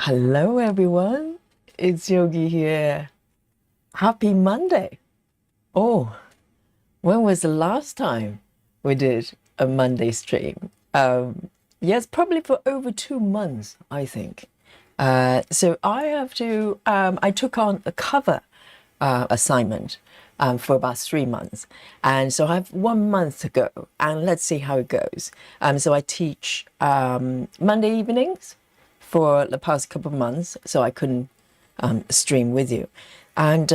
Hello, everyone. It's Yogi here. Happy Monday. Oh, when was the last time we did a Monday stream? Yes, probably for over 2 months, I think. So I took on a cover assignment for about 3 months. And so I have 1 month to go, and let's see how it goes. So I teach Monday evenings for the past couple of months, so I couldn't stream with you. And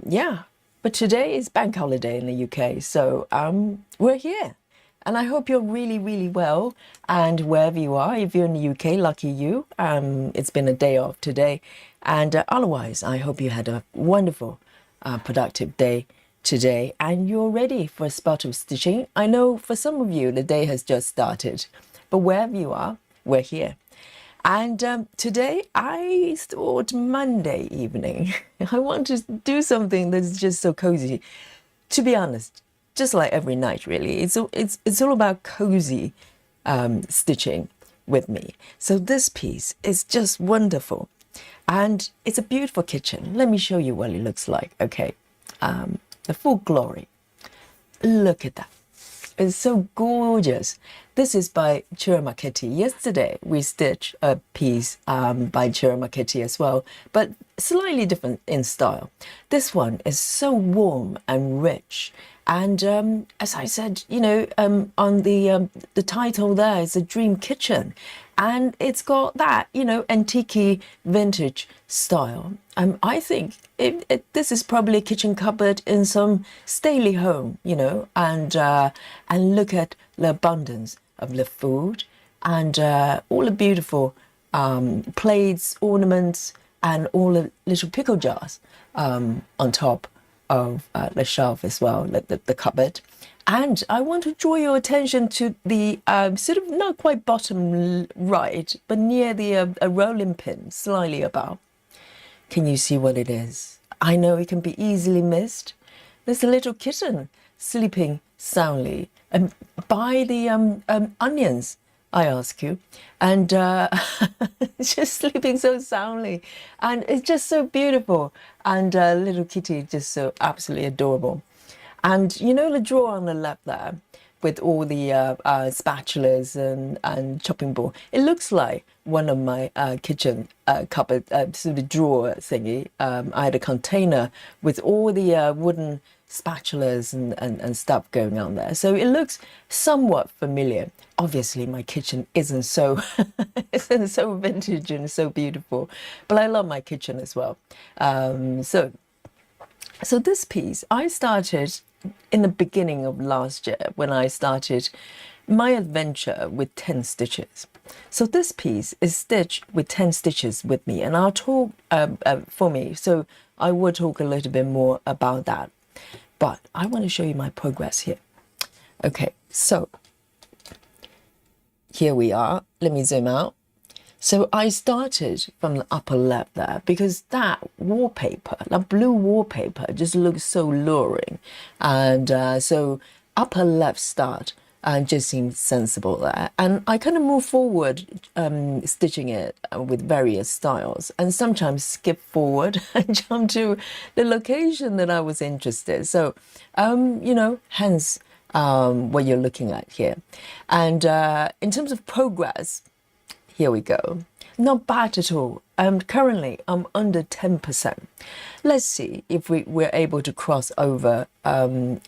yeah, but today is bank holiday in the UK, so we're here. And I hope you're really, really well. And wherever you are, if you're in the UK, lucky you, it's been a day off today. And otherwise, I hope you had a wonderful, productive day today and you're ready for a spot of stitching. I know for some of you, the day has just started, but wherever you are, we're here. And today I thought Monday evening, I want to do something that's just so cozy. To be honest, just like every night, really, it's all about cozy stitching with me. So this piece is just wonderful, and it's a beautiful kitchen. Let me show you what it looks like. Okay, the full glory. Look at that. It's so gorgeous. This is by Ciro Marchetti. Yesterday, we stitched a piece by Ciro Marchetti as well, but slightly different in style. This one is so warm and rich. And as I said, on the title there is a dream kitchen, and it's got that antique vintage style. I think this is probably a kitchen cupboard in some stately home, and look at the abundance of the food and all the beautiful plates, ornaments, and all the little pickle jars on top of the shelf as well, the cupboard. And I want to draw your attention to the sort of not quite bottom right, but near the a rolling pin, slightly above. Can you see what it is? I know it can be easily missed. There's a little kitten sleeping soundly by the onions, I ask you, and just sleeping so soundly, and it's just so beautiful, and little kitty just so absolutely adorable. And the drawer on the left there with all the spatulas and chopping board, it looks like one of my kitchen cupboard sort of drawer thingy. I had a container with all the wooden spatulas and stuff going on there. So it looks somewhat familiar. Obviously, my kitchen isn't so isn't so vintage and so beautiful, but I love my kitchen as well. So this piece, I started in the beginning of last year when I started my adventure with 10 stitches. So this piece is stitched with 10 stitches with me, and I'll talk for me. So I will talk a little bit more about that. But I want to show you my progress here. Okay, so here we are. Let me zoom out. So I started from the upper left there because that wallpaper, that blue wallpaper, just looks so luring. And so upper left start just seemed sensible there. And I kind of move forward, stitching it with various styles, and sometimes skip forward and jump to the location that I was interested. So, hence what you're looking at here. And in terms of progress, here we go. Not bad at all. Currently, I'm under 10%. Let's see if we're able to cross over to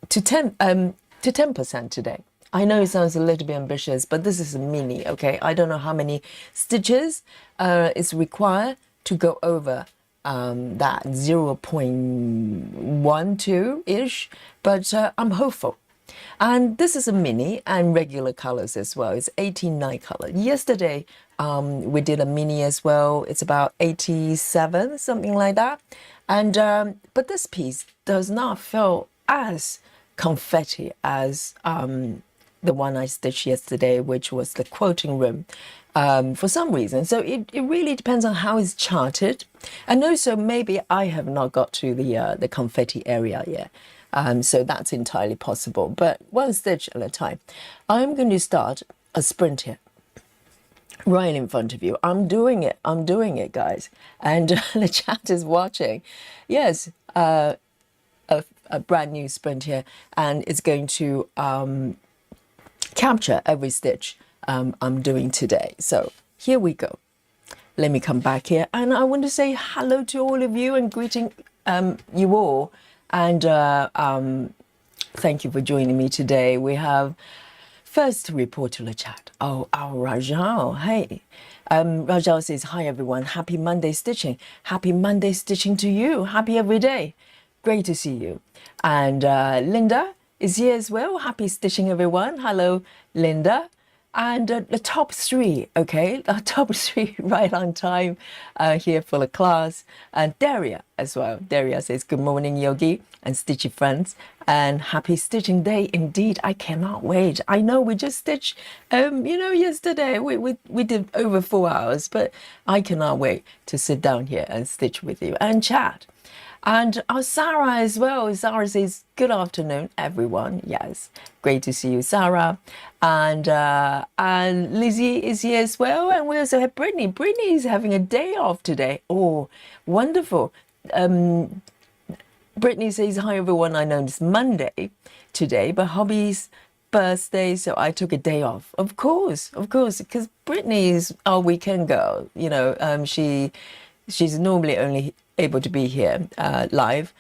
10% today. I know it sounds a little bit ambitious, but this is a mini, okay? I don't know how many stitches is required to go over that 0.12-ish, but I'm hopeful. And this is a mini and regular colors as well. It's 89 color. Yesterday, we did a mini as well. It's about 87, something like that. And but this piece does not feel as confetti as the one I stitched yesterday, which was the quilting room, for some reason. So it really depends on how it's charted. And also maybe I have not got to the confetti area yet. So that's entirely possible, but one stitch at a time. I'm going to start a sprint here. right in front of you. I'm doing it, guys. And the chat is watching. Yes, a brand new sprint here, and it's going to capture every stitch I'm doing today. So here we go. Let me come back here, and I want to say hello to all of you and greeting you all, and thank you for joining me today. We have first report to the chat. Oh, our Rajal, hey. Rajal says, hi everyone, happy Monday stitching. Happy Monday stitching to you. Happy every day. Great to see you. And Linda is here as well. Happy stitching everyone. Hello, Linda. And the top three, okay, the top three right on time here for the class. And Daria as well. Daria says, good morning, Yogi and Stitchy friends. And happy stitching day indeed. I cannot wait. I know we just stitched, yesterday we did over 4 hours, but I cannot wait to sit down here and stitch with you and chat. And Sarah as well. Sarah says, good afternoon, everyone. Yes, great to see you, Sarah. And Lizzie is here as well. And we also have Brittany. Brittany is having a day off today. Oh, wonderful. Brittany says, hi, everyone. I know it's Monday today, but hubby's birthday, so I took a day off. Of course, because Brittany is our weekend girl. You know, she's normally only able to be here live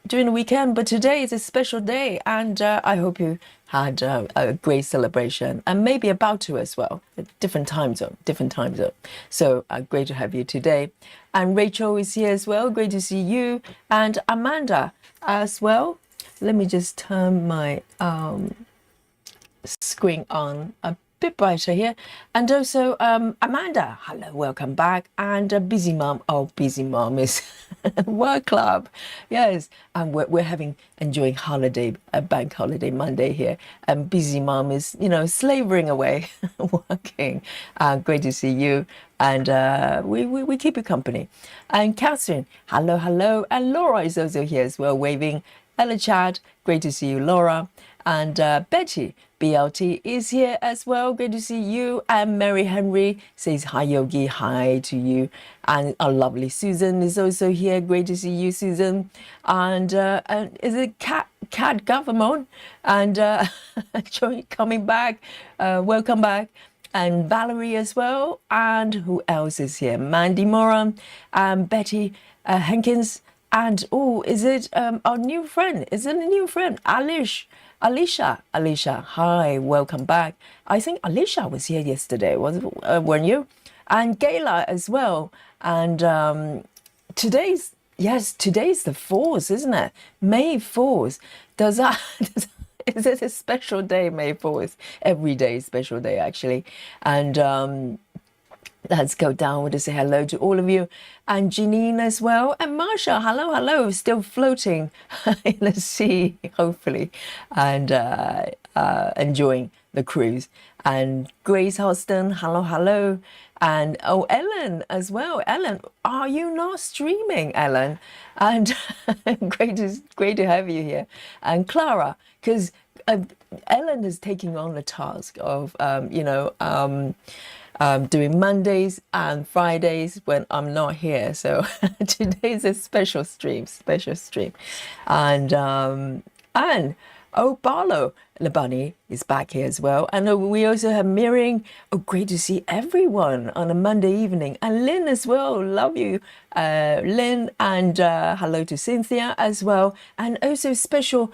during the weekend, but today is a special day, and I hope you had a great celebration, and maybe about to as well. Different time zone. So great to have you today. And Rachel is here as well. Great to see you. And Amanda as well. Let me just turn my screen on a bit brighter here. And also Amanda, hello, welcome back. And Busy Mom, Busy Mom is work club. Yes, and we're enjoying holiday, a bank holiday Monday here. And Busy Mom is, slavering away, working. Great to see you. And we keep you company. And Catherine, hello. And Laura is also here as well, waving. Hello, chat. Great to see you, Laura. And Betty, BLT, is here as well. Great to see you. And Mary Henry says, hi, Yogi. Hi to you. And our lovely Susan is also here. Great to see you, Susan. And is it Cat Government? And coming back. Welcome back. And Valerie as well. And who else is here? Mandy Moran and Betty Hankins. And, is it our new friend? Is it a new friend? Alicia, hi, welcome back. I think Alicia was here yesterday, weren't you? And Gayla as well. And today's the 4th, isn't it? May 4th. Is it a special day, May 4th? Every day is special day, actually. And let's go down to say hello to all of you. And Janine as well. And Marsha, hello. Still floating in the sea, hopefully. And enjoying the cruise. And Grace Hoston, hello. And Ellen as well. Ellen, are you not streaming, Ellen? And great to have you here. And Clara, because Ellen is taking on the task of, doing Mondays and Fridays when I'm not here. So today's a special stream. And Barlow, the bunny, is back here as well. And we also have Miriam. Great to see everyone on a Monday evening. And Lynn as well. Love you, Lynn. And hello to Cynthia as well. And also special,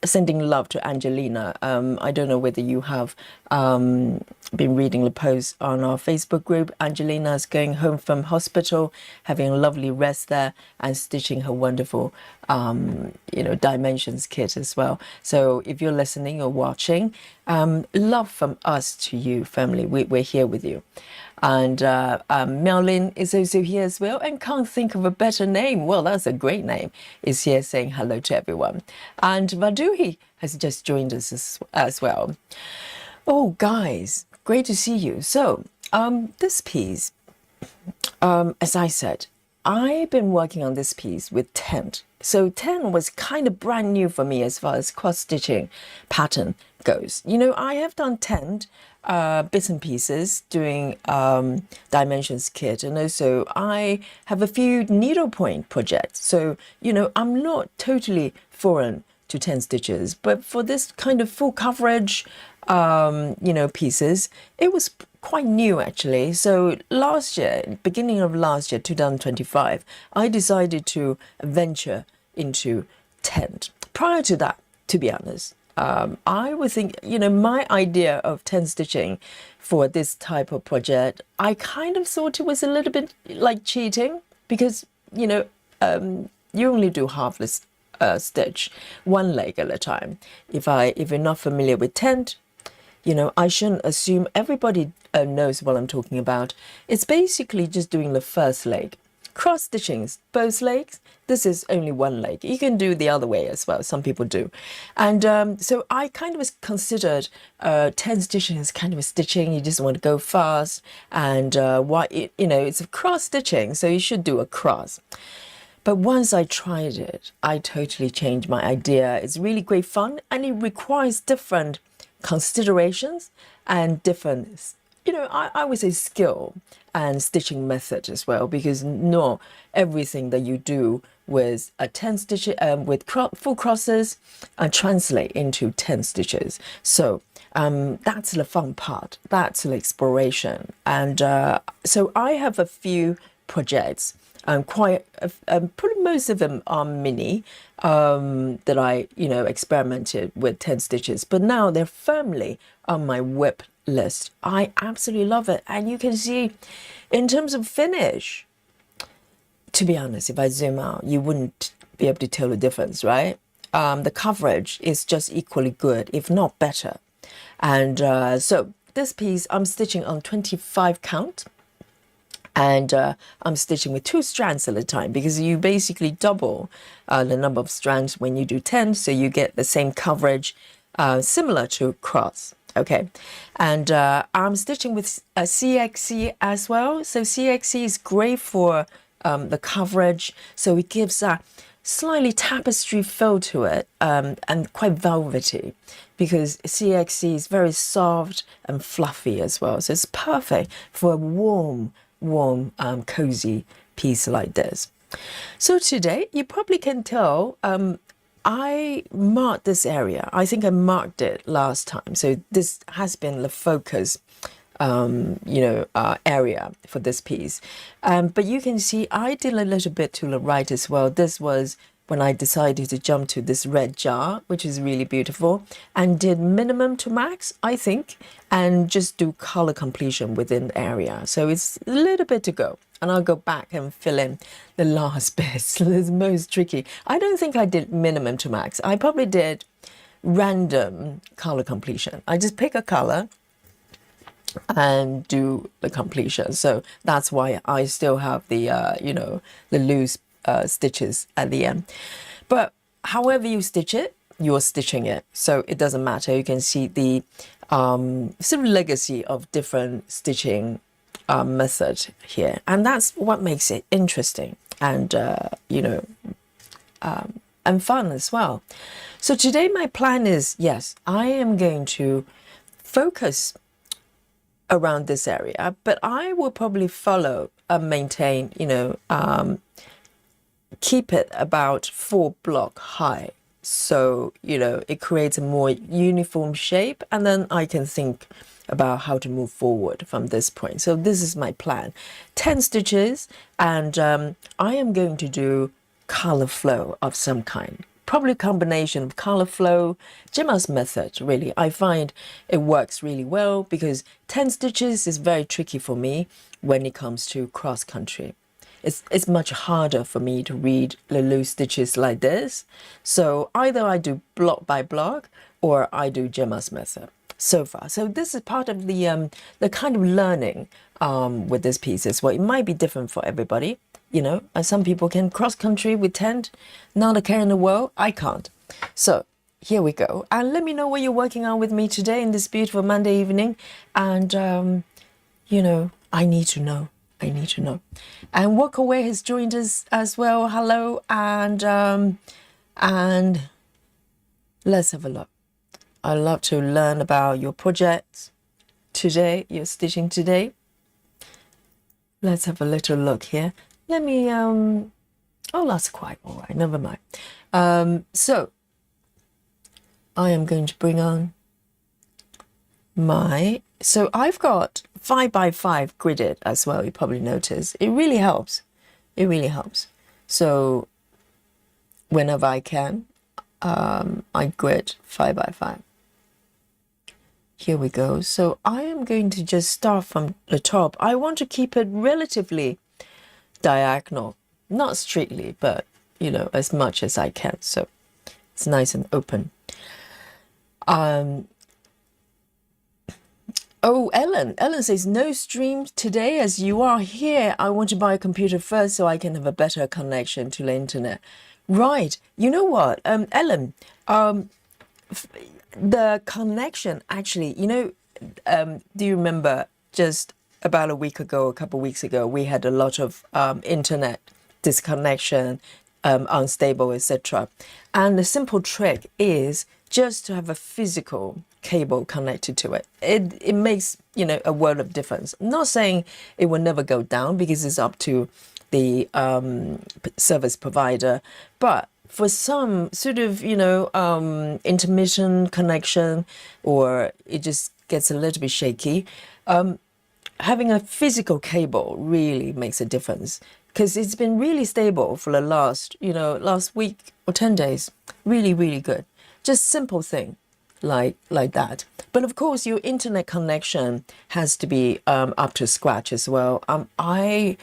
sending love to Angelina. I don't know whether you have been reading the post on our Facebook group. Angelina's going home from hospital, having a lovely rest there, and stitching her wonderful, dimensions kit as well. So if you're listening or watching, love from us to you, family. We're here with you. And Melin is also here as well, and can't think of a better name. Well, that's a great name. Is here saying hello to everyone. And Vaduhi has just joined us as well. Oh, guys, great to see you. So, this piece, as I said, I've been working on this piece with 10. So 10 was kind of brand new for me as far as cross-stitching pattern goes. I have done 10 bits and pieces doing dimensions kit, and also I have a few needlepoint projects. So, I'm not totally foreign to 10 stitches, but for this kind of full coverage, pieces, it was quite new actually. So last year, beginning of last year, 2025, I decided to venture into 10. Prior to that, to be honest, I would think, my idea of 10 stitching for this type of project, I kind of thought it was a little bit like cheating because, you only do half the stitch, one leg at a time. If you're not familiar with 10, I shouldn't assume everybody knows what I'm talking about. It's basically just doing the first leg. Cross stitching both legs. This is only one leg. You can do the other way as well. Some people do. And so I kind of considered 10 stitching as kind of a stitching. You just want to go fast. And it's a cross stitching, so you should do a cross. But once I tried it, I totally changed my idea. It's really great fun, and it requires different considerations and different, I would say skill and stitching method as well, because not everything that you do with a 10 stitch with full crosses translate into 10 stitches. So that's the fun part. That's the exploration. And so I have a few projects. Pretty most of them are mini that I experimented with 10 stitches, but now they're firmly on my whip list. I absolutely love it, and you can see in terms of finish, to be honest, if I zoom out, you wouldn't be able to tell the difference, right? The coverage is just equally good, if not better. And so this piece I'm stitching on 25 count. And I'm stitching with 2 strands at a time, because you basically double the number of strands when you do 10, so you get the same coverage similar to cross. Okay, and I'm stitching with a CXC as well. So CXC is great for the coverage, so it gives a slightly tapestry feel to it, and quite velvety, because CXC is very soft and fluffy as well. So it's perfect for a warm, cozy piece like this. So today, you probably can tell, I marked this area. I think I marked it last time. So this has been the focus, area for this piece. But you can see I did a little bit to the right as well. This was when I decided to jump to this red jar, which is really beautiful, and did minimum to max, I think, and just do color completion within the area. So it's a little bit to go, and I'll go back and fill in the last bits. It's most tricky. I don't think I did minimum to max. I probably did random color completion. I just pick a color and do the completion. So that's why I still have the, the loose stitches at the end. But however you stitch it, you're stitching it, so it doesn't matter. You can see the sort of legacy of different stitching method here, and that's what makes it interesting and and fun as well. So today my plan is, yes, I am going to focus around this area, but I will probably follow and maintain, keep it about 4 block high, so it creates a more uniform shape, and then I can think about how to move forward from this point. So this is my plan: 10 stitches, and I am going to do color flow of some kind, probably a combination of color flow, Gemma's method. Really, I find it works really well, because 10 stitches is very tricky for me when it comes to cross country. It's much harder for me to read the loose stitches like this. So either I do block by block, or I do Gemma's method so far. So this is part of the kind of learning with this piece as well. It might be different for everybody, and some people can cross country with 10, not a care in the world. I can't. So here we go. And let me know what you're working on with me today in this beautiful Monday evening. And, I need to know. I need to know. And Walk Away has joined us as well. Hello, and let's have a look. I love to learn about your projects today, your stitching today. Let's have a little look here. Let me, oh, that's quite all right, never mind. So I am going to bring on so I've got 5x5 gridded as well, you probably noticed. It really helps. It really helps. So whenever I can, I grid 5x5. Here we go. So I am going to just start from the top. I want to keep it relatively diagonal, not strictly, but you know, as much as I can. So it's nice and open. Oh, Ellen says, no stream today as you are here. I want to buy a computer first so I can have a better connection to the internet. Right. You know what, Ellen, the connection actually, you know, do you remember just about a week ago, a couple of weeks ago, we had a lot of internet disconnection, unstable, etc. And the simple trick is just to have a physical cable connected to it. It makes, you know, a world of difference. I'm not saying it will never go down because it's up to the service provider, but for some sort of, you know, intermittent connection, or it just gets a little bit shaky, having a physical cable really makes a difference, because it's been really stable for the last week or 10 days. Really, really good. Just simple thing like that. But of course, your internet connection has to be up to scratch as well. I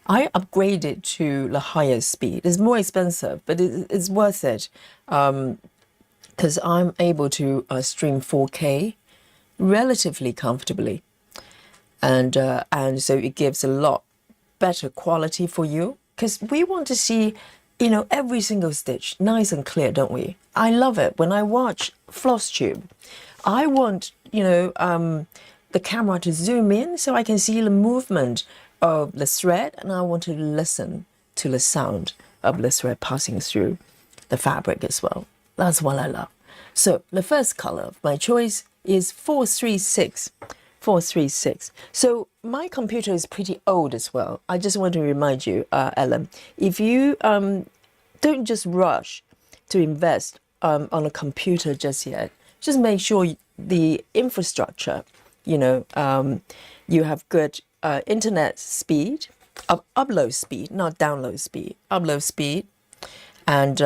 upgraded to the higher speed. It's more expensive, but it's worth it, because I'm able to stream 4K relatively comfortably, and so it gives a lot better quality for you, because we want to see, you know, every single stitch nice and clear, don't we? I love it when I watch floss tube. I want, you know, the camera to zoom in so I can see the movement of the thread, and I want to listen to the sound of the thread passing through the fabric as well. That's what I love. So the first color of my choice is 436. 436. So my computer is pretty old as well. I just want to remind you, Ellen, if you don't just rush to invest on a computer just yet, just make sure the infrastructure, you know, you have good internet speed, upload speed, not download speed, upload speed, and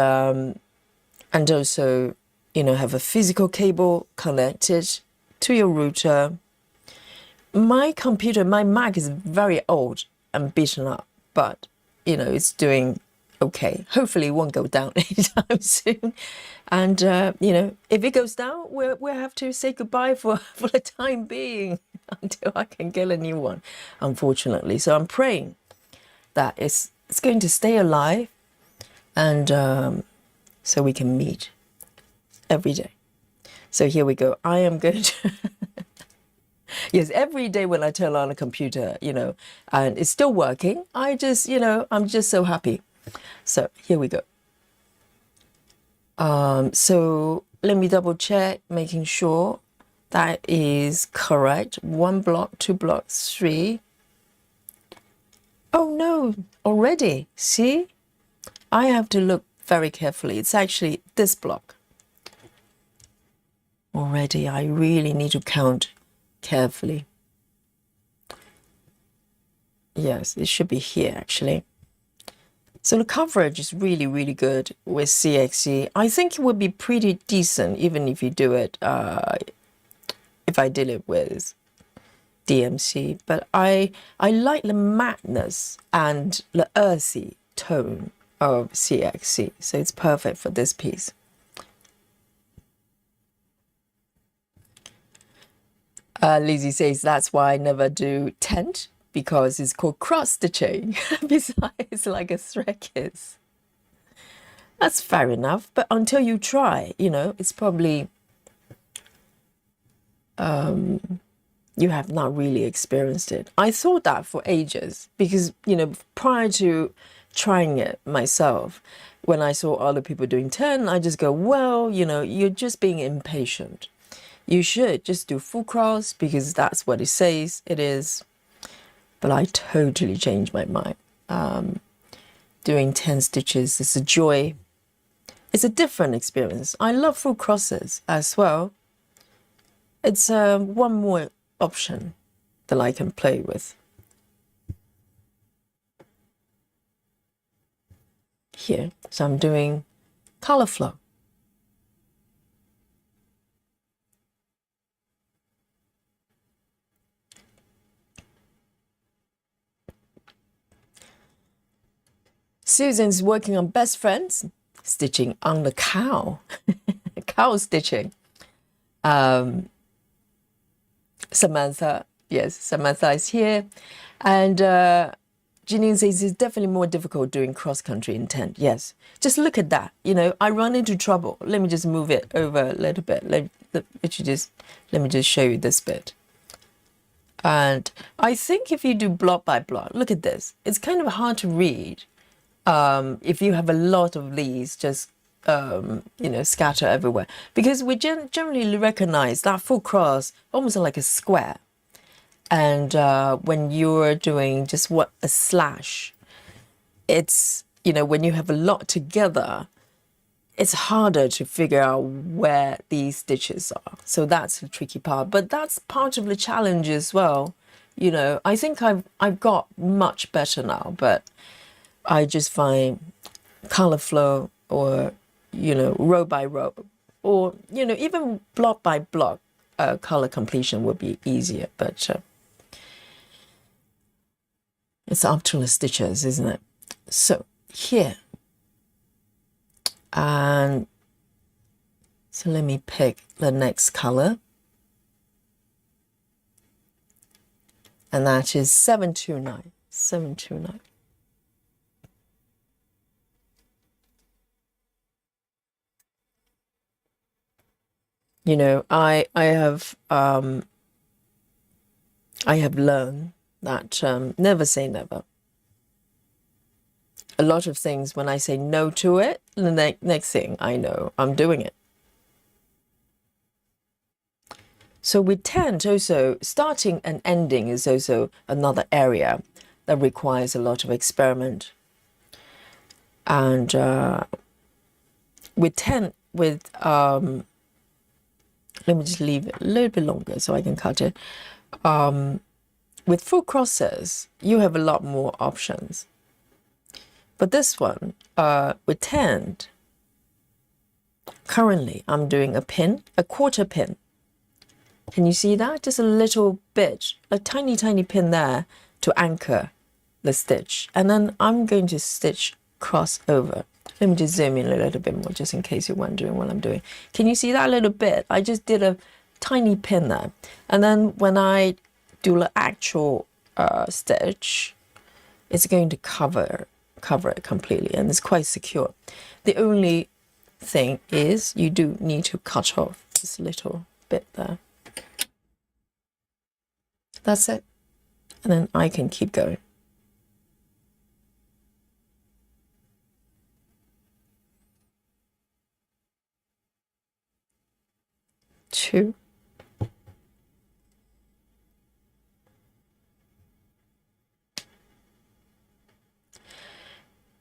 also, you know, have a physical cable connected to your router. My computer, my Mac is very old and beaten up, but you know, it's doing okay. Hopefully it won't go down anytime soon. And you know, if it goes down, we'll have to say goodbye for the time being until I can get a new one, unfortunately. So I'm praying that it's going to stay alive, and so we can meet every day. So here we go. I am going to yes, every day when I turn on a computer, you know, and it's still working, I just, you know, I'm just so happy. So here we go. So let me double check, making sure that is correct. 1 block, 2 blocks, 3. Oh no, already. See? I have to look very carefully. It's actually this block. Already, I really need to count carefully. Yes, it should be here actually. So the coverage is really, really good with CXC. I think it would be pretty decent even if you do it, if I did it with DMC. But I like the mattness and the earthy tone of CXC. So it's perfect for this piece. Lizzie says that's why I never do tent, because it's called cross stitching. Besides, like a thread kiss. That's fair enough, but until you try, you know, it's probably you have not really experienced it. I thought that for ages because, you know, prior to trying it myself, when I saw other people doing 10, I just go, well, you know, you're just being impatient. You should just do full cross because that's what it says it is. But I totally changed my mind. Doing 10 stitches is a joy. It's a different experience. I love full crosses as well. It's one more option that I can play with. Here, so I'm doing color flow. Susan's working on best friends, stitching on the cow, cow stitching. Samantha, yes, Samantha is here. And Janine says it's definitely more difficult doing cross-country intent. Yes, just look at that. You know, I run into trouble. Let me just move it over a little bit. Let me just show you this bit. And I think if you do block by block, look at this. It's kind of hard to read if you have a lot of these just you know, scatter everywhere, because we generally recognize that full cross almost like a square. And when you're doing just a slash, it's, you know, when you have a lot together, it's harder to figure out where these stitches are. So that's the tricky part, but that's part of the challenge as well. You know, I think I've got much better now, but I just find color flow, or, you know, row by row, or, you know, even block by block color completion would be easier, but it's up to the stitchers, isn't it? So here, and so let me pick the next color, and that is 729. 729. You know, I have learned that never say never. A lot of things, when I say no to it, the next thing I know, I'm doing it. So we tend also, starting and ending is also another area that requires a lot of experiment. And we tend with, let me just leave it a little bit longer so I can cut it. With full crosses, you have a lot more options. But this one, with 10, currently I'm doing a pin, a quarter pin. Can you see that? Just a little bit, a tiny, tiny pin there to anchor the stitch. And then I'm going to stitch cross over. Let me just zoom in a little bit more, just in case you're wondering what I'm doing. Can you see that little bit? I just did a tiny pin there. And then when I do the actual stitch, it's going to cover it completely, and it's quite secure. The only thing is you do need to cut off this little bit there. That's it. And then I can keep going. Two.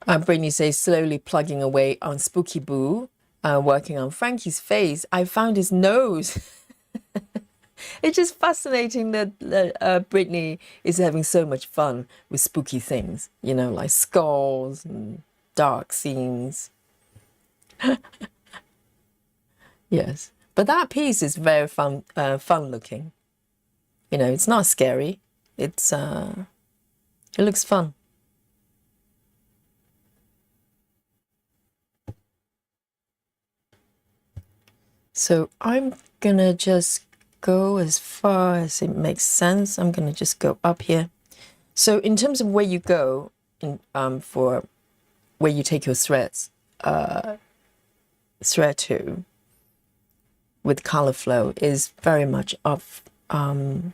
Brittany says, slowly plugging away on Spooky Boo, working on Frankie's face. I found his nose. It's just fascinating that Brittany is having so much fun with spooky things, you know, like skulls and dark scenes. Yes, but that piece is very fun looking. You know, it's not scary. It's it looks fun. So I'm gonna just go as far as it makes sense. I'm gonna just go up here. So in terms of where you go in for where you take your threads, thread to with color flow is very much of kind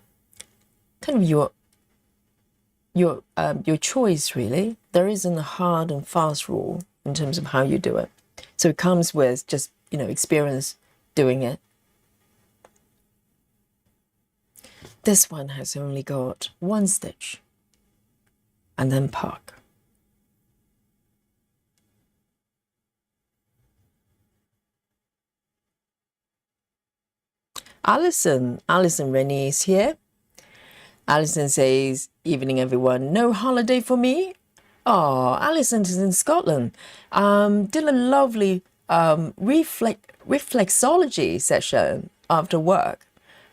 of your choice, really. There isn't a hard and fast rule in terms of how you do it. So it comes with just, you know, experience doing it. This one has only got one stitch and then park. Alison Rennie is here. Alison says, evening everyone, no holiday for me? Oh, Alison is in Scotland. Did a lovely reflexology session after work,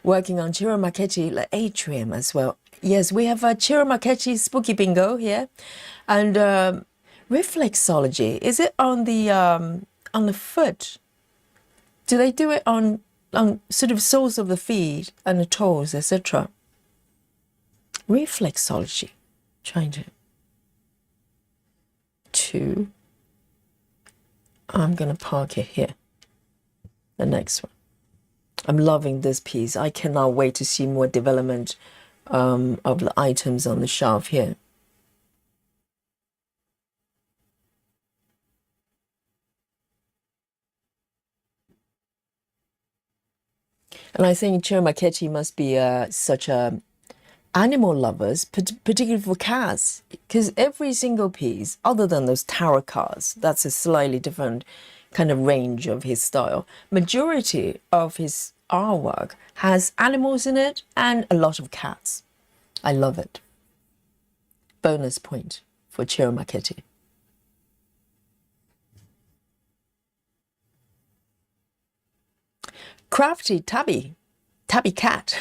working on Ciro Marchetti atrium as well. Yes, we have a Ciro Marchetti spooky bingo here. And reflexology, is it on the foot? Do they do it on sort of soles of the feet and the toes, etc.? Reflexology. Trying to. 2. I'm going to park it here. The next one. I'm loving this piece. I cannot wait to see more development of the items on the shelf here. And I think Ciro Marchetti must be such a animal lovers, particularly for cats, because every single piece, other than those tarot cards, that's a slightly different kind of range of his style. Majority of his artwork has animals in it and a lot of cats. I love it. Bonus point for Ciro Marchetti. Crafty Tabby Cat.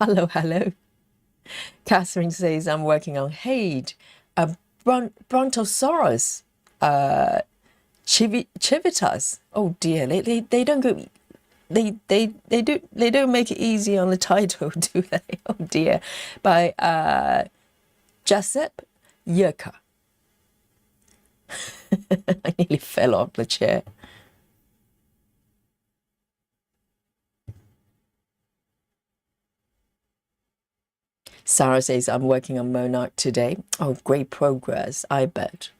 Hello, hello. Catherine says, I'm working on Hade, a Brontosaurus, Civitas. Oh dear, they don't go, they don't make it easy on the title, do they? Oh dear. By Giuseppe Yerka. I nearly fell off the chair. Sarah says, I'm working on Monarch today. Oh, great progress, I bet.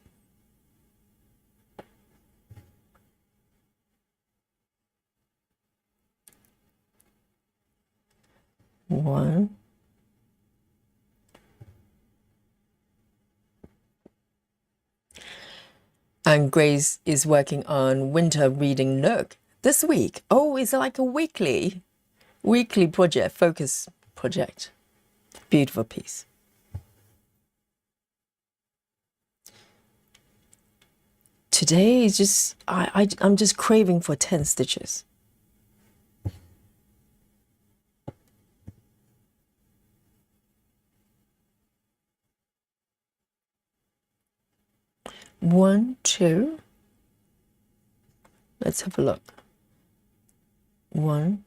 One. And Grace is working on Winter Reading Nook this week. Oh, it's like a weekly project, focus project. Beautiful piece. Today is just, I'm just craving for 10 stitches. One, two. Let's have a look. One.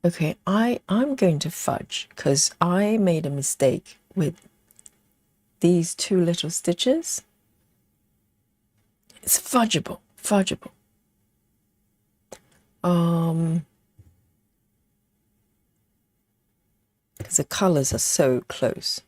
Okay, I'm going to fudge because I made a mistake with these 2 little stitches. It's fudgeable. Because the colors are so close.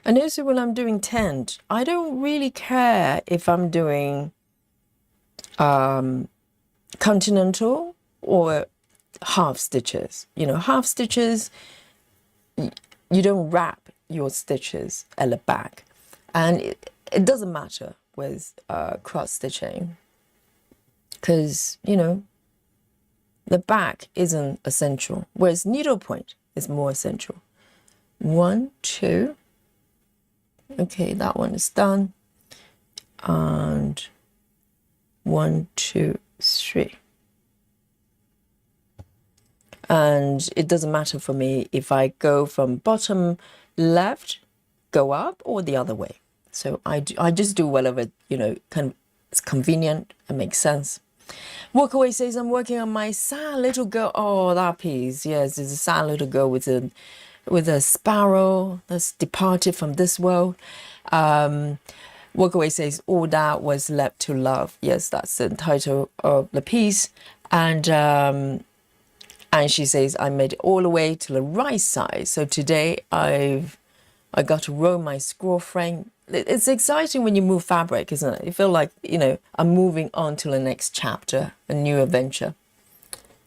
And also when I'm doing tent, I don't really care if I'm doing continental or half stitches. You know, half stitches, you don't wrap your stitches at the back. And it doesn't matter with cross stitching because, you know, the back isn't essential, whereas needlepoint is more essential. 1, 2. Okay, that one is done. And 1, 2, 3. And it doesn't matter for me if I go from bottom left, go up, or the other way. So I just do whatever, you know, kind of it's convenient and makes sense. Walkaway says, I'm working on my sad little girl. Oh, that piece. Yes, it's a sad little girl with a sparrow that's departed from this world. Walkaway says, all that was left to love. Yes, that's the title of the piece. And And she says I made it all the way to the right side. So today I got to roll my scroll frame. It's exciting when you move fabric, isn't it? You feel like, you know, I'm moving on to the next chapter, a new adventure.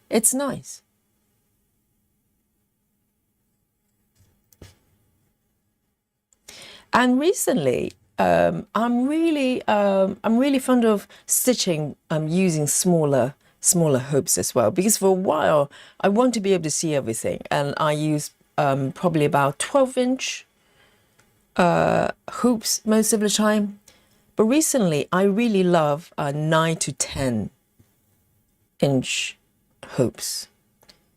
It's nice. And recently, I'm really fond of stitching. Using smaller hoops as well, because for a while I want to be able to see everything, and I use probably about 12-inch hoops most of the time. But recently, I really love 9 to 10-inch hoops.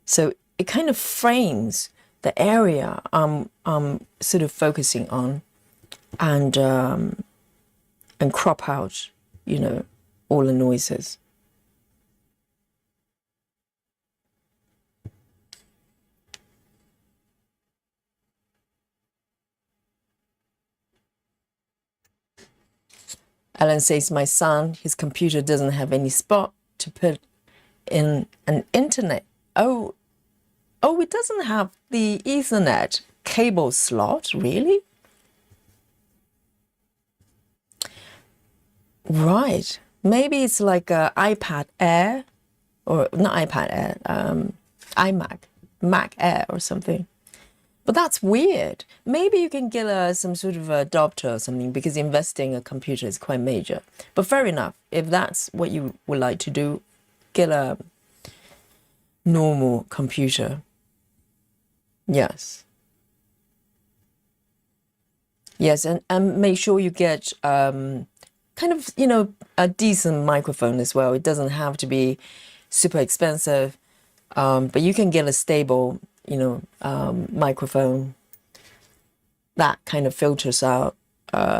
So it kind of frames the area I'm sort of focusing on, and crop out, you know, all the noises. Alan says, my son, his computer doesn't have any spot to put in an internet. Oh, it doesn't have the Ethernet cable slot, really? Right. Maybe it's like a iPad Air, or not iPad Air, iMac, Mac Air or something. But that's weird. Maybe you can get some sort of adapter or something, because investing in a computer is quite major. But fair enough. If that's what you would like to do, get a normal computer. Yes. Yes, and make sure you get kind of, you know, a decent microphone as well. It doesn't have to be super expensive, but you can get a stable, you know, microphone that kind of filters out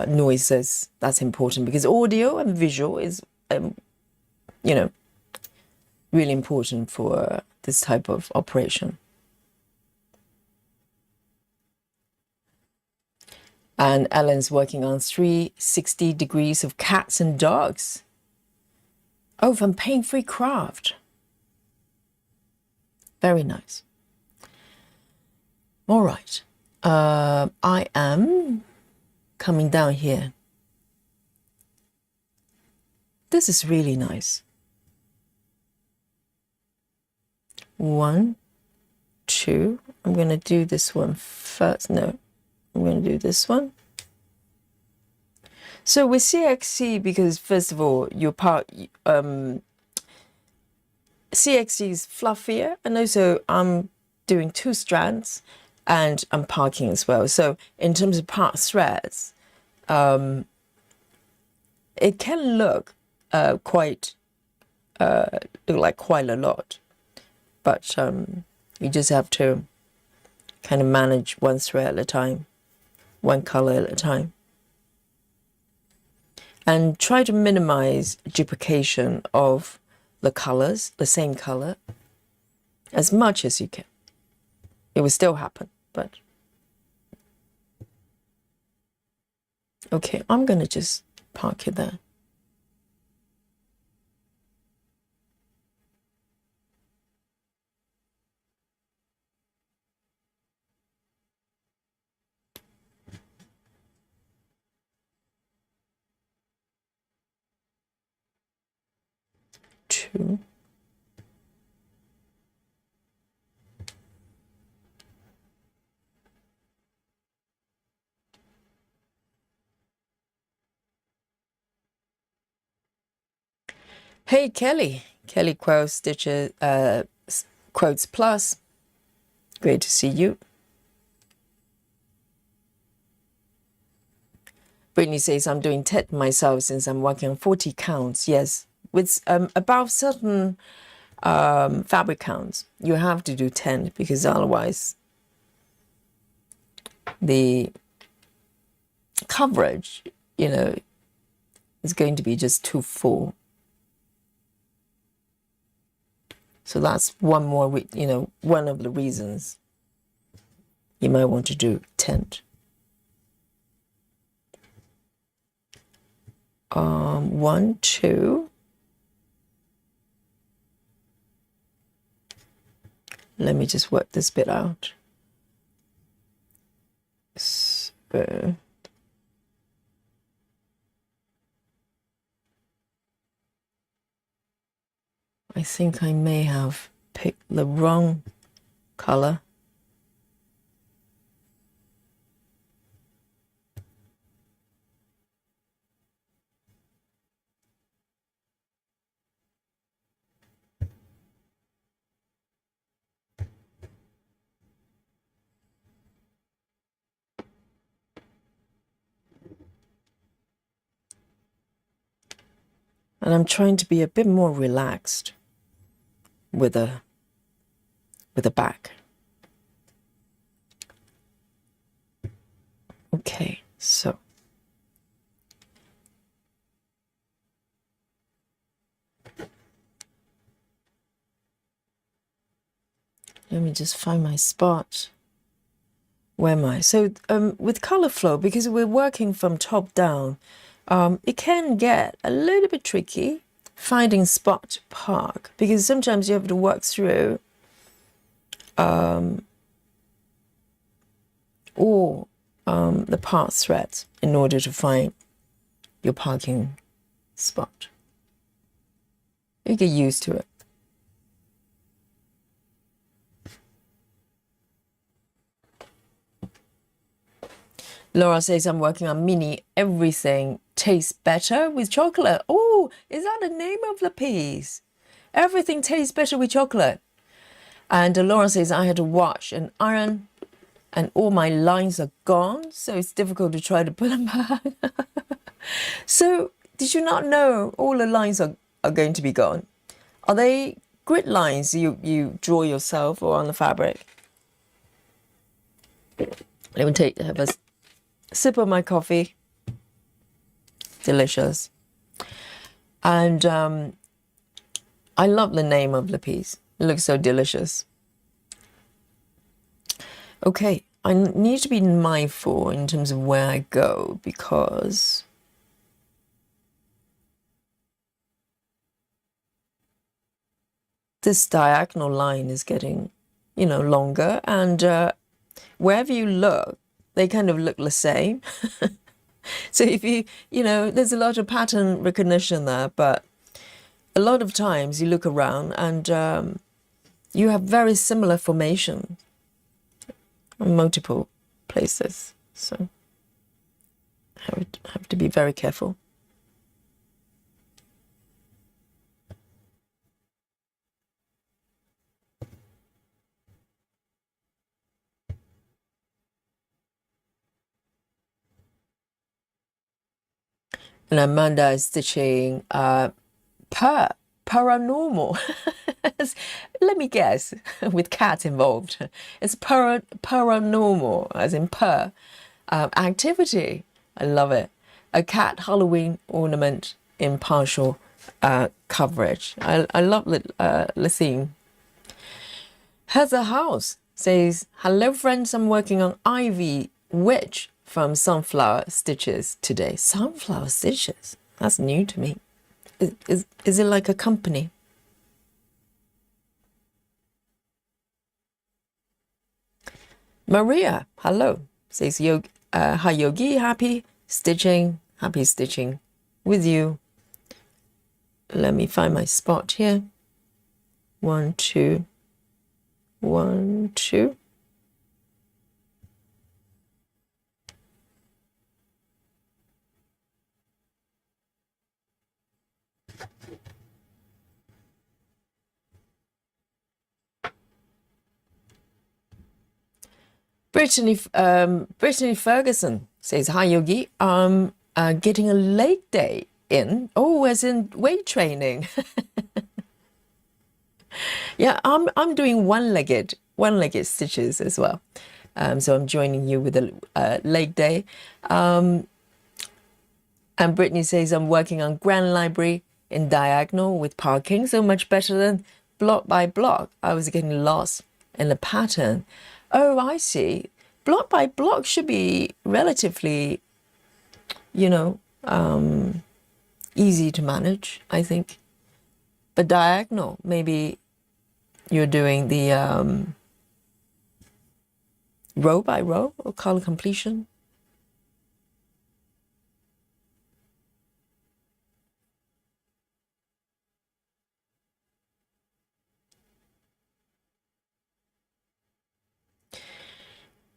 noises. That's important, because audio and visual is, you know, really important for this type of operation. And Ellen's working on 360 degrees of cats and dogs. Oh, from Pain-Free Craft. Very nice. All right. I am coming down here. This is really nice. 1, 2. I'm going to do this one first. No, I'm going to do this one. So with CXC, because first of all, your part, CXC is fluffier, and also I'm doing 2 strands, and I'm parking as well. So in terms of part threads, it can look look like quite a lot, but you just have to kind of manage one thread at a time, one color at a time, and try to minimize duplication of the colors, the same color, as much as you can. It will still happen, but okay, I'm gonna just park it there. Two. Hey, Kelly Quotes Stitches, Quotes Plus. Great to see you. Brittany says, I'm doing 10 myself since I'm working on 40 counts. Yes, with above certain fabric counts, you have to do 10, because otherwise the coverage, you know, is going to be just too full. So that's one more, you know, one of the reasons you might want to do 10. 1, 2, let me just work this bit out. So, I think I may have picked the wrong color. And I'm trying to be a bit more relaxed with the back. Okay, so let me just find my spot. Where am I? So with color flow, because we're working from top down, it can get a little bit tricky finding spot to park, because sometimes you have to work through all the part threads in order to find your parking spot. You get used to it. Laura says, I'm working on mini. Everything tastes better with chocolate. Oh, is that the name of the piece? Everything tastes better with chocolate. And Laura says, I had to wash and iron and all my lines are gone, so it's difficult to try to put them back. So did you not know all the lines are going to be gone? Are they grid lines you draw yourself or on the fabric? Let me have a sip of my coffee. Delicious. And I love the name of the piece. It looks so delicious. Okay, I need to be mindful in terms of where I go, because this diagonal line is getting, longer, and wherever you look, they kind of look the same. So if there's a lot of pattern recognition there, but a lot of times you look around and you have very similar formation in multiple places. So I have to be very careful. And Amanda is stitching paranormal. Let me guess, with cat involved. It's paranormal, as in activity. I love it. A cat Halloween ornament in partial coverage. I love the theme. Heather House says, hello friends, I'm working on Ivy Witch from Sunflower Stitches today. Sunflower Stitches? That's new to me. Is it like a company? Maria, hello. Says, hi Yogi, happy stitching with you. Let me find my spot here. 1, 2, 1, 2. Brittany Ferguson says, hi Yogi, I'm getting a leg day in. Oh, as in weight training. Yeah, I'm doing one-legged stitches as well. So I'm joining you with a leg day. And Brittany says, I'm working on Grand Library in diagonal with parking, so much better than block by block. I was getting lost in the pattern. Oh, I see. Block by block should be relatively, easy to manage, I think. But diagonal, maybe you're doing the row by row or color completion.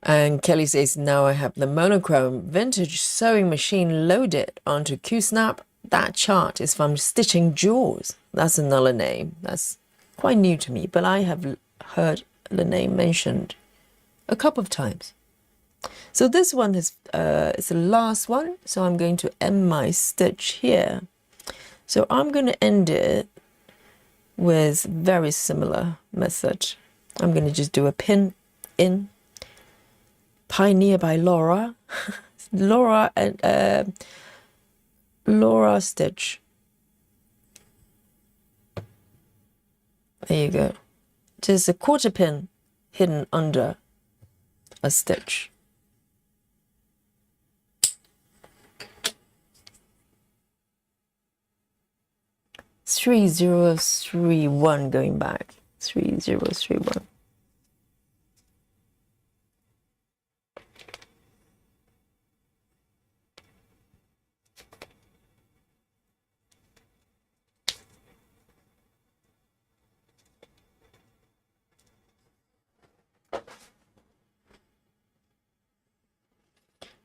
And Kelly says, now I have the monochrome vintage sewing machine loaded onto QSnap. That chart is from Stitching Jewels. That's another name. That's quite new to me, but I have heard the name mentioned a couple of times. So this one is the last one. So I'm going to end my stitch here. So I'm going to end it with very similar method. I'm going to just do a pin in. Pioneer by Laura. Laura and Laura Stitch. There you go. Just a quarter pin hidden under a stitch. Three zero three one going back. 3031.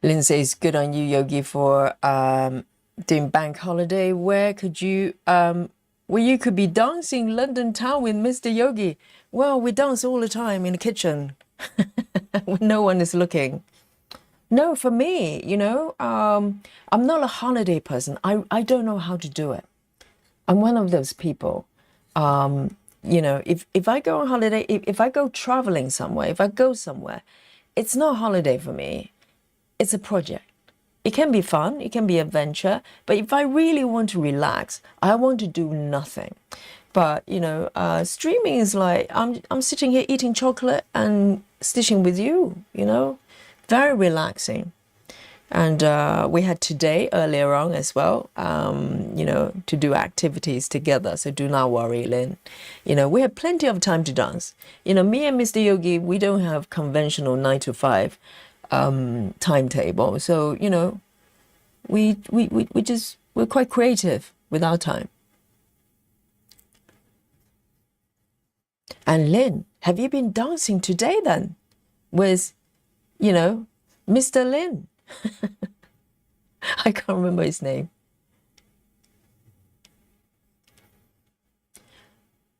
Lynn says, good on you, Yogi, for doing bank holiday. Where could you, well, you could be dancing London town with Mr. Yogi. Well, we dance all the time in the kitchen when no one is looking. No, for me, you know, I'm not a holiday person. I don't know how to do it. I'm one of those people. You know, if I go on holiday, if I go traveling somewhere, if I go somewhere, it's not a holiday for me. It's a project. It can be fun, it can be adventure, but if I really want to relax, I want to do nothing. But you know, streaming is like I'm sitting here eating chocolate and stitching with you. You know, very relaxing. And we had today earlier on as well, you know, to do activities together. So do not worry, Lynn. You know, we have plenty of time to dance. You know, me and Mr. Yogi, we don't have conventional 9 to 5 timetable. So, you know, we're quite creative with our time. And Lynn, have you been dancing today then with, you know, Mr. Lynn? I can't remember his name.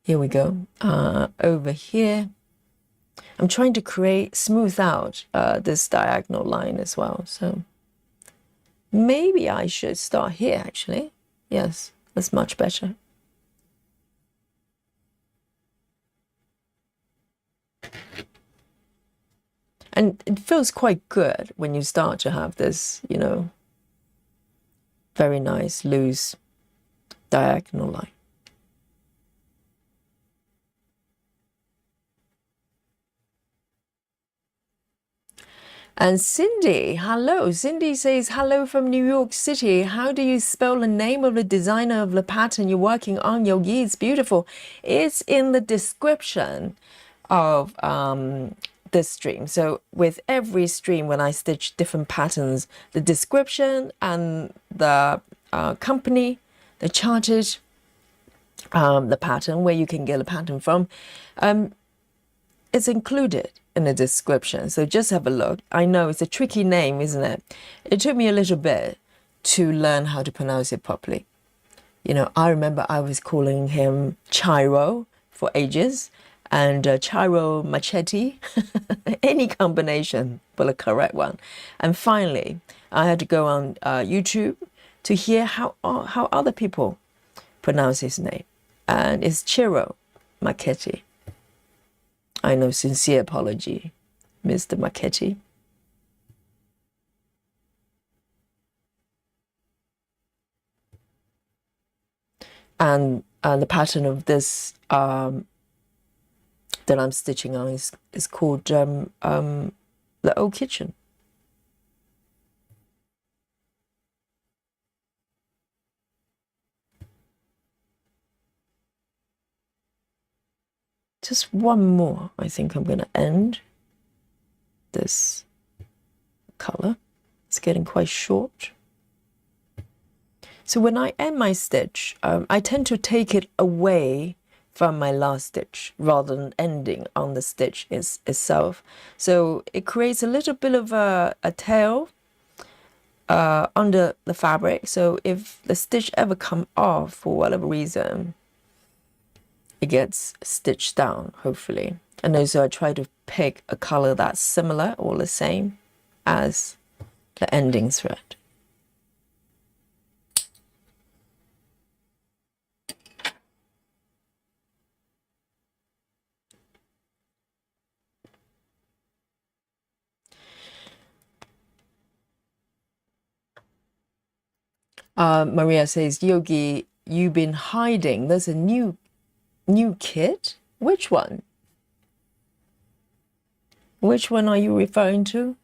Here we go. Over here, I'm trying to smooth out this diagonal line as well. So maybe I should start here, actually. Yes, that's much better. And it feels quite good when you start to have this, you know, very nice, loose diagonal line. And Cindy, hello. Cindy says, hello from New York City. How do you spell the name of the designer of the pattern you're working on, Yogi? It's beautiful. It's in the description of this stream. So with every stream, when I stitch different patterns, the description and the company, the charted, the pattern, where you can get a pattern from, it's included in the description. So just have a look. I know it's a tricky name, isn't it? It took me a little bit to learn how to pronounce it properly. You know, I remember I was calling him Ciro for ages, and Ciro Marchetti, any combination but the correct one. And finally, I had to go on YouTube to hear how other people pronounce his name. And it's Ciro Marchetti. I know, sincere apology, Mr. Marchetti. And the pattern of this that I'm stitching on is called the Old Kitchen. Just one more. I think I'm going to end this color. It's getting quite short. So when I end my stitch, I tend to take it away from my last stitch rather than ending on the stitch itself. So it creates a little bit of a tail under the fabric. So if the stitch ever come off for whatever reason, it gets stitched down, hopefully. And also I try to pick a color that's similar or the same as the ending thread. Maria says, Yogi, you've been hiding. There's a new kit. Which one? Which one are you referring to?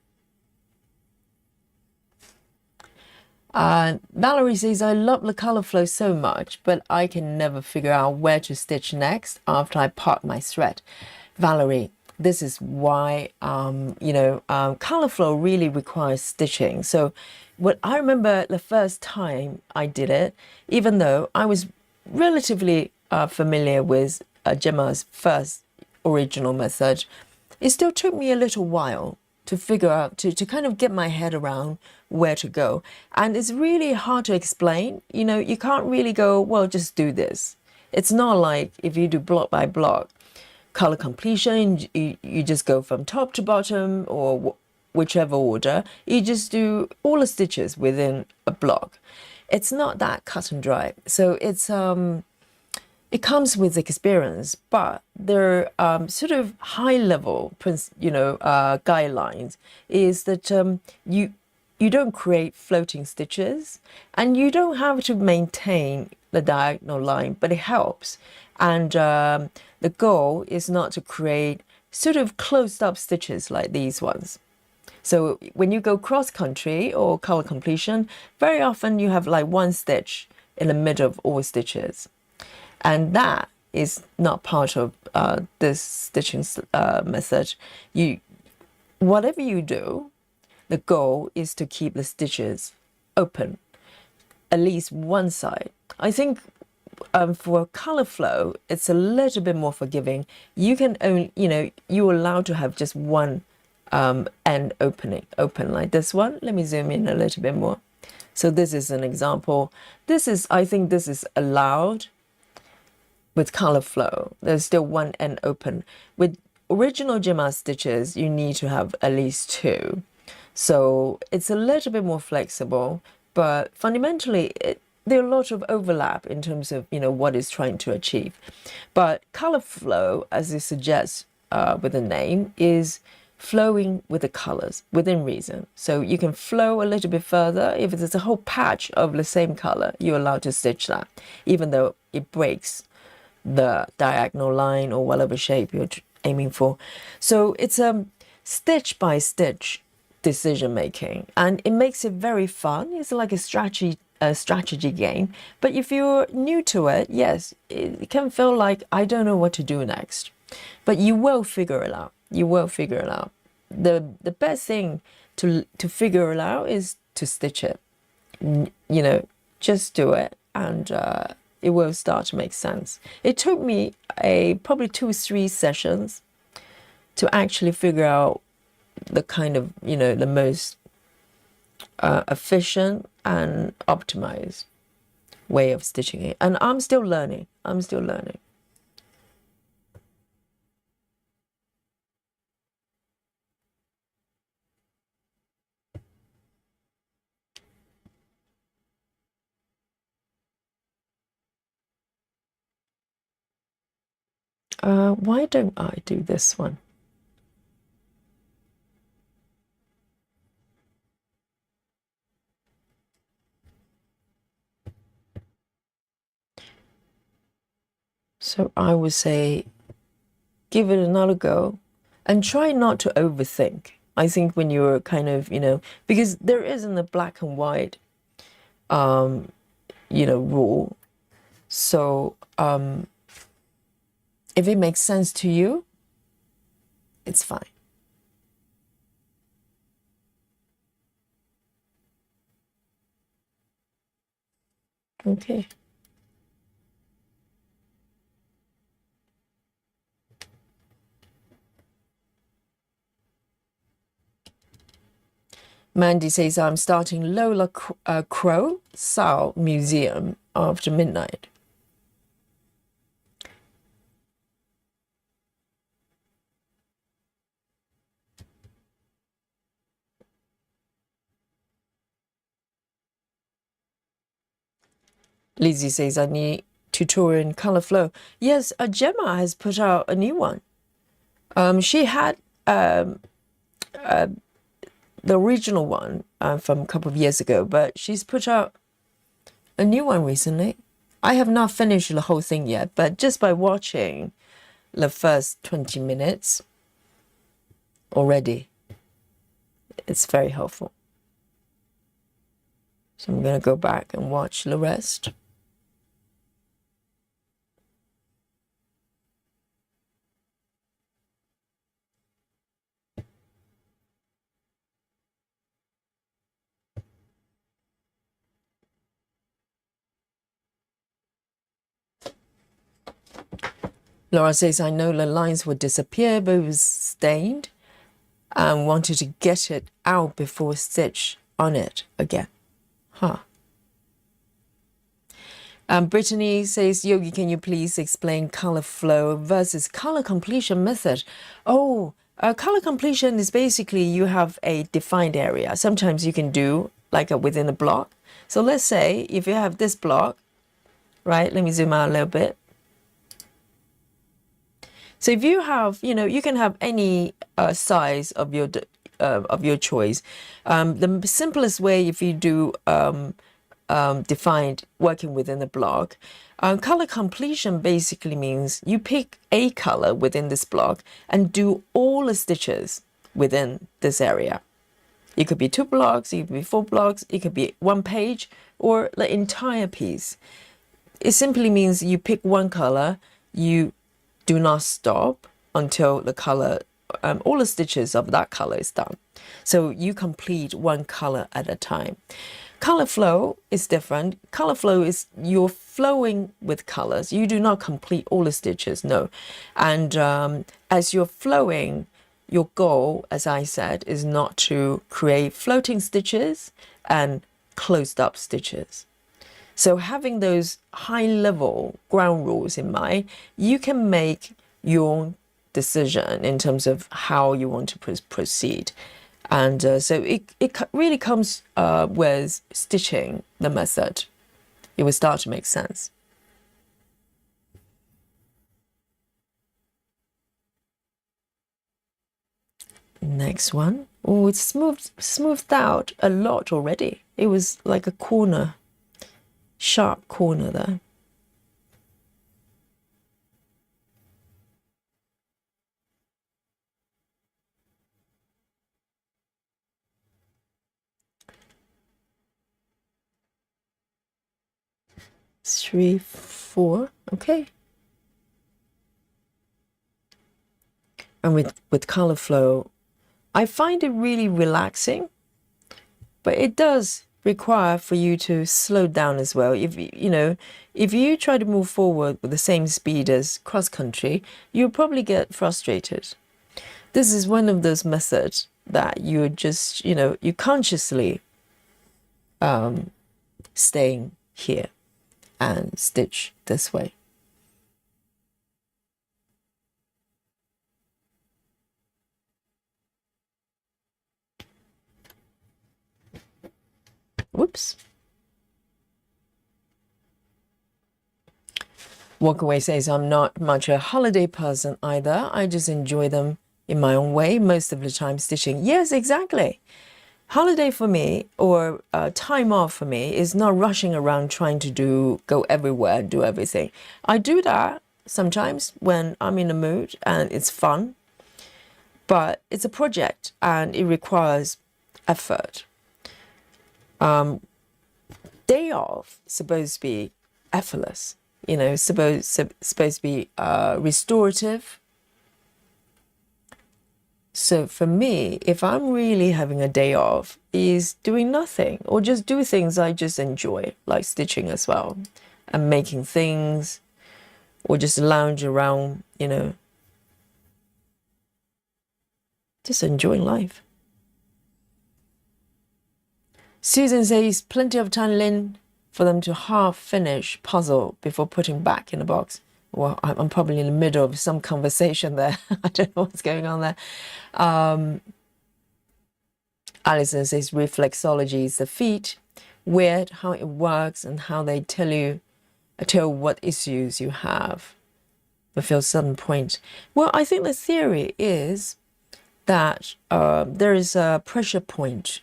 Valerie says, I love the color flow so much, but I can never figure out where to stitch next after I part my thread. Valerie, this is why, color flow really requires stitching. So what I remember the first time I did it, even though I was relatively familiar with Gemma's first original method, it still took me a little while to figure out, to kind of get my head around where to go. And it's really hard to explain. You know, you can't really go, well, just do this. It's not like if you do block by block, color completion, you just go from top to bottom or whichever order. You just do all the stitches within a block. It's not that cut and dry. So it's it comes with experience, but their sort of high level, guidelines is that you don't create floating stitches and you don't have to maintain the diagonal line, but it helps. And the goal is not to create sort of closed up stitches like these ones. So when you go cross country or color completion, very often you have like one stitch in the middle of all stitches. And that is not part of this stitching method. Whatever you do, the goal is to keep the stitches open, at least one side. I think for color flow, it's a little bit more forgiving. You can only, you're allowed to have just one end open like this one. Let me zoom in a little bit more. So this is an example. I think this is allowed. With color flow, there's still one end open. With original Gemma stitches, you need to have at least two. So it's a little bit more flexible, but fundamentally, there are a lot of overlap in terms of, what it's trying to achieve. But color flow, as it suggests with the name, is flowing with the colors within reason. So you can flow a little bit further. If it's a whole patch of the same color, you're allowed to stitch that, even though it breaks the diagonal line or whatever shape you're aiming for. So it's a stitch by stitch decision making, and it makes it very fun. It's like a strategy game. But if you're new to it, yes, it can feel like I don't know what to do next. But you will figure it out. You will figure it out. The best thing to figure it out is to stitch it. Just do it, and it will start to make sense. It took me probably 2-3 sessions to actually figure out the kind of, the most efficient and optimized way of stitching it. And I'm still learning. Why don't I do this one? So I would say, give it another go and try not to overthink. I think when you're kind of, because there isn't a black and white, rule. So If it makes sense to you, it's fine. Okay. Mandy says, I'm starting Lola Crow Sao Museum after midnight. Lizzie says, I need tutorial in color flow. Yes, Gemma has put out a new one. She had the original one from a couple of years ago, but she's put out a new one recently. I have not finished the whole thing yet, but just by watching the first 20 minutes already, it's very helpful. So I'm going to go back and watch the rest. Laura says, I know the lines would disappear, but it was stained and wanted to get it out before stitch on it again. Huh. Brittany says, Yogi, can you please explain color flow versus color completion method? Oh, color completion is basically you have a defined area. Sometimes you can do like within a block. So let's say if you have this block, right? Let me zoom out a little bit. So if you have, you can have any size of your choice. The simplest way, if you do defined working within a block, color completion basically means you pick a color within this block and do all the stitches within this area. It could be 2 blocks, it could be 4 blocks, it could be 1 page, or the entire piece. It simply means you pick one color, you do not stop until the color, all the stitches of that color is done. So you complete one color at a time. Color flow is different. Color flow is you're flowing with colors. You do not complete all the stitches, no. And as you're flowing, your goal, as I said, is not to create floating stitches and closed up stitches. So having those high-level ground rules in mind, you can make your decision in terms of how you want to proceed. And so it really comes with stitching the method. It will start to make sense. Next one. Oh, it's smoothed out a lot already. It was like a corner. Sharp corner there. Three, 4, okay. And with color flow, I find it really relaxing, but it does require for you to slow down as well. If you try to move forward with the same speed as cross country, you'll probably get frustrated. This is one of those methods that you're just, you consciously staying here and stitch this way. Whoops. Walkaway says, I'm not much a holiday person either. I just enjoy them in my own way, most of the time stitching. Yes, exactly. Holiday for me, or time off for me, is not rushing around trying to go everywhere and do everything. I do that sometimes when I'm in a mood and it's fun, but it's a project and it requires effort. Day off supposed to be effortless. you know, supposed to be restorative. So for me, if I'm really having a day off, is doing nothing or just do things I just enjoy, like stitching as well, and making things, or just lounge around, you know, just enjoying life. Susan says, plenty of time, Lynn, for them to half finish puzzle before putting back in the box. Well, I'm probably in the middle of some conversation there. I don't know what's going on there. Alison says, reflexology is the feet. Weird how it works and how they tell what issues you have before a certain point. Well, I think the theory is that there is a pressure point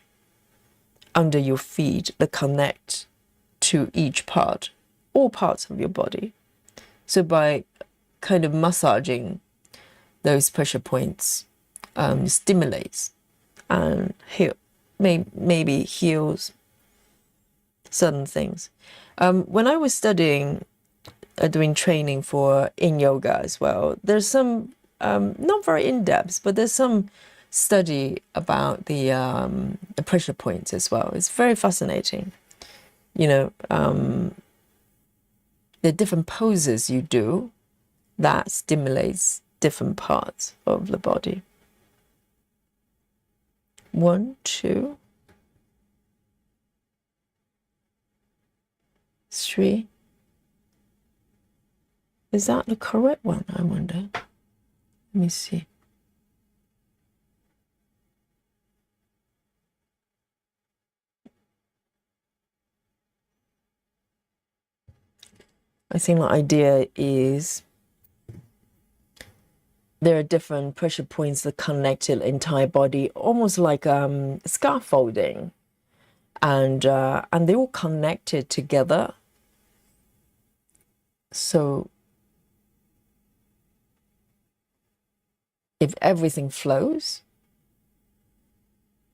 under your feet that connect to each part, all parts of your body. So by kind of massaging those pressure points, stimulates and maybe heals certain things. When I was studying, doing training for in yoga as well, there's some, not very in-depth, but there's some study about the pressure points as well. It's very fascinating. You know, the different poses you do that stimulates different parts of the body. 1, 2, 3. Is that the correct one, I wonder? Let me see. I think the idea is there are different pressure points that connect the entire body, almost like scaffolding, and they all connected together. So if everything flows,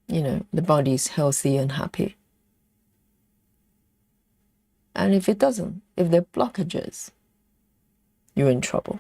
you know, the body is healthy and happy. And if it doesn't, if there are blockages, you're in trouble.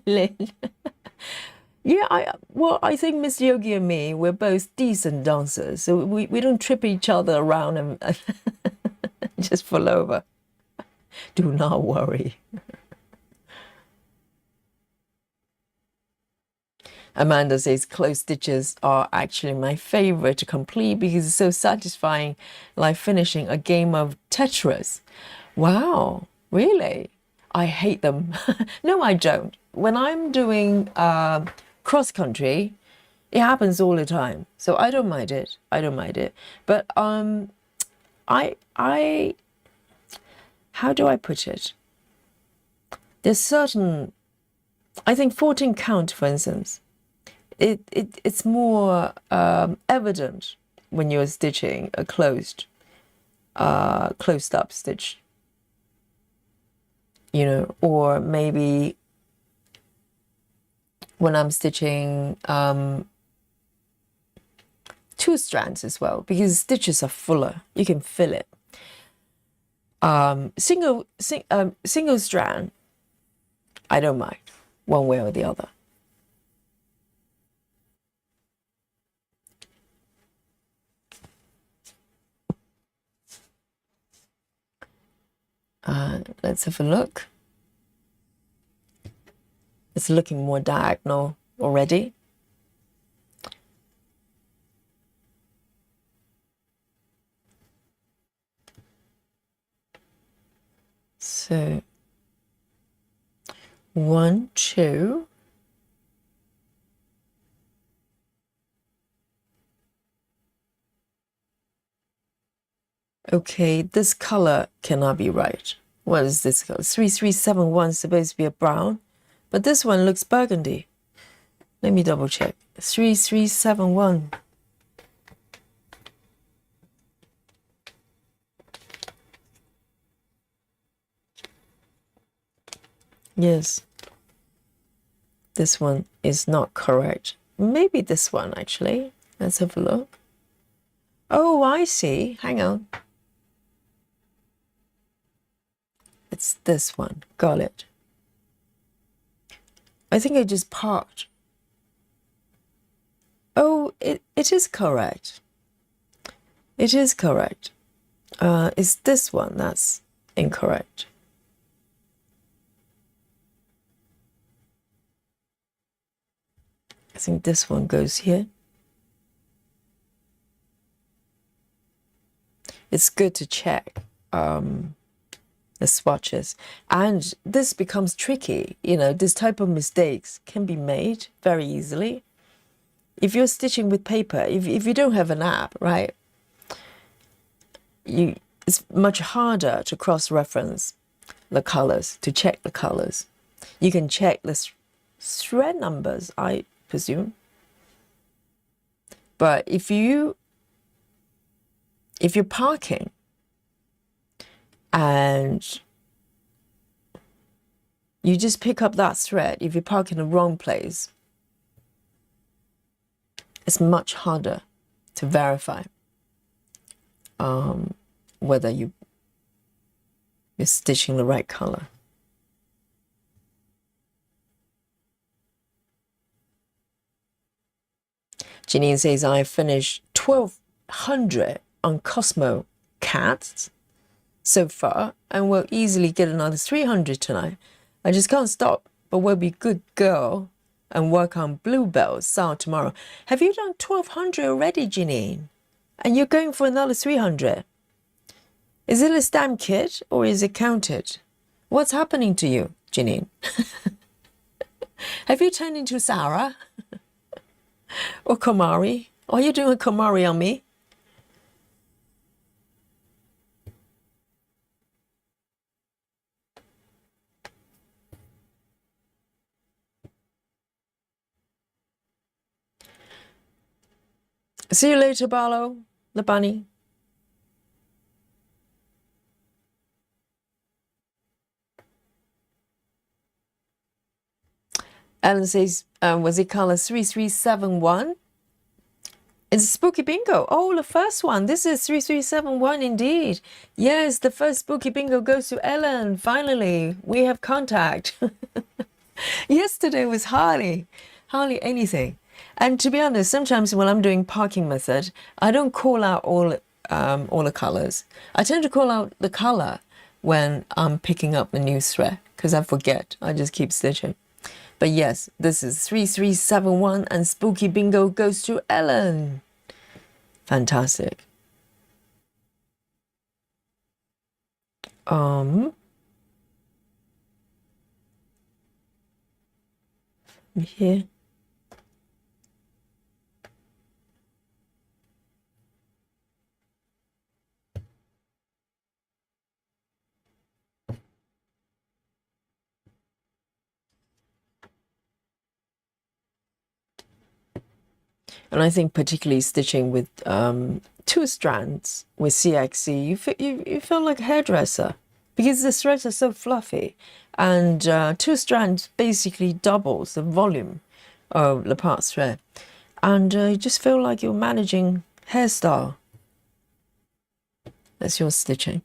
Lynn. Yeah, I think Miss Yogi and me, we're both decent dancers, so we don't trip each other around and just fall over. Do not worry. Amanda says close stitches are actually my favorite to complete because it's so satisfying, like finishing a game of Tetris. Wow, really? I hate them. No, I don't. When I'm doing cross country, it happens all the time, so I don't mind it. I don't mind it. But I how do I put it? There's certain, I think 14 count, for instance, it's more evident when you're stitching a closed up stitch, you know, or maybe when I'm stitching 2 strands as well, because stitches are fuller, you can fill it. Single strand, I don't mind one way or the other. Let's have a look. It's looking more diagonal already. So 1, 2. Okay, this color cannot be right. What is this color? 3371 supposed to be a brown, but this one looks burgundy. Let me double check. 3371. Yes. This one is not correct. Maybe this one, actually. Let's have a look. Oh, I see. Hang on. It's this one. Got it. I think I just parked. Oh, it is correct. It is correct. It's this one that's incorrect. I think this one goes here. It's good to check the swatches. And this becomes tricky. You know, this type of mistakes can be made very easily. If you're stitching with paper, if you don't have an app, right, it's much harder to cross-reference the colors, to check the colors. You can check the thread numbers, I presume. But if you're parking and you just pick up that thread, if you park in the wrong place, it's much harder to verify whether you're stitching the right color. Janine says, I finished 1,200 on Cosmo cats so far and will easily get another 300 tonight. I just can't stop, but will be good girl and work on Bluebell style tomorrow. Have you done 1,200 already, Janine? And you're going for another 300? Is it a stamp kit or is it counted? What's happening to you, Janine? Have you turned into Sarah? Or Komari? Are you doing a Komari on me? See you later, Barlow, the bunny. Ellen says, was it color 3371? It's Spooky Bingo. Oh, the first one. This is 3371 indeed. Yes, the first Spooky Bingo goes to Ellen. Finally, we have contact. Yesterday was hardly anything. And to be honest, sometimes when I'm doing parking method, I don't call out all the colors. I tend to call out the color when I'm picking up the new thread because I forget. I just keep stitching. But yes, this is 3371 and Spooky Bingo goes to Ellen. Fantastic. Here. And I think particularly stitching with two strands with CXC, you feel like a hairdresser because the threads are so fluffy, and two strands basically doubles the volume of the part thread, and you just feel like you're managing hairstyle as you're stitching.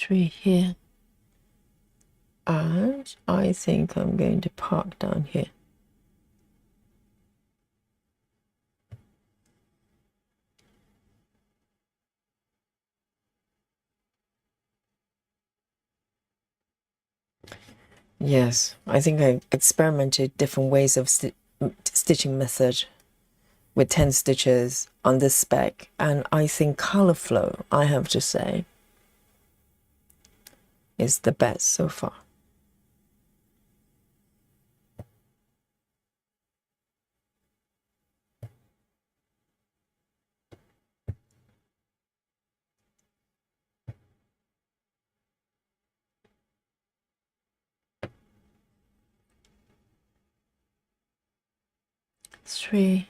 3 here. And I think I'm going to park down here. Yes, I think I experimented different ways of stitching method with 10 stitches on this spec, and I think color flow, I have to say, is the best so far. Three.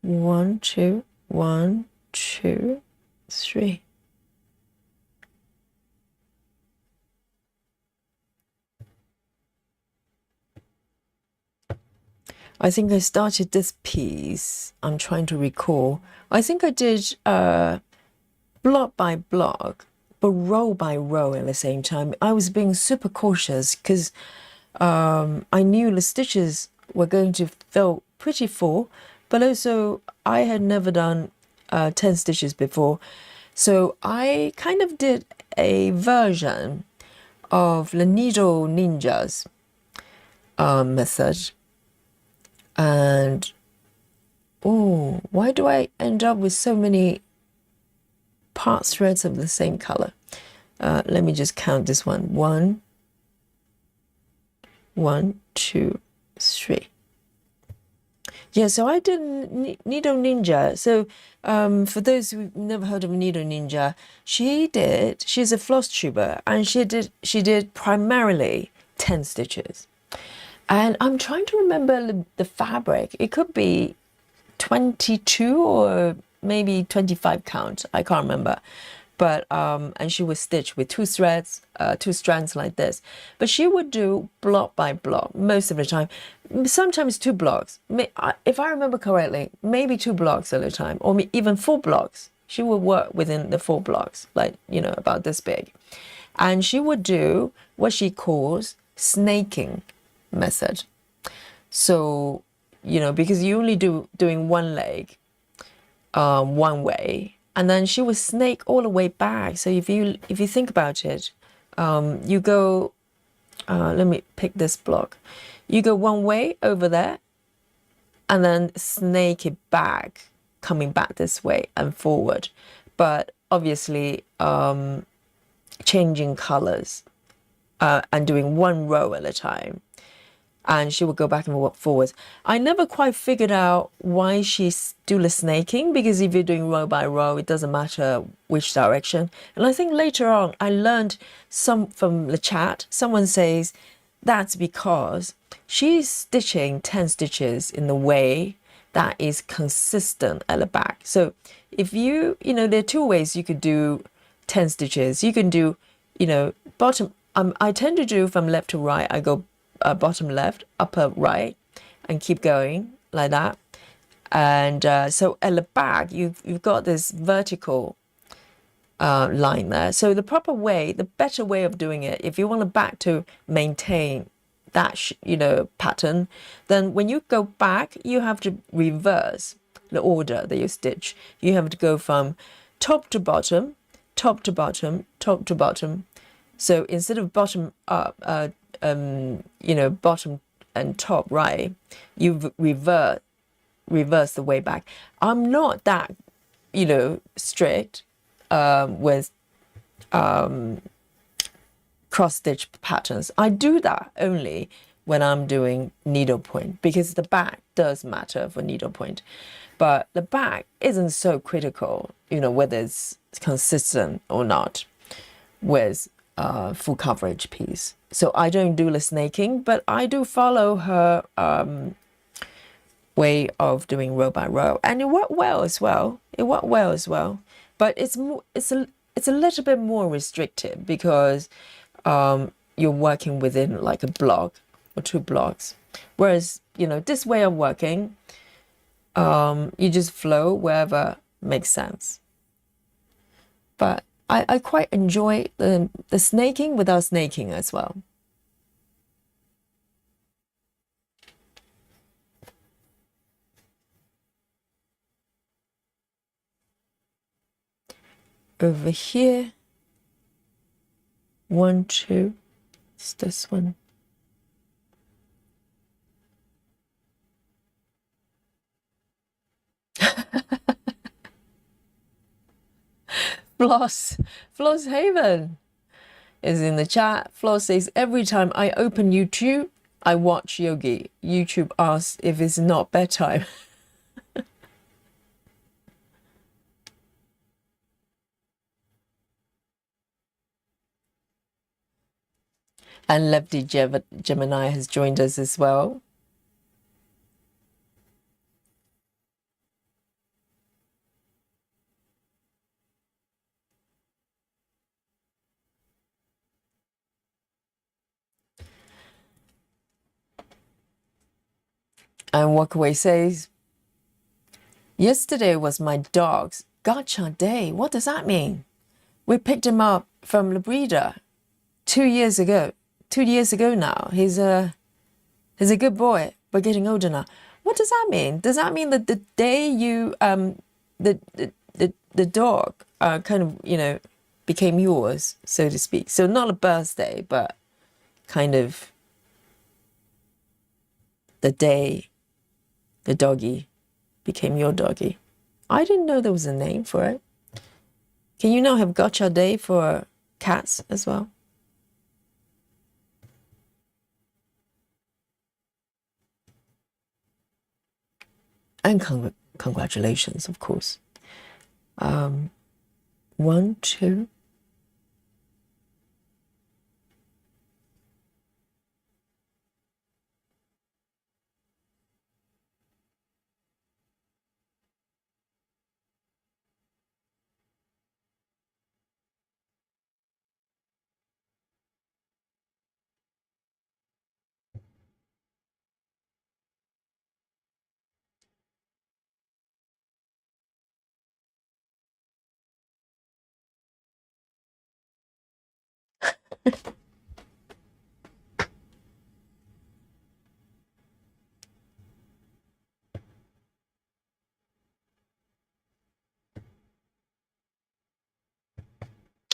One, two, 1, 2, 3. I think I started this piece, I'm trying to recall. I think I did block by block, but row by row at the same time. I was being super cautious because I knew the stitches were going to feel pretty full, but also I had never done 10 stitches before. So I kind of did a version of the Needle Ninjas method. And, oh, why do I end up with so many part threads of the same color? Let me just count this one. 1, 1, 2, 3. Yeah, so I did Needle Ninja. So for those who've never heard of Needle Ninja, she's a floss tuber, and she did primarily 10 stitches. And I'm trying to remember the fabric. It could be 22 or maybe 25 count. I can't remember. But and she would stitch with 2 threads, 2 strands like this. But she would do block by block most of the time. Sometimes 2 blocks. If I remember correctly, maybe 2 blocks at a time, or even 4 blocks. She would work within the 4 blocks, like, about this big. And she would do what she calls snaking method. So, because you only doing one leg one way, and then she would snake all the way back. So if you think about it, you go, let me pick this block. You go one way over there, and then snake it back, coming back this way and forward. But obviously, changing colors and doing one row at a time. And she would go back and walk forwards. I never quite figured out why she's doing the snaking, because if you're doing row by row, it doesn't matter which direction. And I think later on, I learned from the chat, someone says that's because she's stitching 10 stitches in the way that is consistent at the back. So if there are 2 ways you could do 10 stitches. You can do, bottom, I tend to do from left to right. I go bottom left, upper right, and keep going like that. And so at the back, you've got this vertical line there. So the proper way, the better way of doing it, if you want the back to maintain that pattern, then when you go back, you have to reverse the order that you stitch. You have to go from top to bottom, top to bottom, top to bottom. So instead of bottom up, bottom and top right, you reverse the way back. I'm not that, strict with cross stitch patterns. I do that only when I'm doing needlepoint, because the back does matter for needlepoint, but the back isn't so critical, whether it's consistent or not with full coverage piece. So I don't do the snaking, but I do follow her way of doing row by row, and it worked well as well. But it's a little bit more restricted, because you're working within like a block or 2 blocks, whereas this way of working, you just flow wherever makes sense. But I quite enjoy the snaking without snaking as well. Over here, 1, 2, it's this one. Floss Haven is in the chat. Floss says, every time I open YouTube, I watch Yogi. YouTube asks if it's not bedtime. And Lefty Gemini has joined us as well. And Walkaway says, yesterday was my dog's gotcha day. What does that mean? We picked him up from La Brida 2 years ago. 2 years ago now. He's a good boy, but getting older now. What does that mean? Does that mean that the day you the dog kind of, you know, became yours, so to speak? So not a birthday, but kind of the day the doggy became your doggy. I didn't know there was a name for it. Can you now have gotcha day for cats as well? And congratulations, of course. 1, 2.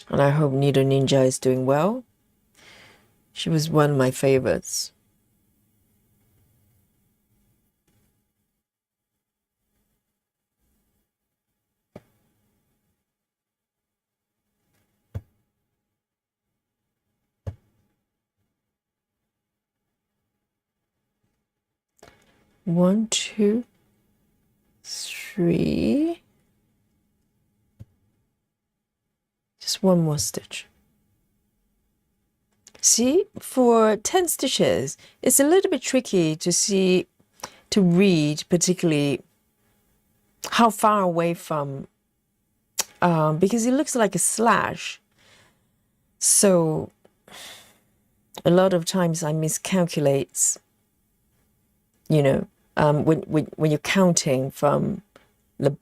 And I hope Nido Ninja is doing well. She was one of my favorites. One, 2, 3. Just one more stitch. See, for 10 stitches, it's a little bit tricky to read, particularly how far away from, because it looks like a slash. So a lot of times I miscalculate, you know, when you're counting from the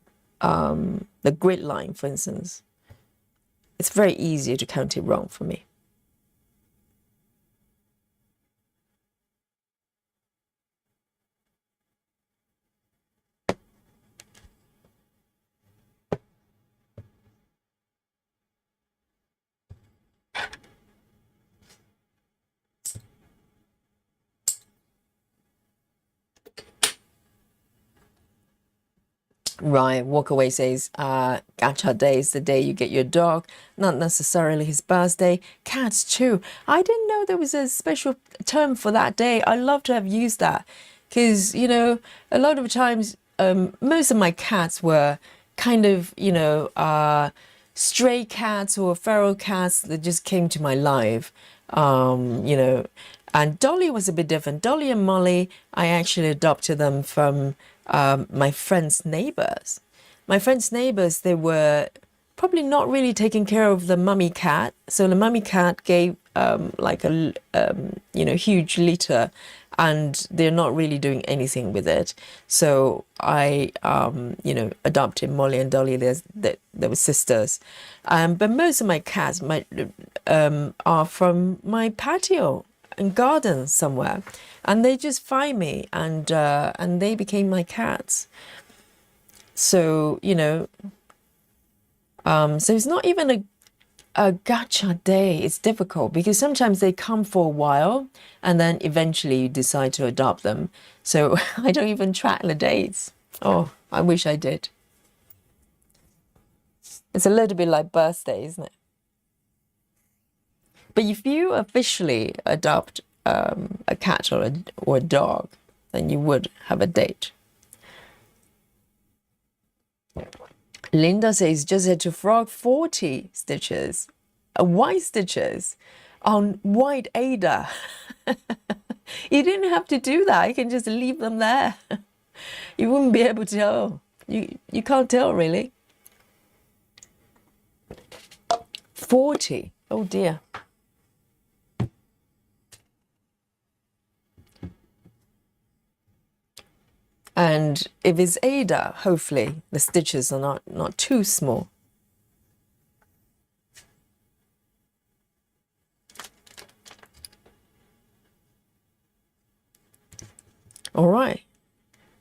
grid line, for instance. It's very easy to count it wrong for me. Right, Walkaway says, Gacha Day is the day you get your dog, not necessarily his birthday. Cats too. I didn't know there was a special term for that day. I'd love to have used that because, you know, a lot of times most of my cats were kind of, you know, stray cats or feral cats that just came to my life, you know. And Dolly was a bit different. Dolly and Molly, I actually adopted them from my friends' neighbors. My friends' neighbors, they were probably not really taking care of the mummy cat. So the mummy cat gave like a, you know, huge litter and they're not really doing anything with it. So I, adopted Molly and Dolly. They were sisters, but most of my cats are from my patio and garden somewhere, and they just find me, and they became my cats. So so it's not even a gacha day. It's difficult because sometimes they come for a while and then eventually you decide to adopt them. So I don't even track the dates. Oh, I wish I did. It's a little bit like birthday, isn't it? But if you officially adopt a cat or a dog, then you would have a date. Linda says, just had to frog 40 stitches, white stitches on white Ada. You didn't have to do that. You can just leave them there. You wouldn't be able to tell. You can't tell, really. 40. Oh, dear. And if it's Ada, hopefully the stitches are not too small. All right,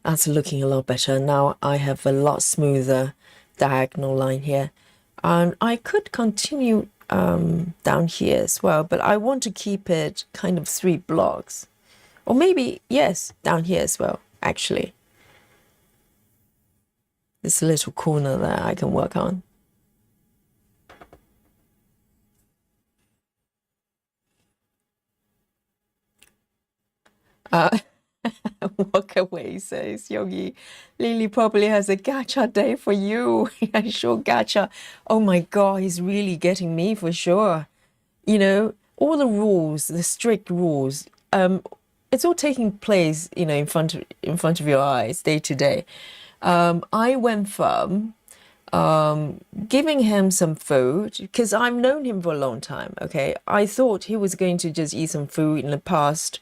that's looking a lot better. Now I have a lot smoother diagonal line here. And I could continue down here as well, but I want to keep it kind of 3 blocks. Or maybe, yes, down here as well, actually. This little corner there I can work on. Walk away, says Yogi. Lily probably has a gacha day for you. Yeah, sure, gacha. Oh my God, he's really getting me for sure. All the rules, the strict rules, it's all taking place, in front of your eyes day to day. I went from giving him some food because I've known him for a long time. Okay, I thought he was going to just eat some food in the past.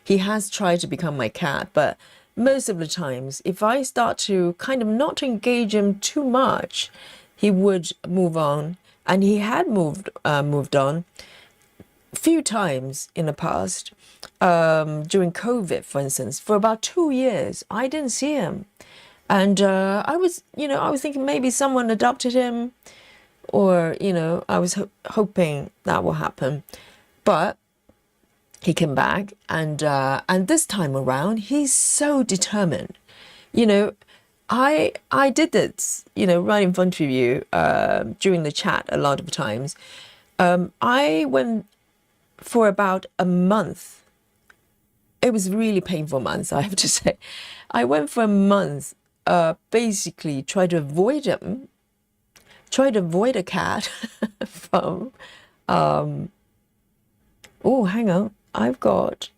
He has tried to become my cat, but most of the times, if I start to kind of not engage him too much, he would move on, and he had moved on a few times in the past. During COVID, for instance, for about 2 years, I didn't see him. And I was thinking maybe someone adopted him, or, I was hoping that will happen. But he came back, and this time around, he's so determined. I did this, right in front of you during the chat a lot of times. I went for about a month. It was really painful months, I have to say. I went for a month. Basically try to avoid a cat from oh, hang on, I've got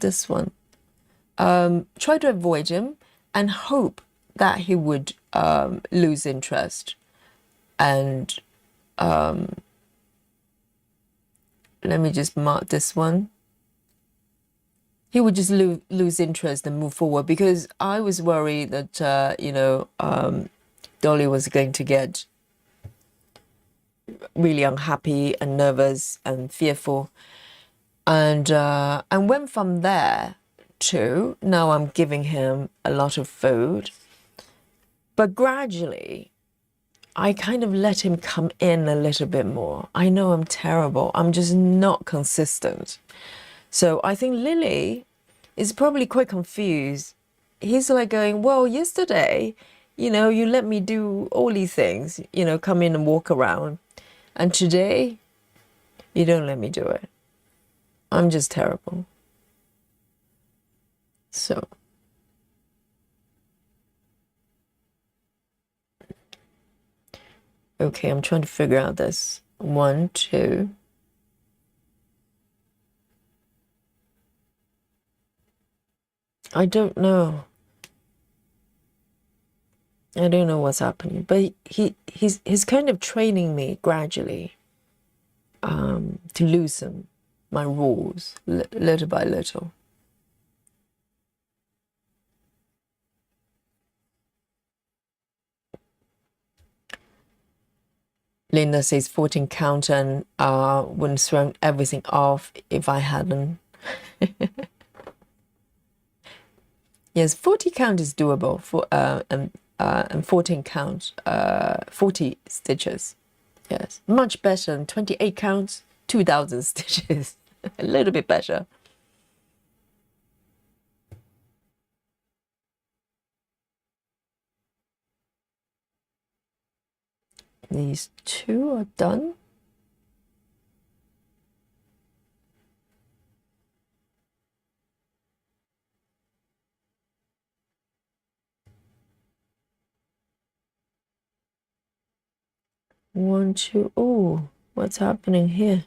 this one. Try to avoid him and hope that he would lose interest, and let me just mark this one. He would just lose interest and move forward, because I was worried that, Dolly was going to get really unhappy and nervous and fearful. And went from there to now I'm giving him a lot of food. But gradually, I kind of let him come in a little bit more. I know I'm terrible. I'm just not consistent. So I think Lily is probably quite confused. He's like going, well, yesterday, you let me do all these things, come in and walk around. And today, you don't let me do it. I'm just terrible. So. Okay, I'm trying to figure out this. 1, 2. I don't know. I don't know what's happening, but he's kind of training me gradually to loosen my rules little by little. Linda says 14 count and wouldn't throw everything off if I hadn't. Yes, 40 count is doable for and 14 count, 40 stitches. Yes, much better than 28 counts, 2,000 stitches. A little bit better. These two are done. One, two, oh, what's happening here?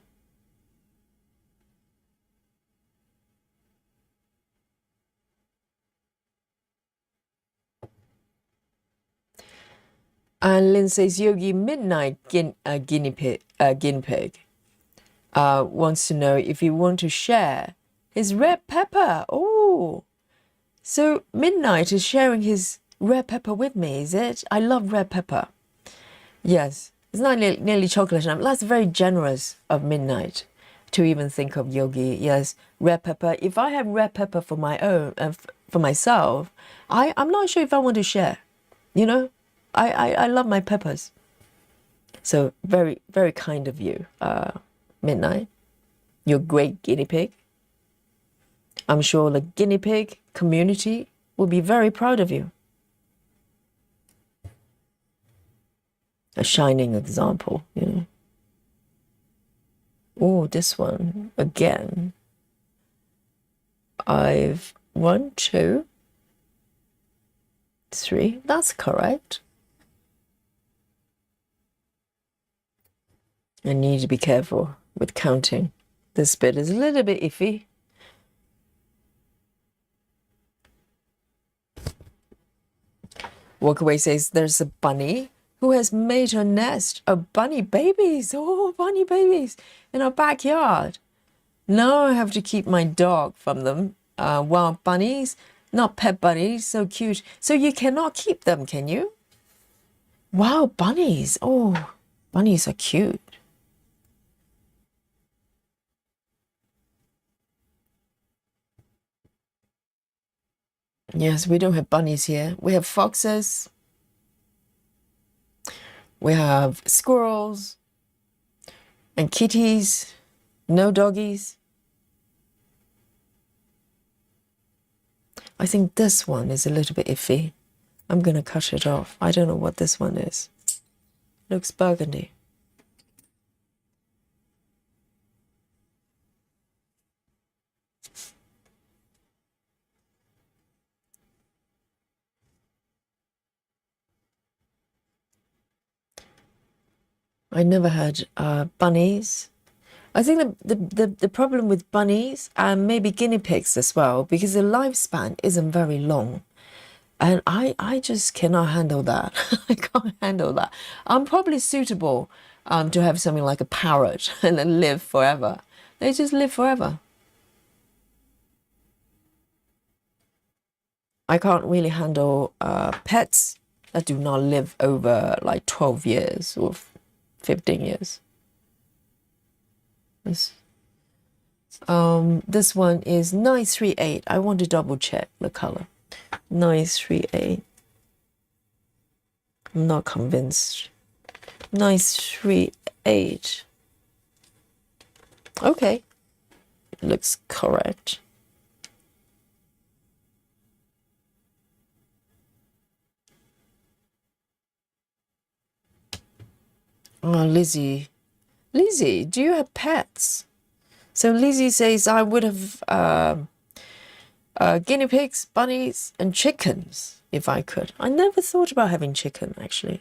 And Lynn says, Yogi Midnight guinea pig wants to know if you want to share his red pepper. Oh, so Midnight is sharing his red pepper with me, is it? I love red pepper. Yes, it's not nearly chocolate. That's very generous of Midnight to even think of Yogi. Yes, red pepper. If I have red pepper for my own, for myself, I'm not sure if I want to share. You know, I love my peppers. So very, very kind of you, Midnight. You're a great guinea pig. I'm sure the guinea pig community will be very proud of you. A shining example, you know. Oh, this one again. I've 1, 2, 3. That's correct. I need to be careful with counting. This bit is a little bit iffy. Walkaway says there's a bunny who has made her nest of bunny babies. Oh, bunny babies in our backyard. Now I have to keep my dog from them. Wild bunnies, not pet bunnies, so cute. So you cannot keep them, can you? Wild bunnies. Oh, bunnies are cute. Yes, we don't have bunnies here. We have foxes. We have squirrels and kitties. No doggies. I think this one is a little bit iffy. I'm going to cut it off. I don't know what this one is. Looks burgundy. I never had bunnies. I think the problem with bunnies and maybe guinea pigs as well, because the lifespan isn't very long. And I just cannot handle that. I can't handle that. I'm probably suitable to have something like a parrot and then live forever. They just live forever. I can't really handle pets that do not live over like 12 years or 15 years. This one is 938. I want to double check the color. 938. I'm not convinced. 938. Okay. It looks correct. Oh, Lizzie, do you have pets? So Lizzie says I would have guinea pigs, bunnies, and chickens if I could. I never thought about having chicken, actually.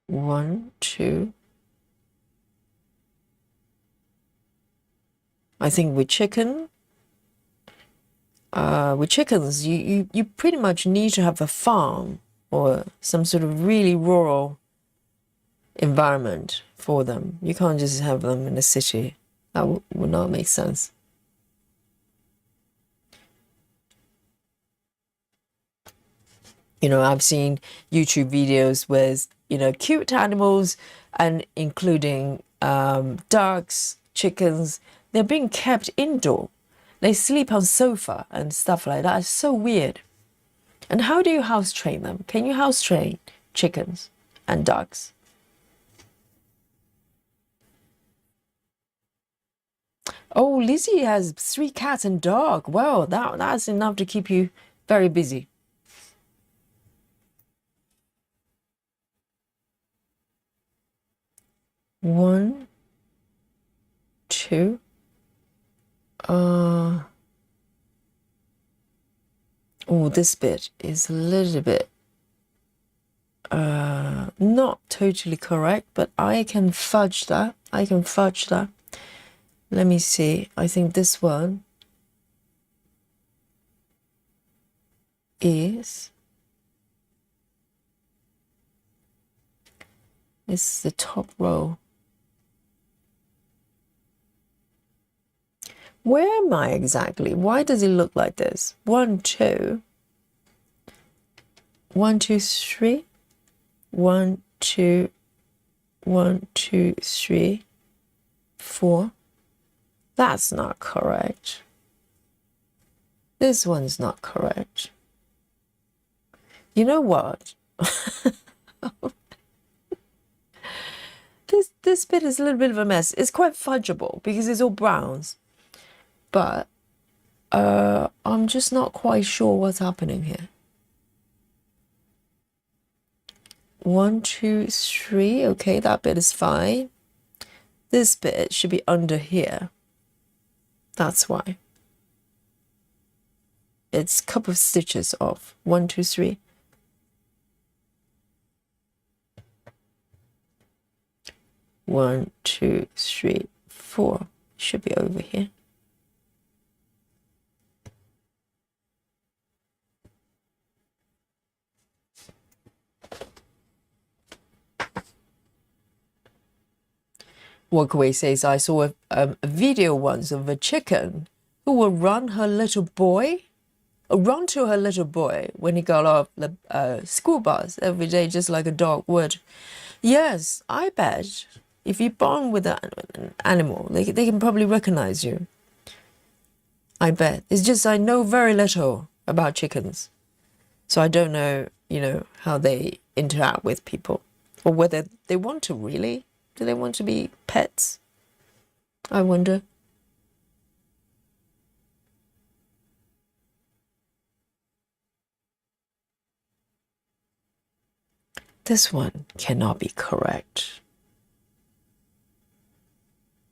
One, two. I think with chickens, you pretty much need to have a farm or some sort of really rural environment for them. You can't just have them in a city. That would not make sense. You know, I've seen YouTube videos with, you know, cute animals and including ducks, chickens. They're being kept indoor. They sleep on sofa and stuff like that. It's so weird. And how do you house train them? Can you house train chickens and ducks? Oh, Lizzie has 3 cats and dog. Well, that's enough to keep you very busy. One, two. Oh, this bit is a little bit not totally correct, but I can fudge that. Let me see. I think this one is the top row. Where am I exactly? Why does it look like this? 1, 2. 1, 2, 3. 1, 2. 1, 2, 3. 4. That's not correct. This one's not correct. You know what? This bit is a little bit of a mess. It's quite fudgeable because it's all browns. But I'm just not quite sure what's happening here. 1, 2, 3. Okay, that bit is fine. This bit should be under here. That's why. It's a couple of stitches off. 1, 2, 3. 1, 2, 3, 4. Should be over here. Walkaway says, I saw a video once of a chicken who will run to her little boy when he got off the school bus every day, just like a dog would. Yes, I bet if you bond with an animal, they can probably recognize you. I bet. It's just I know very little about chickens. So I don't know, you know, how they interact with people or whether they want to really. Do they want to be pets? I wonder. This one cannot be correct.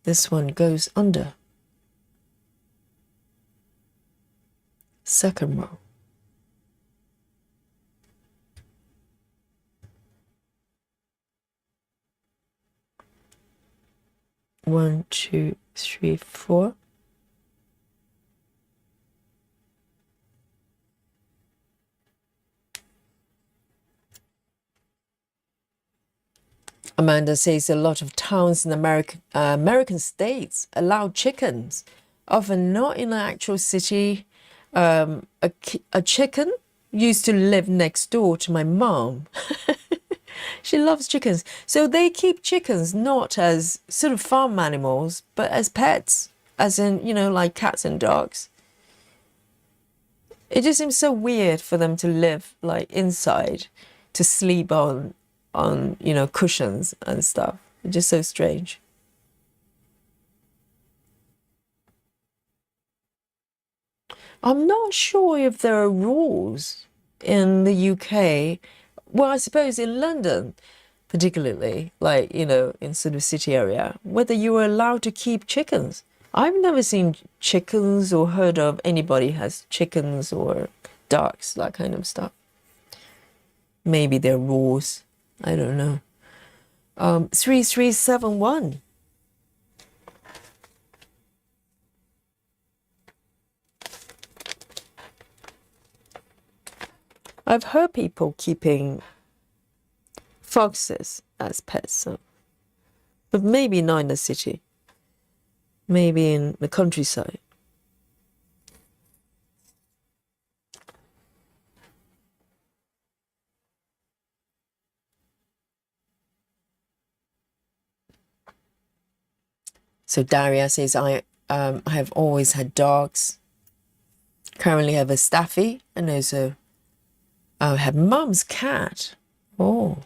This one goes under. Second row. One, 2, 3, 4. Amanda says a lot of towns in American states allow chickens, often not in an actual city. A chicken used to live next door to my mom. She loves chickens. So they keep chickens not as sort of farm animals, but as pets, as in, you know, like cats and dogs. It just seems so weird for them to live like inside, to sleep on you know, cushions and stuff. It's just so strange. I'm not sure if there are rules in the UK. Well, I suppose in London, particularly, like, you know, in sort of city area, whether you were allowed to keep chickens. I've never seen chickens or heard of anybody has chickens or ducks, that kind of stuff. Maybe there are rules. I don't know. 3371. I've heard people keeping foxes as pets, so, but maybe not in the city, maybe in the countryside. So Daria says, I have always had dogs. Currently have a Staffy, and also I have mum's cat. Oh,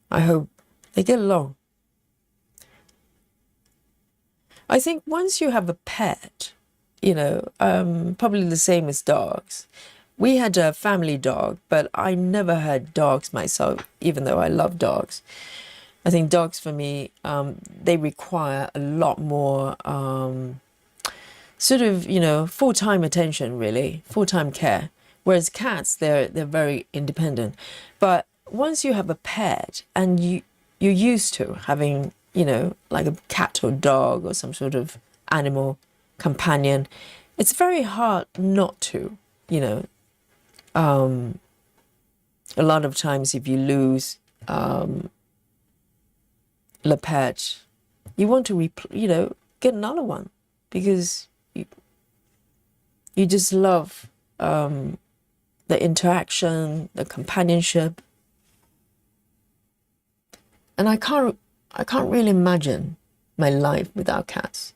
I hope they get along. I think once you have a pet, you know, probably the same as dogs. We had a family dog, but I never had dogs myself, even though I love dogs. I think dogs for me, they require a lot more sort of, you know, full-time attention, really, full-time care. Whereas cats, they're very independent. But once you have a pet and you're used to having, you know, like a cat or dog or some sort of animal companion, it's very hard not to, you know. A lot of times if you lose the pet, you want to, you know, get another one because you just love the interaction, the companionship. And I can't really imagine my life without cats.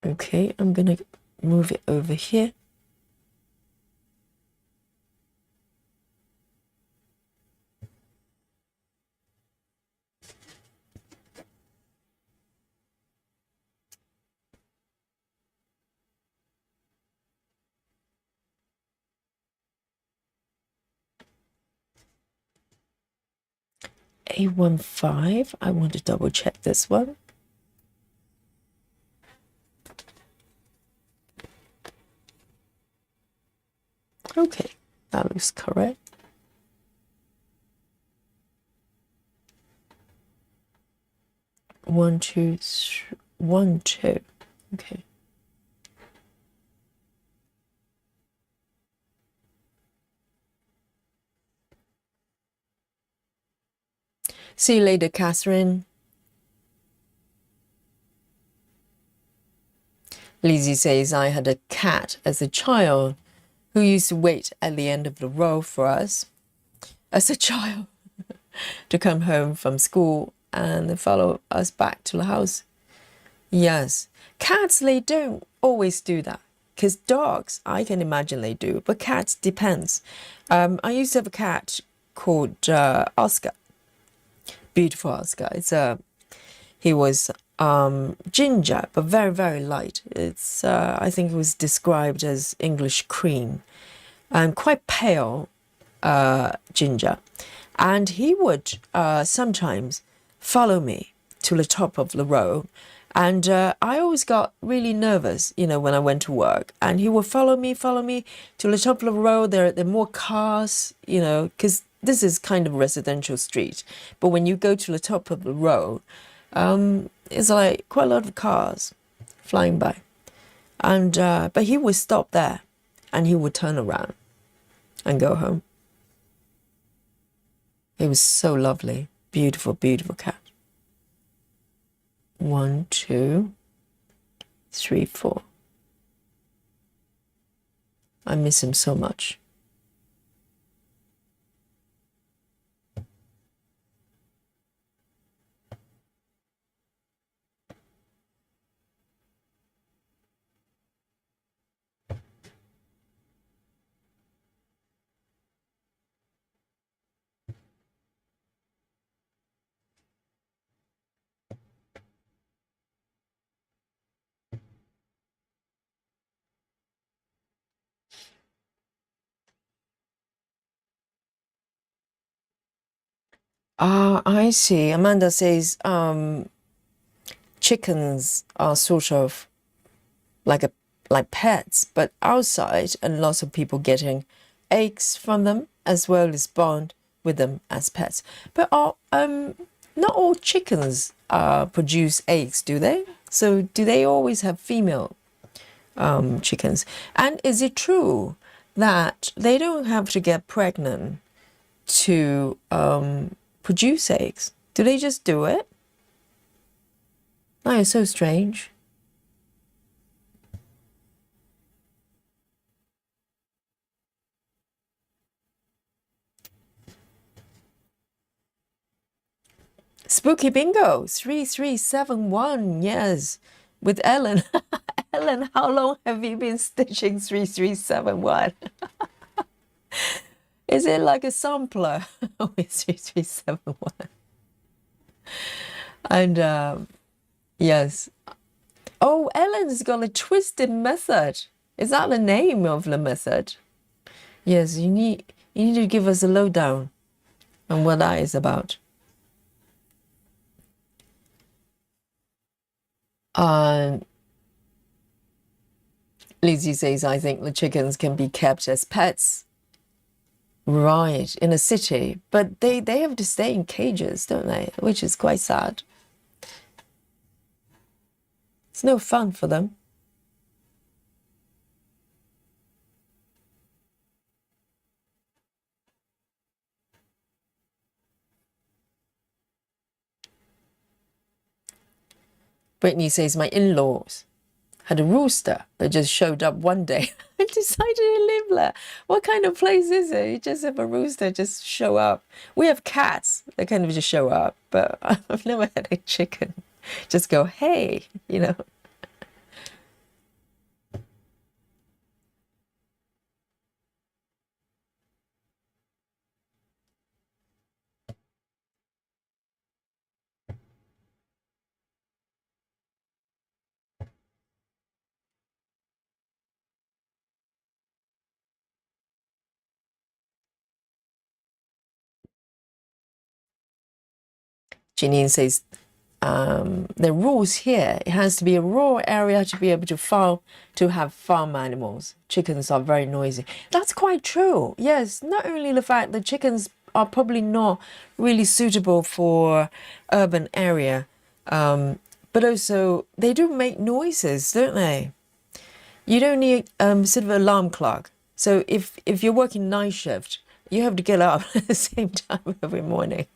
Okay, I'm gonna move it over here. A15, I want to double check this one. Okay, that looks correct. One, two, one, two. Okay. See you later, Catherine. Lizzie says, I had a cat as a child who used to wait at the end of the row for us as a child to come home from school and follow us back to the house. Yes, cats, they don't always do that. Because dogs, I can imagine they do, but cats depends. I used to have a cat called Oscar. Beautiful Oscar. He was ginger, but very, very light. It's I think it was described as English cream, and quite pale ginger. And he would sometimes follow me to the top of the row. And I always got really nervous, you know, when I went to work. And he would follow me to the top of the row. There are more cars, you know, because this is kind of a residential street. But when you go to the top of the row, it's like quite a lot of cars flying by. And but he would stop there and he would turn around and go home. It was so lovely. Beautiful, beautiful cat. 1, 2, 3, 4. I miss him so much. I see. Amanda says chickens are sort of like pets, but outside, and lots of people getting eggs from them as well as bond with them as pets. But not all chickens produce eggs, do they? So do they always have female chickens? And is it true that they don't have to get pregnant to produce eggs? Do they just do it? That is so strange. Spooky bingo 3371. Yes, with Ellen. Ellen, how long have you been stitching 3371? Is it like a sampler with 3371? And yes. Oh, Ellen's got a twisted method. Is that the name of the method? Yes, you need to give us a lowdown on what that is about. Lizzie says, I think the chickens can be kept as pets. Right, in a city. But they have to stay in cages, don't they? Which is quite sad. It's no fun for them. Brittany says, my in-laws had a rooster that just showed up one day and decided to live there. What kind of place is it? You just have a rooster just show up. We have cats that kind of just show up, but I've never had a chicken just go, hey, you know. Janine says, the rules here, it has to be a rural area to be able to have farm animals. Chickens are very noisy. That's quite true. Yes, not only the fact that chickens are probably not really suitable for urban area, but also they do make noises, don't they? You don't need sort of alarm clock. So if you're working night shift, you have to get up at the same time every morning.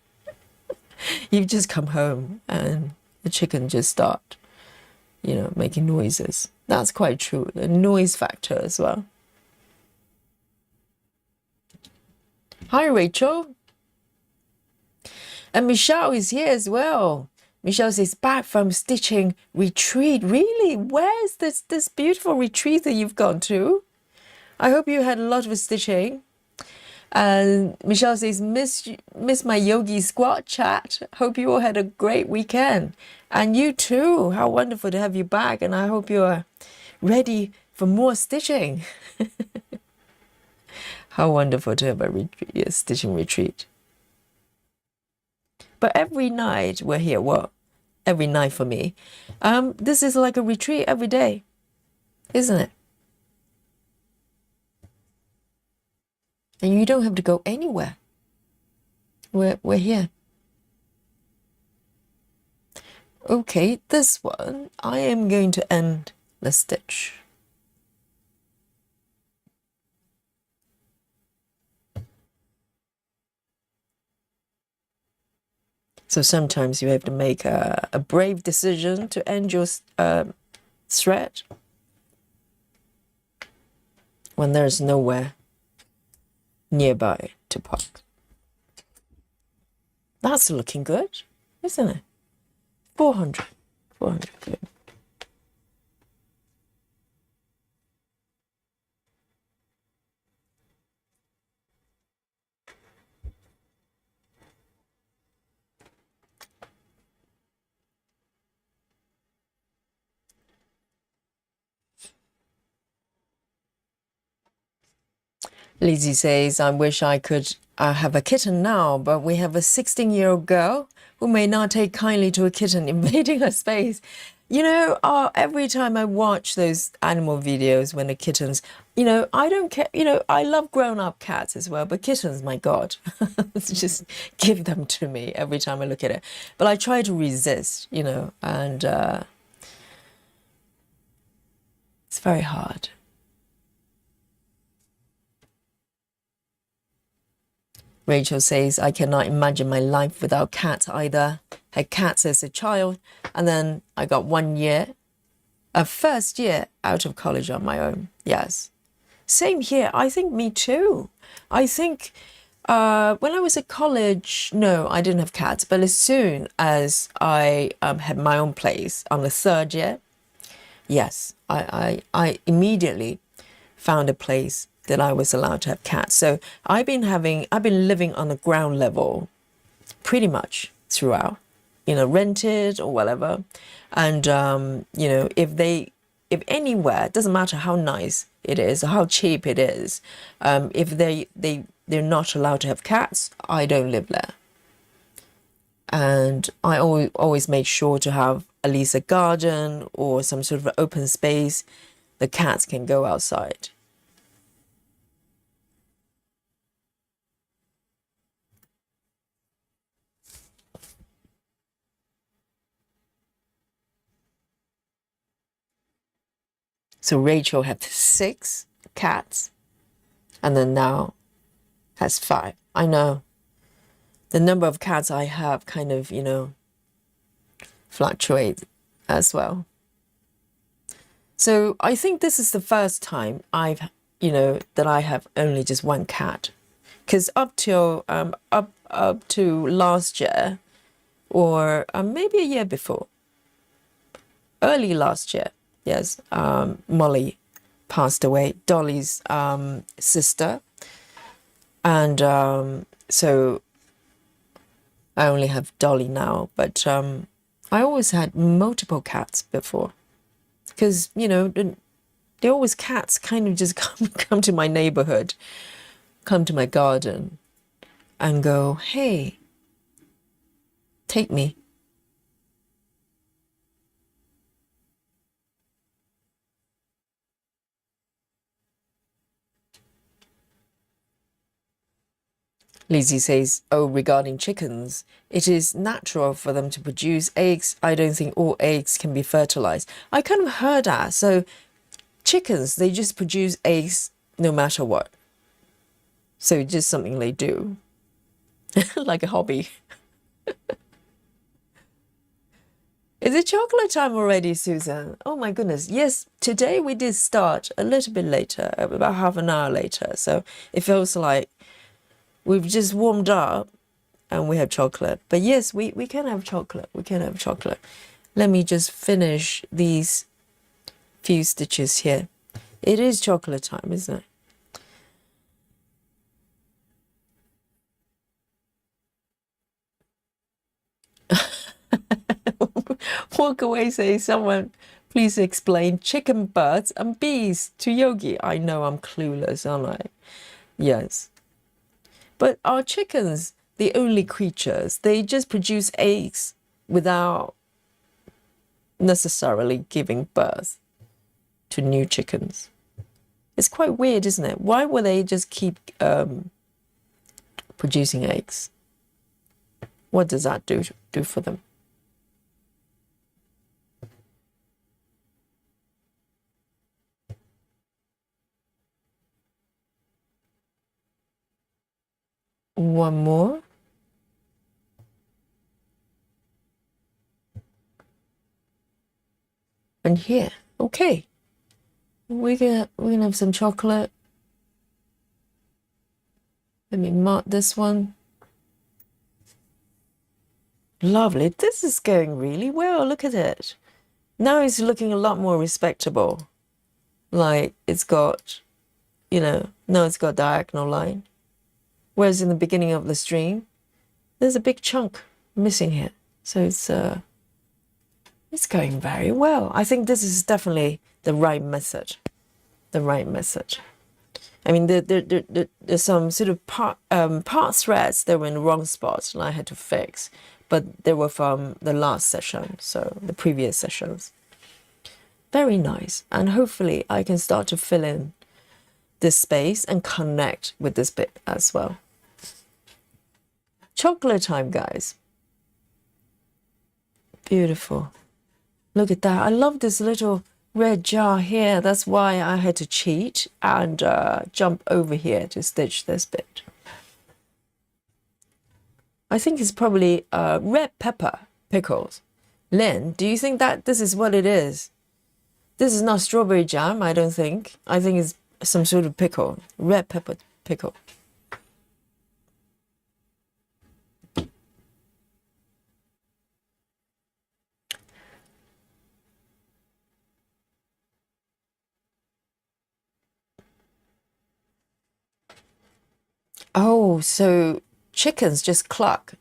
You've just come home and the chicken just start, making noises. That's quite true. The noise factor as well. Hi, Rachel. And Michelle is here as well. Michelle says, back from stitching retreat. Really? Where's this beautiful retreat that you've gone to? I hope you had a lot of stitching. And Michelle says, miss my yogi squat chat. Hope you all had a great weekend. And you too. How wonderful to have you back. And I hope you're ready for more stitching. How wonderful to have a stitching retreat. But every night we're here. Well, every night for me. This is like a retreat every day, isn't it? And you don't have to go anywhere. We're here. Okay, this one, I am going to end the stitch. So sometimes you have to make a brave decision to end your thread when there's nowhere nearby to park. That's looking good, isn't it? 400. Good. Lizzie says, I wish I could have a kitten now, but we have a 16-year-old girl who may not take kindly to a kitten invading her space. You know, every time I watch those animal videos when the kittens, you know, I don't care. You know, I love grown-up cats as well, but kittens, my God, just give them to me every time I look at it. But I try to resist, you know, and it's very hard. Rachel says, I cannot imagine my life without cats either. Had cats as a child, and then I got 1 year, a first year out of college on my own. Yes. Same here. I think me too. I think when I was at college, no, I didn't have cats. But as soon as I had my own place on the third year, yes, I immediately found a place that I was allowed to have cats. So I've been living on the ground level pretty much throughout, you know, rented or whatever. And, you know, if anywhere, it doesn't matter how nice it is or how cheap it is, if they're not allowed to have cats, I don't live there. And I always make sure to have at least a garden or some sort of open space the cats can go outside. So Rachel had 6 cats and then now has 5. I know the number of cats I have kind of, you know, fluctuate as well. So I think this is the first time you know, that I have only just 1 cat. Because up to last year, or maybe a year before, early last year, yes, Molly passed away, Dolly's sister, and so I only have Dolly now. But I always had multiple cats before, because you know they're always cats kind of just come to my neighborhood, come to my garden, and go, hey, take me. Lizzie says, oh, regarding chickens, it is natural for them to produce eggs. I don't think all eggs can be fertilized. I kind of heard that. So chickens, they just produce eggs no matter what. So it's just something they do, like a hobby. Is it chocolate time already, Susan? Oh my goodness. Yes, today we did start a little bit later, about half an hour later. So it feels like we've just warmed up and we have chocolate. But yes, we can have chocolate. We can have chocolate. Let me just finish these few stitches here. It is chocolate time, isn't it? Walk away, say someone, please explain chicken, birds, and bees to Yogi. I know I'm clueless, aren't I? Yes. But are chickens the only creatures? They just produce eggs without necessarily giving birth to new chickens. It's quite weird, isn't it? Why would they just keep producing eggs? What does that do for them? One more. And here, okay. We're gonna have some chocolate. Let me mark this one. Lovely. This is going really well. Look at it. Now it's looking a lot more respectable. Like it's got, you know, now it's got diagonal line. Whereas in the beginning of the stream, there's a big chunk missing here. So it's going very well. I think this is definitely the right method. The right method. I mean, there's some sort of part threads that were in the wrong spot and I had to fix. but they were from the last session, so the previous sessions. Very nice. And hopefully I can start to fill in this space and connect with this bit as well. Chocolate time, guys. Beautiful. Look at that. I love this little red jar here. That's why I had to cheat and jump over here to stitch this bit. I think it's probably red pepper pickles. Lynn, do you think that this is what it is? This is not strawberry jam, I don't think. I think it's some sort of pickle. Red pepper pickle. Oh, so chickens just cluck.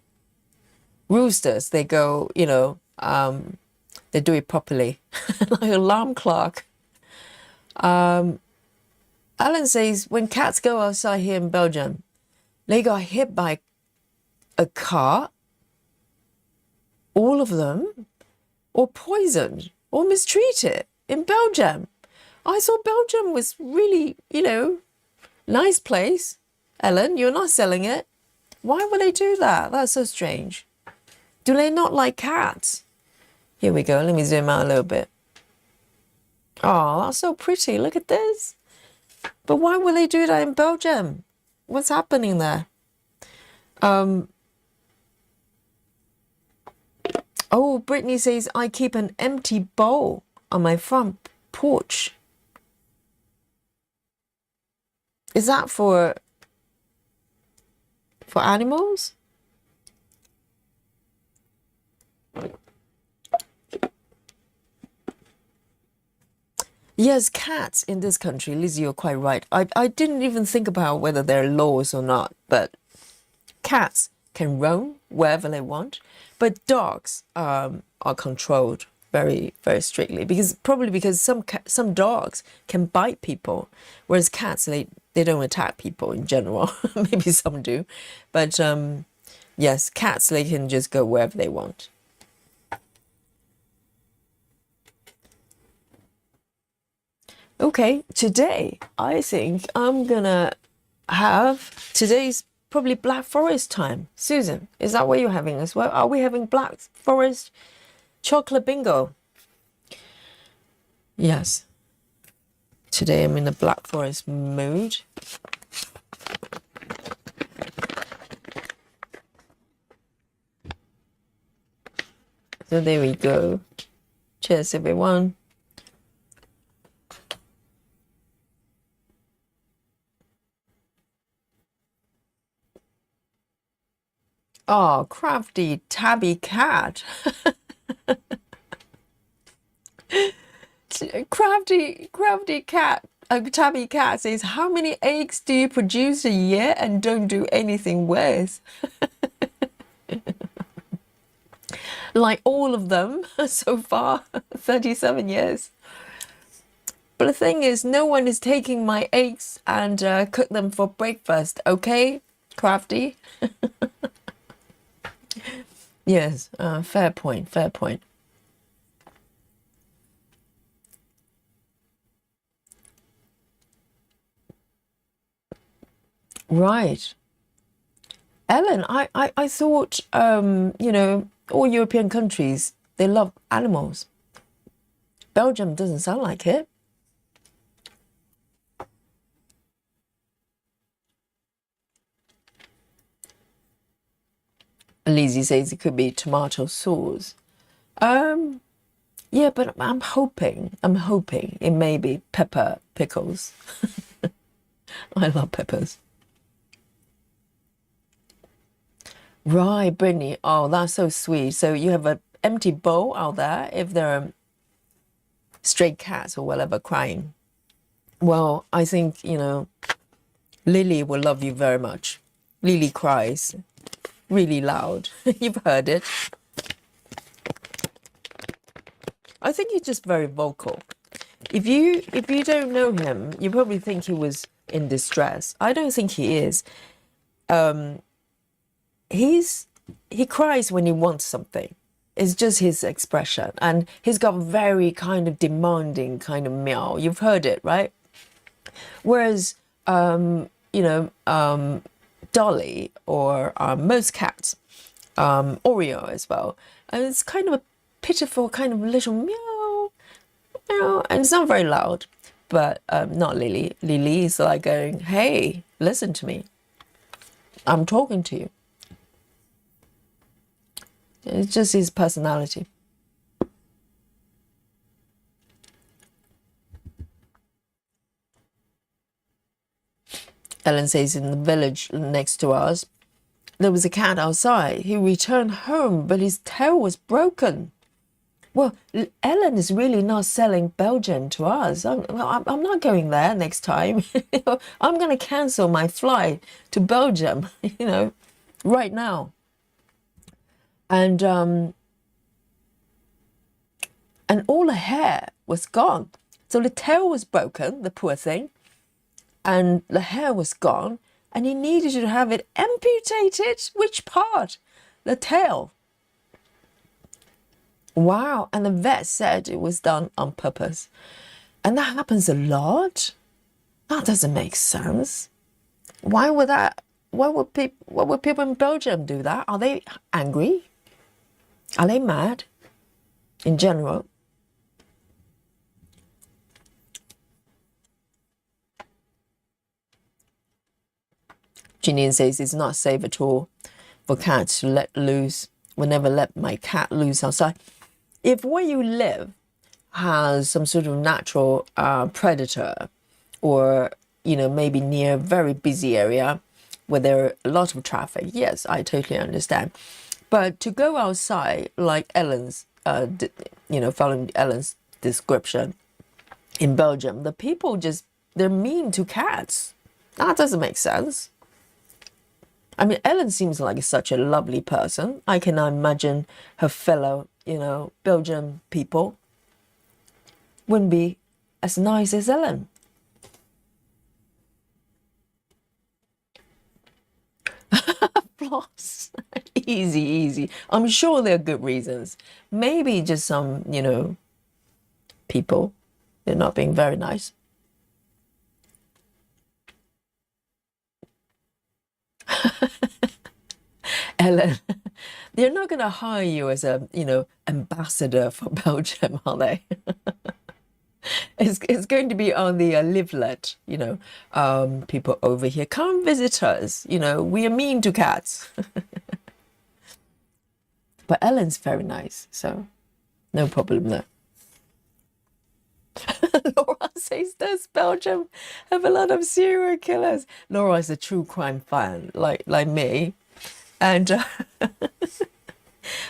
Roosters, they go, you know, they do it properly. Like alarm clock. Alan says, when cats go outside here in Belgium, they got hit by a car, all of them, or poisoned, or mistreated in Belgium. I thought Belgium was really, you know, nice place. Ellen, you're not selling it. Why would they do that? That's so strange. Do they not like cats? Here we go. Let me zoom out a little bit. Oh, that's so pretty. Look at this. But why would they do that in Belgium? What's happening there? Oh, Brittany says, I keep an empty bowl on my front porch. Is that for animals? Yes, cats in this country, Lizzie, you're quite right. I didn't even think about whether there are laws or not, but cats can roam wherever they want, but dogs are controlled very, very strictly, probably because some dogs can bite people, whereas cats, they don't attack people in general. Maybe some do, but yes, cats, they can just go wherever they want. Okay, today I think I'm gonna have, today's probably Black Forest time. Susan, is that what you're having as well? Are we having Black Forest chocolate bingo? Yes. Today I'm in the Black Forest mood. So there we go. Cheers, everyone. Oh, crafty tabby cat. crafty cat. Tabby cat says, how many eggs do you produce a year and don't do anything with? Like all of them so far, 37 years. But the thing is, no one is taking my eggs and cook them for breakfast, okay, crafty? Yes, fair point, fair point. Right. Ellen, I thought, you know, all European countries, they love animals. Belgium doesn't sound like it. Lizzie says it could be tomato sauce. Yeah, but I'm hoping it may be pepper pickles. I love peppers. Right, Brittany. Oh, that's so sweet. So you have an empty bowl out there if there are stray cats or whatever crying. Well, I think, you know, Lily will love you very much. Lily cries really loud. You've heard it. I think he's just very vocal. If you don't know him, you probably think he was in distress. I don't think he is. He's he cries when he wants something. It's just his expression. And he's got very kind of demanding kind of meow. You've heard it, right? Whereas, Dolly or most cats, Oreo as well, and it's kind of a pitiful kind of little meow, meow, and it's not very loud. But not Lily. Lily is like going, hey, listen to me. I'm talking to you. It's just his personality. Ellen says in the village next to us, there was a cat outside. He returned home, but his tail was broken. Well, Ellen is really not selling Belgium to us. I'm not going there next time. I'm going to cancel my flight to Belgium, right now. And all the hair was gone. So the tail was broken, the poor thing, and the hair was gone, and he needed to have it amputated. Which part? The tail. Wow. And the vet said it was done on purpose. And that happens a lot. That doesn't make sense. Why would people in Belgium do that? Are they angry? Are they mad? In general? Janine says it's not safe at all for cats to let loose. Will never let my cat loose outside. If where you live has some sort of natural predator, or maybe near a very busy area where there are a lot of traffic, yes, I totally understand. But to go outside like Ellen's, following Ellen's description, in Belgium, the people they're mean to cats. That doesn't make sense. I mean, Ellen seems like such a lovely person. I can imagine her fellow, Belgian people wouldn't be as nice as Ellen. Floss. Easy. I'm sure there are good reasons. Maybe just some, people, they're not being very nice. Ellen, they're not going to hire you as a, ambassador for Belgium, are they? It's going to be on the leaflet, people over here, come visit us, we are mean to cats. But Ellen's very nice, so no problem there. Laura says, does Belgium have a lot of serial killers? Laura is a true crime fan, like me. And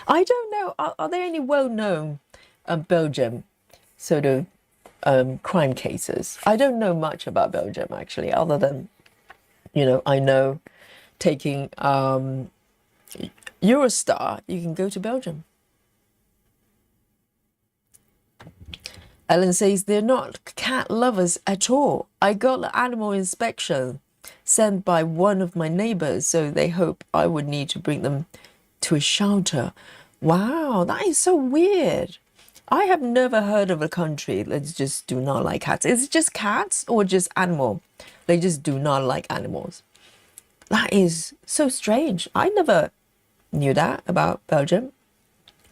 I don't know, are there any well-known Belgium sort of crime cases? I don't know much about Belgium, actually, other than, I know taking Eurostar, you can go to Belgium. Ellen says, they're not cat lovers at all. I got the animal inspection sent by one of my neighbors, so they hope I would need to bring them to a shelter. Wow, that is so weird. I have never heard of a country that just do not like cats. Is it just cats or just animal? They just do not like animals. That is so strange. I never knew that about Belgium.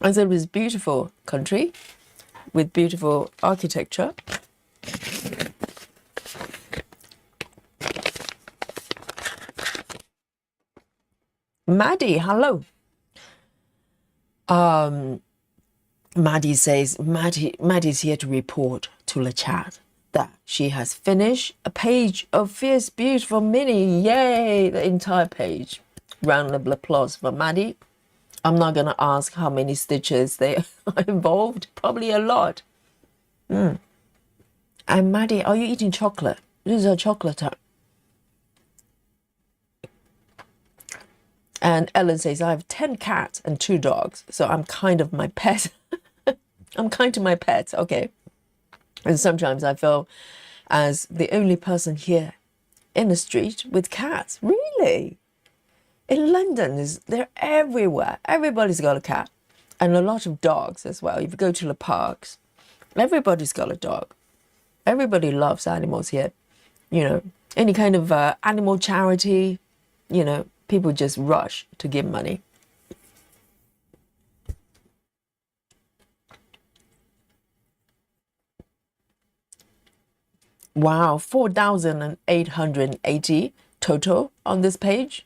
I thought it was a beautiful country with beautiful architecture. Maddie, hello. Maddie says, Maddie's here to report to the chat that she has finished a page of Fierce Beautiful Mini. Yay, the entire page. Round of applause for Maddie. I'm not going to ask how many stitches they are involved. Probably a lot. And Maddie, are you eating chocolate? This is a chocolate time. And Ellen says, I have 10 cats and 2 dogs, so I'm kind of my pet. I'm kind to my pets, okay. And sometimes I feel as the only person here in the street with cats. Really? In London, they're everywhere. Everybody's got a cat. And a lot of dogs as well. If you go to the parks, everybody's got a dog. Everybody loves animals here. You know, any kind of animal charity, you know, people just rush to give money. Wow, 4,880 total on this page.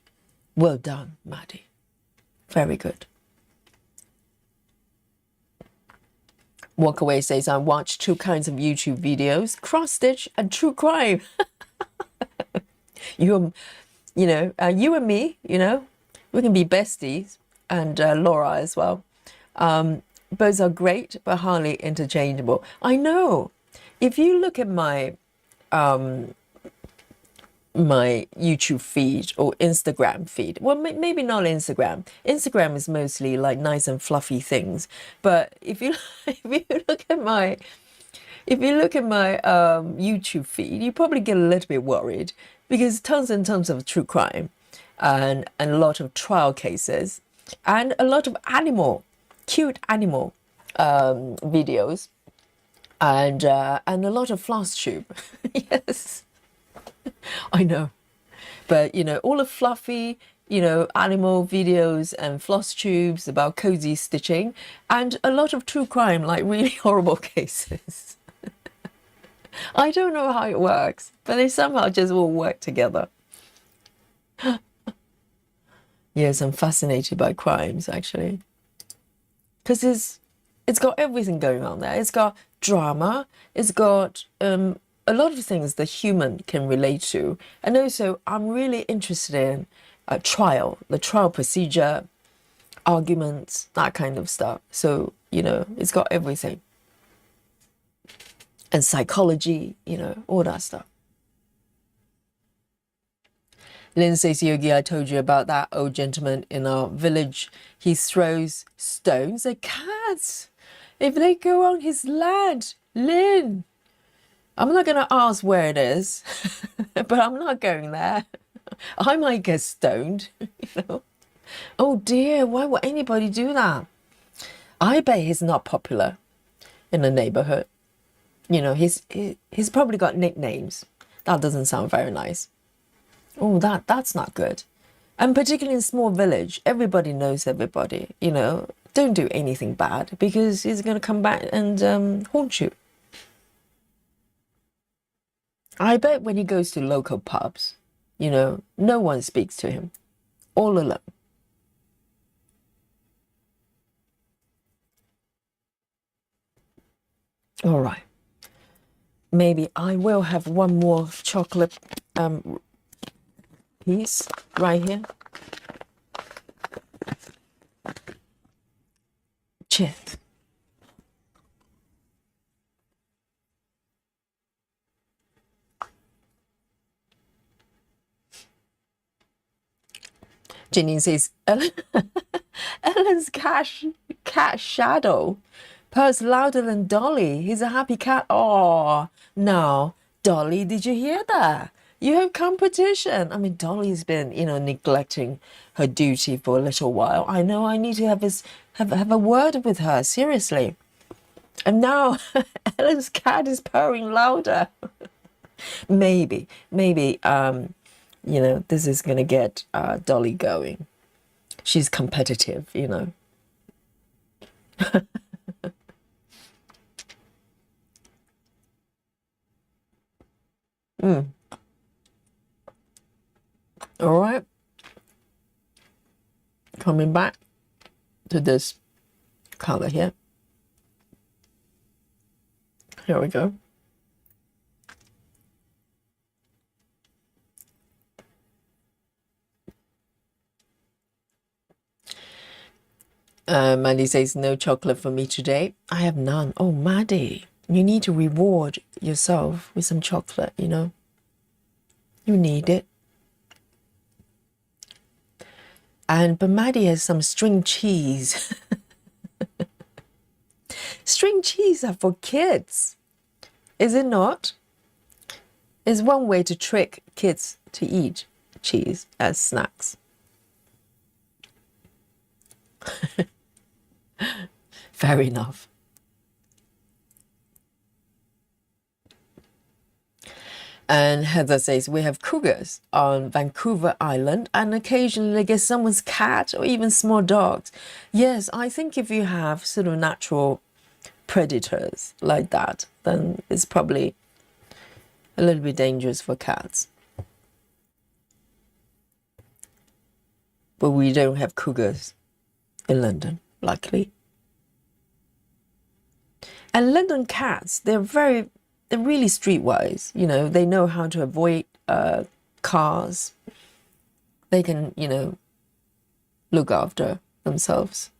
Well done, Maddie. Very good. Walkaway says, I watch two kinds of YouTube videos, cross-stitch and true crime. You and me, you know, we can be besties, and Laura as well. Both are great, but hardly interchangeable. I know. If you look at my my YouTube feed or Instagram feed, well, maybe not Instagram. Instagram is mostly like nice and fluffy things. But if you look at my YouTube feed, you probably get a little bit worried, because tons and tons of true crime, and a lot of trial cases, and a lot of cute animal videos, and a lot of floss tube. Yes, I know. But, you know, all the fluffy, you know, animal videos and floss tubes about cozy stitching, and a lot of true crime, like really horrible cases. I don't know how it works, but they somehow just all work together. Yes, I'm fascinated by crimes, actually. Because it's got everything going on there. It's got drama. It's got a lot of things the human can relate to. And also, I'm really interested in the trial procedure, arguments, that kind of stuff. So, you know, it's got everything. And psychology, you know, all that stuff. Lynn says, Yogi, I told you about that old gentleman in our village. He throws stones at cats if they go on his land. Lynn, I'm not going to ask where it is, but I'm not going there. I might get stoned, you know. Oh dear, why would anybody do that? I bet he's not popular in the neighborhood. You know, he's probably got nicknames. That doesn't sound very nice. Oh, that's not good. And particularly in a small village, everybody knows everybody, you know. Don't do anything bad, because he's going to come back and haunt you. I bet when he goes to local pubs, you know, no one speaks to him. All alone. All right. Maybe I will have one more chocolate piece right here. Cheers. Janine says, Ellen's cat Shadow purrs louder than Dolly. He's a happy cat. Oh, now, Dolly, did you hear that? You have competition. I mean, Dolly's been, you know, neglecting her duty for a little while. I know I need to have a word with her, seriously. And now Ellen's cat is purring louder. maybe, you know, this is going to get Dolly going. She's competitive, you know. All right. Coming back to this color here. Here we go. Maddie says, no chocolate for me today. I have none. Oh, Maddie, you need to reward yourself with some chocolate, you know. You need it. But Maddie has some string cheese. String cheese are for kids, is it not? It's one way to trick kids to eat cheese as snacks. Fair enough. And Heather says, we have cougars on Vancouver Island and occasionally they get someone's cat or even small dogs. Yes, I think if you have sort of natural predators like that, then it's probably a little bit dangerous for cats. But we don't have cougars in London, luckily. And London cats, they're really streetwise. You know, they know how to avoid cars. They can, you know, look after themselves.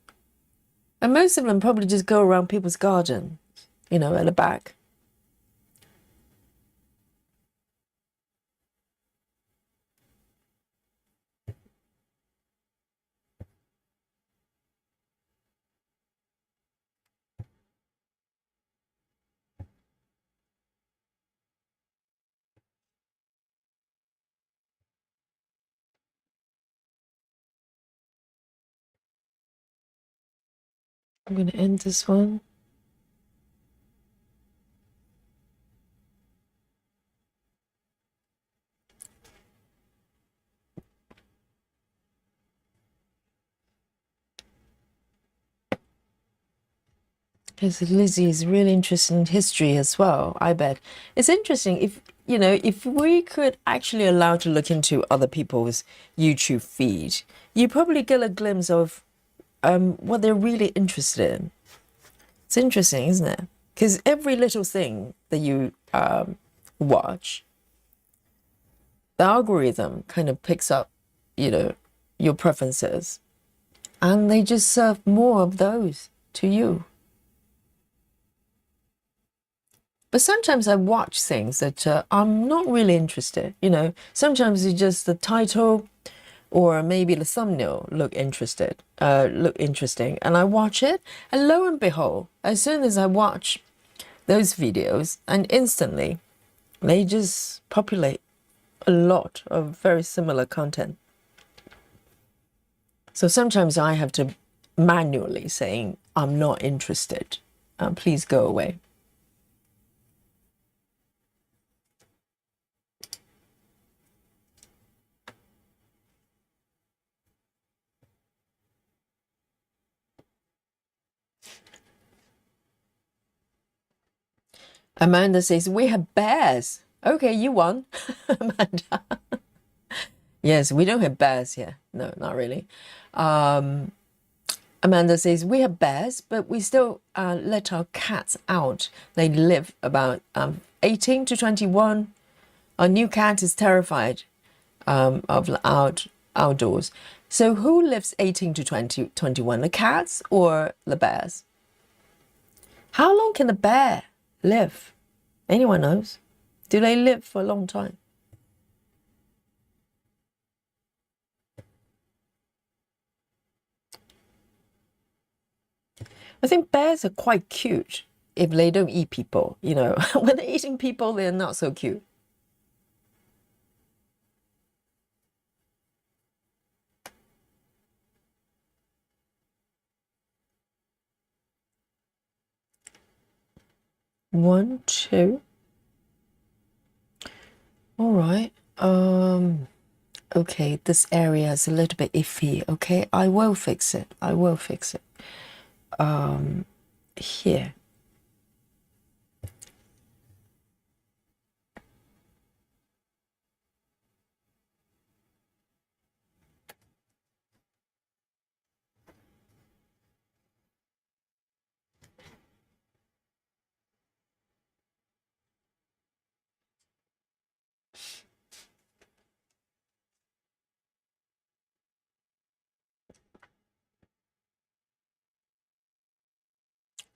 And most of them probably just go around people's garden, you know, at the back. I'm going to end this one. Because Lizzie is really interested in history as well, I bet. It's interesting if, you know, if we could actually allow to look into other people's YouTube feed, you probably get a glimpse of what they're really interested in. It's interesting, isn't it? Because every little thing that you watch, the algorithm kind of picks up, you know, your preferences, and they just serve more of those to you. But sometimes I watch things that I'm not really interested. You know, sometimes it's just the title or maybe the thumbnail look interesting, and I watch it, and lo and behold, as soon as I watch those videos, and instantly they just populate a lot of very similar content. So sometimes I have to manually saying, I'm not interested. Please go away. Amanda says, we have bears. Okay, you won, Amanda. Yes, we don't have bears here. No, not really. Amanda says, we have bears, but we still let our cats out. They live about 18 to 21. Our new cat is terrified of outdoors. So who lives 18 to 21, the cats or the bears? How long can a bear live? Anyone knows? Do they live for a long time? I think bears are quite cute if they don't eat people, you know. When they're eating people, they're not so cute. One, two. All right. Okay, this area is a little bit iffy. Okay, I will fix it. I will fix it. Here.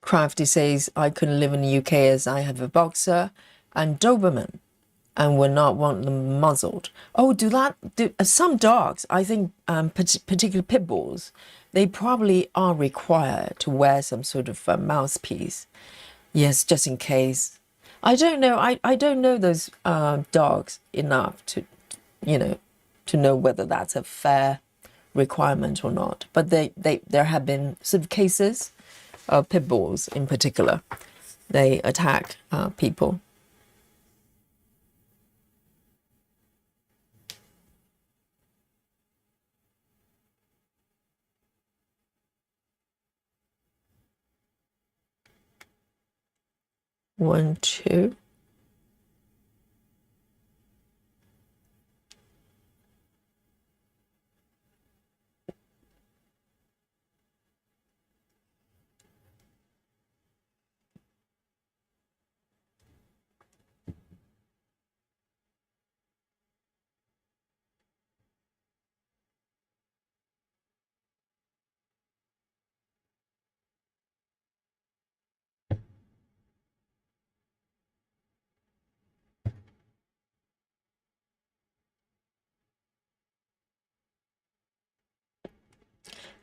Crafty says, I couldn't live in the UK as I have a boxer and Doberman and would not want them muzzled. Oh, some dogs, I think particularly pit bulls, they probably are required to wear some sort of mouthpiece. Yes, just in case. I don't know. I don't know those dogs enough to, you know, to know whether that's a fair requirement or not. But there have been sort of cases of pit bulls in particular. They attack people. One, two.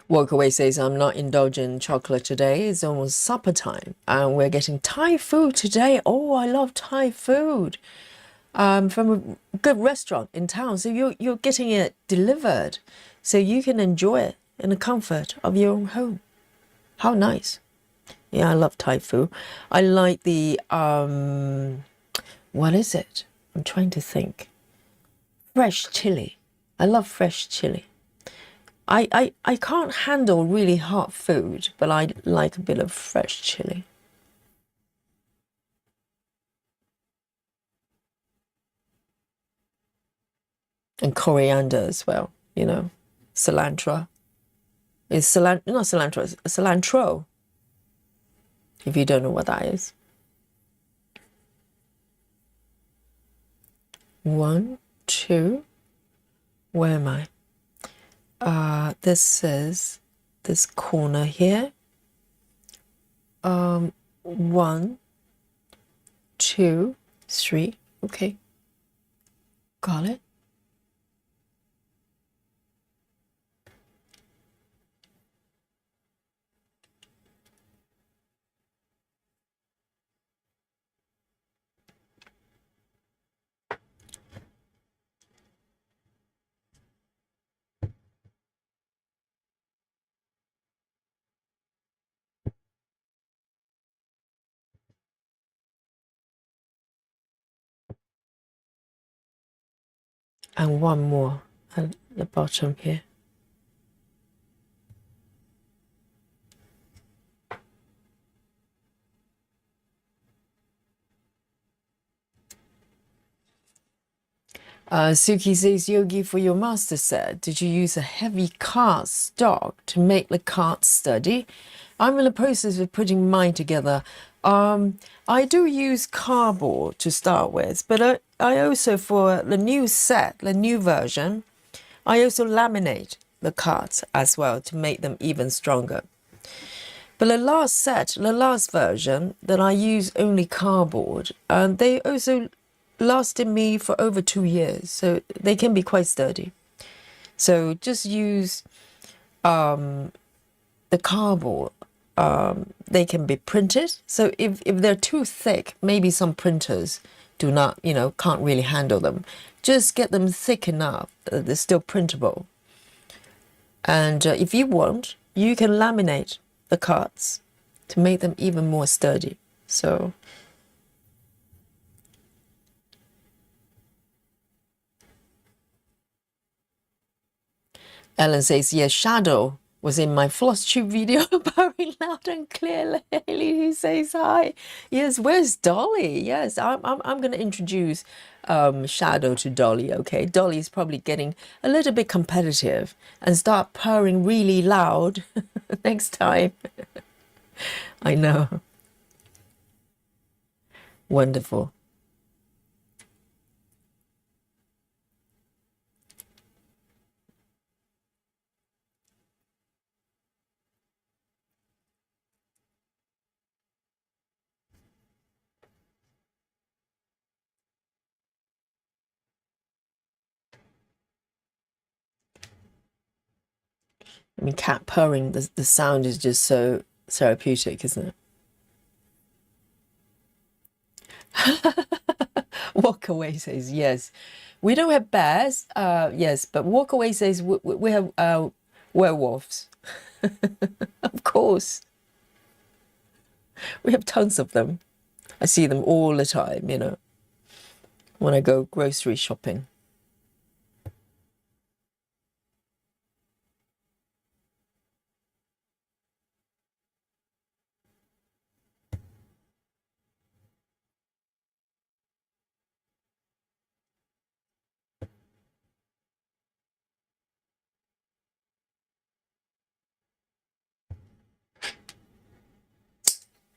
Walkaway says, I'm not indulging chocolate today. It's almost supper time. And we're getting Thai food today. Oh, I love Thai food. From a good restaurant in town. So you're getting it delivered. So you can enjoy it in the comfort of your own home. How nice. Yeah, I love Thai food. I like the, what is it? I'm trying to think. Fresh chili. I love fresh chili. I can't handle really hot food, but I like a bit of fresh chili. And coriander as well, you know. Cilantro. It's not cilantro, it's cilantro. If you don't know what that is. One, two. Where am I? This is this corner here. 1, 2, 3. Okay. Got it. And one more at the bottom here. Suki says, Yogi, for your master set, did you use a heavy cardstock to make the card sturdy? I'm in the process of putting mine together. I do use cardboard to start with, but I also, for the new set, the new version, I also laminate the cards as well to make them even stronger. But the last set, the last version, that I use only cardboard, they also lasted me for over 2 years, so they can be quite sturdy. So just use the cardboard. They can be printed. So if they're too thick, maybe some printers do not, can't really handle them. Just get them thick enough that they're still printable. And if you want, you can laminate the cards to make them even more sturdy. So Ellen says, yes, shadow was in my floss tube video, very loud and clear. Haley, who says hi. Yes, where's Dolly? Yes, I'm going to introduce Shadow to Dolly, okay? Dolly's probably getting a little bit competitive and start purring really loud next time. I know. Wonderful. I mean, cat purring, the sound is just so therapeutic, isn't it? Walkaway says, yes. We don't have bears, yes, but Walkaway says we have Werewolves. Of course. We have tons of them. I see them all the time, you know, when I go grocery shopping.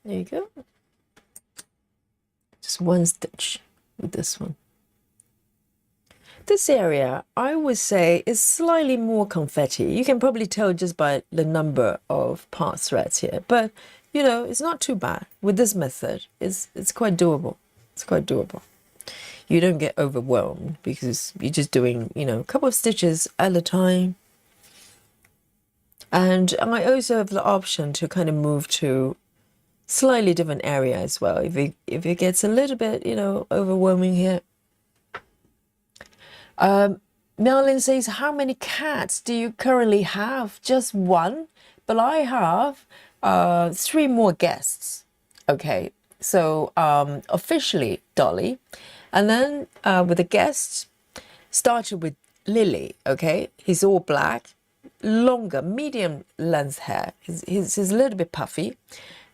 There you go. Just one stitch with this one. This area, I would say, is slightly more confetti. You can probably tell just by the number of part threads here. But, you know, it's not too bad. With this method, it's quite doable. It's quite doable. You don't get overwhelmed because you're just doing, you know, a couple of stitches at a time. And I also have the option to kind of move to slightly different area as well. If it gets a little bit, you know, overwhelming here. Merlin says, how many cats do you currently have? Just one, but I have 3 more guests. Okay, so officially Dolly, and then with the guests, started with Lily. Okay, he's all black, longer, medium length hair. He's a little bit puffy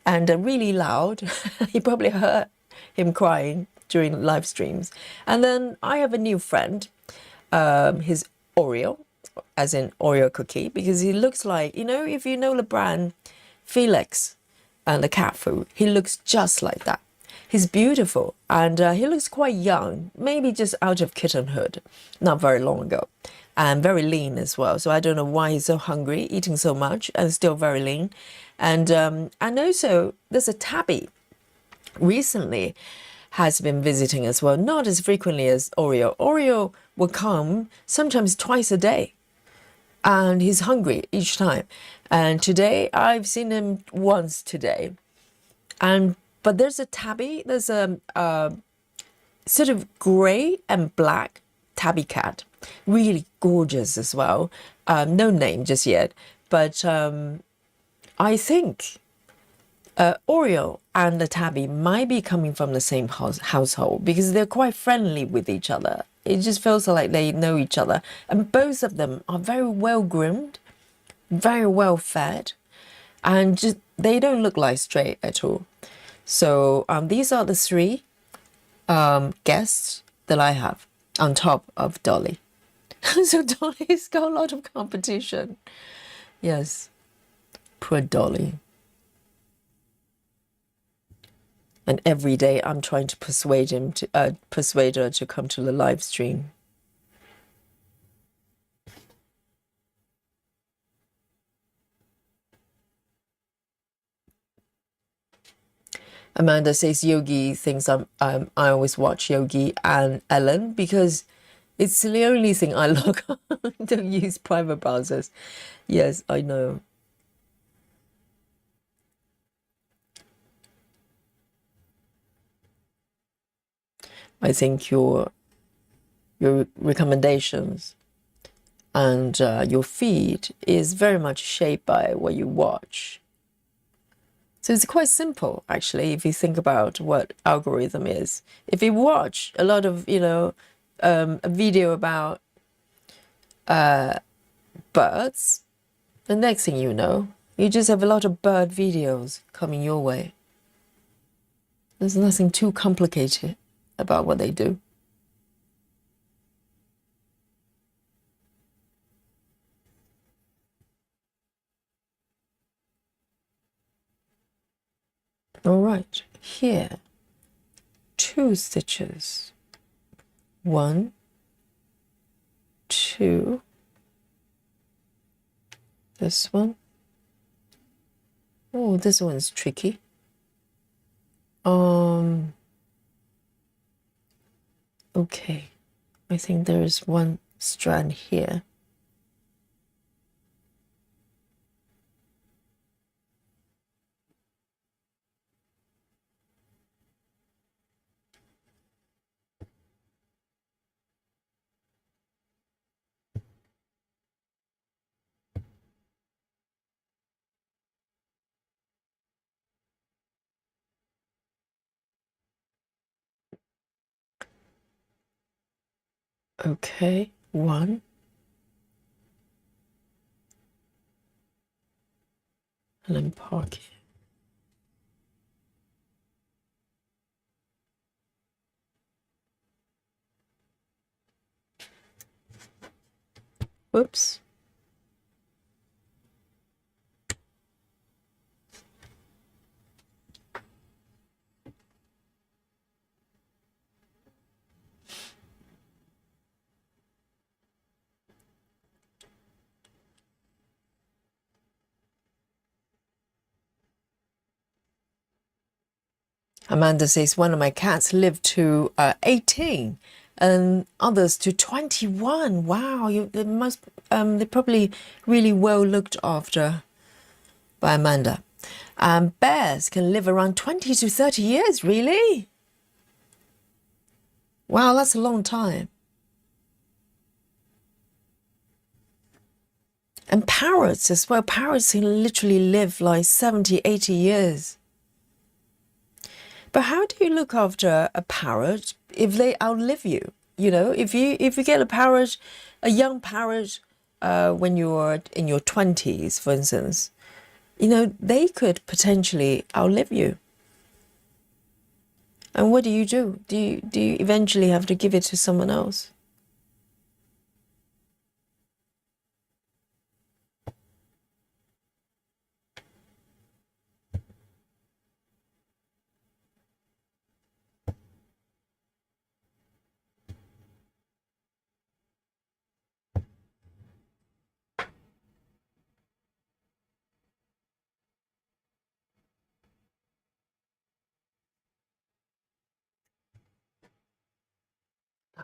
and really loud. You probably heard him crying during live streams. And then I have a new friend. His Oreo, as in Oreo cookie, because he looks like, you know, if you know the brand Felix and the cat food, he looks just like that. He's beautiful and he looks quite young, maybe just out of kittenhood, not very long ago, and very lean as well. So I don't know why he's so hungry, eating so much and still very lean. And also there's a tabby recently has been visiting as well, not as frequently as Oreo. Oreo will come sometimes twice a day, and he's hungry each time. And today, I've seen him once today. But there's a tabby, there's a sort of grey and black tabby cat, really gorgeous as well. No name just yet, but I think Oreo and the tabby might be coming from the same household because they're quite friendly with each other. It just feels like they know each other. And both of them are very well groomed, very well fed, and just they don't look like stray at all. So these are the 3 guests that I have on top of Dolly. So Dolly's got a lot of competition. Yes, poor Dolly. And every day I'm trying to persuade her to come to the live stream. Amanda says Yogi thinks I always watch Yogi and Ellen because it's the only thing I log on. Don't use private browsers. Yes, I know. I think your recommendations and your feed is very much shaped by what you watch. So it's quite simple, actually, if you think about what algorithm is. If you watch a lot of, you know, a video about birds, the next thing you know, you just have a lot of bird videos coming your way. There's nothing too complicated about what they do. All right, here, 2 stitches. 1, 2. This one. Oh, this one's tricky. Okay, I think there's 1 strand here. Okay, 1. And then park it. Whoops. Amanda says one of my cats lived to 18 and others to 21. Wow, they're probably really well looked after by Amanda. Bears can live around 20 to 30 years, really? Wow, that's a long time. And parrots as well. Parrots can literally live like 70, 80 years. But how do you look after a parrot if they outlive you? You know, if you get a parrot, a young parrot, when you're in your 20s, for instance, you know, they could potentially outlive you. And what do you do? Do you eventually have to give it to someone else?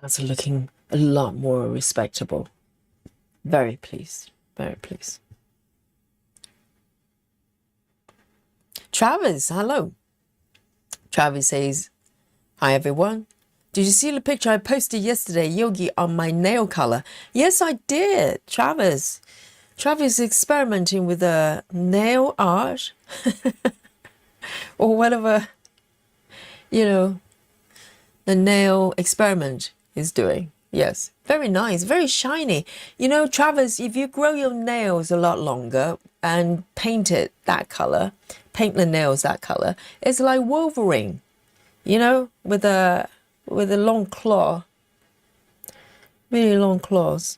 That's looking a lot more respectable. Very pleased. Very pleased. Travis, hello. Travis says, hi everyone. Did you see the picture I posted yesterday, Yogi, on my nail color? Yes, I did. Travis experimenting with a nail art or whatever, you know, the nail experiment is doing. Yes, very nice, very shiny. You know, Travis, if you grow your nails a lot longer and paint it that color, paint the nails that color, it's like Wolverine, you know, with a long claw, really long claws.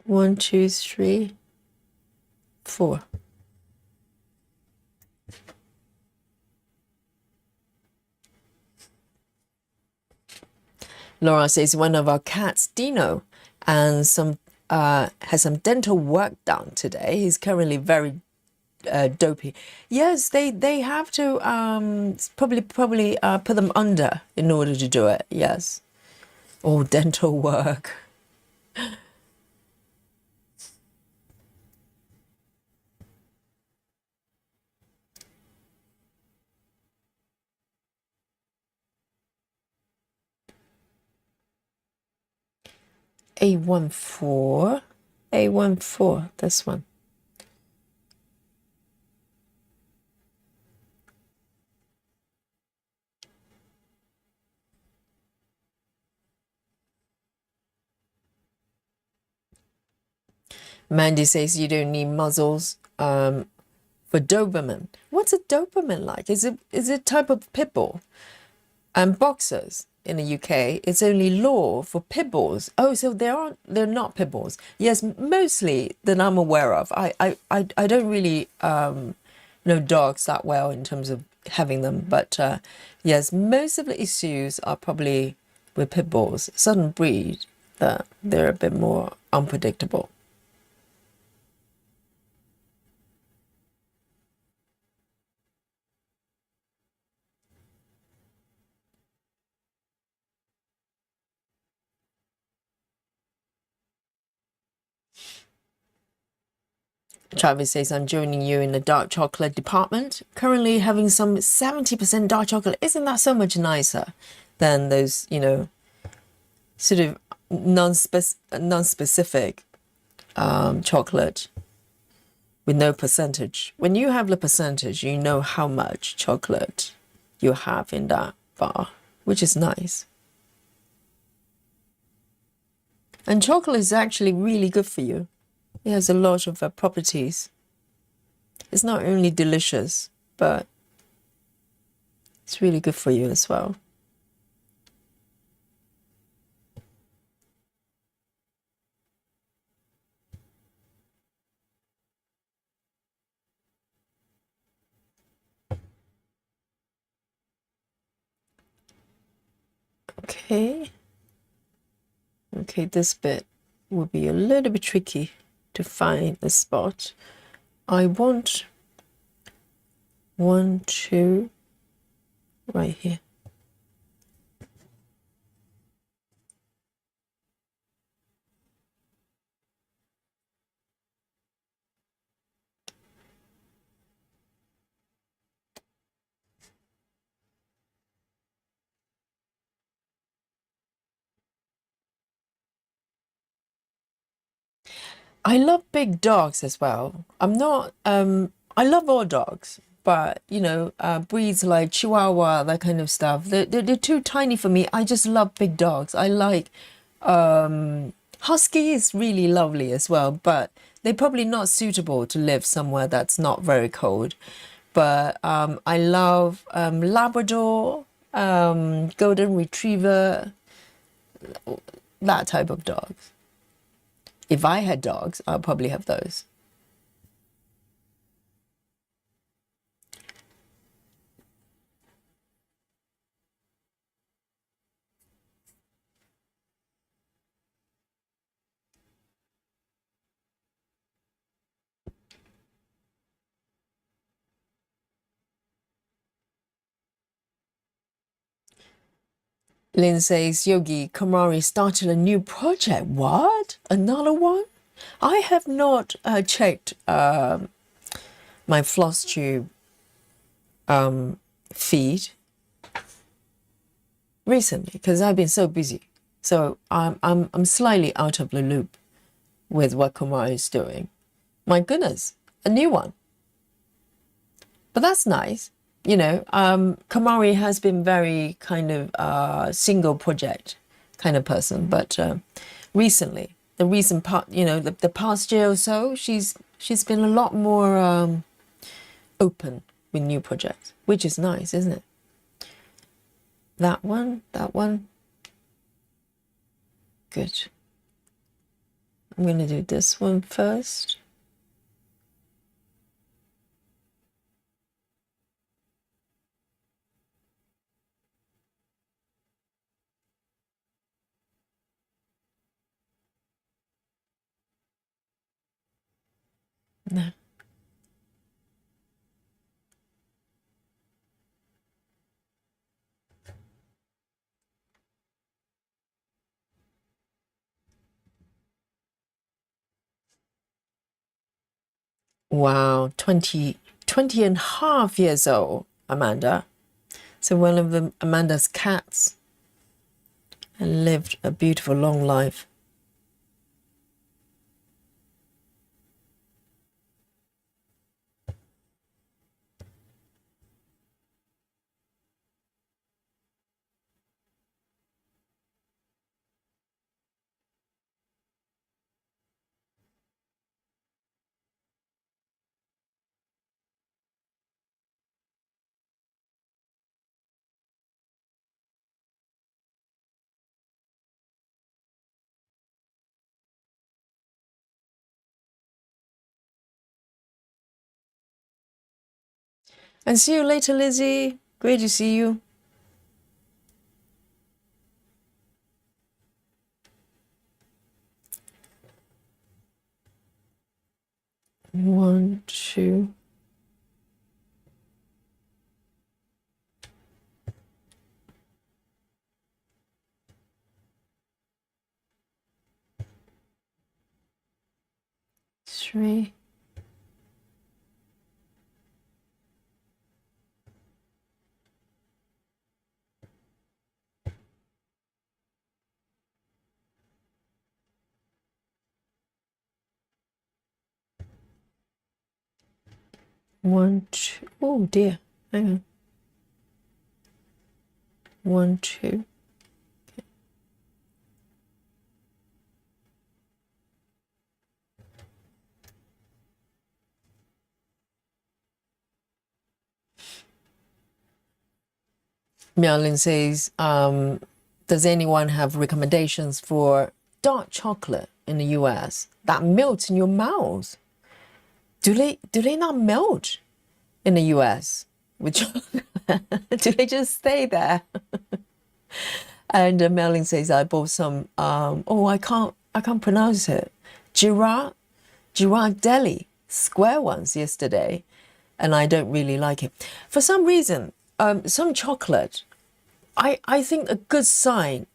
One, two, three, 4. Laura says one of our cats, Dino, and has some dental work done today. He's currently very dopey. Yes, they have to probably put them under in order to do it. Yes. Oh, dental work. A14, this one. Mandy says you don't need muzzles for Doberman. What's a Doberman like? Is it a type of pit bull? And boxers in the UK, it's only law for pit bulls. Oh, so they're not pit bulls. Yes, mostly that I'm aware of. I don't really know dogs that well in terms of having them, but yes, most of the issues are probably with pit bulls. Certain breed that they're a bit more unpredictable. Travis says, I'm joining you in the dark chocolate department. Currently having some 70% dark chocolate. Isn't that so much nicer than those, you know, sort of non-specific chocolate with no percentage. When you have the percentage, you know how much chocolate you have in that bar, which is nice. And chocolate is actually really good for you. It has a lot of properties. It's not only delicious, but it's really good for you as well. Okay. Okay, this bit will be a little bit tricky to find the spot. I want 1, 2, right here. I love big dogs as well. I'm not, I love all dogs, but you know, breeds like Chihuahua, that kind of stuff, they're too tiny for me. I just love big dogs. I like, Husky is really lovely as well, but they're probably not suitable to live somewhere that's not very cold. But I love Labrador, Golden Retriever, that type of dogs. If I had dogs, I'd probably have those. Lynn says, Yogi, Kamari started a new project. What? Another one? I have not checked my floss tube feed recently because I've been so busy. So I'm slightly out of the loop with what Kamari is doing. My goodness, a new one. But that's nice. You know, Kamari has been very kind of single project kind of person, but recently, the recent part, you know, the past year or so, she's been a lot more open with new projects, which is nice, isn't it? That one, good. I'm going to do this one first. No. Wow, 20 and a half years old, Amanda. So one of Amanda's cats and lived a beautiful long life. And see you later, Lizzie. Great to see you. One, two. Three. 1, 2. Oh dear. Hang on. 1, 2. Miaolin says, does anyone have recommendations for dark chocolate in the US that melts in your mouth? Do they not melt in the US with chocolate? Do they just stay there? And Miaolin says, I bought some. I can't pronounce it. Girard Deli square ones yesterday, and I don't really like it for some reason. Some chocolate. I think a good sign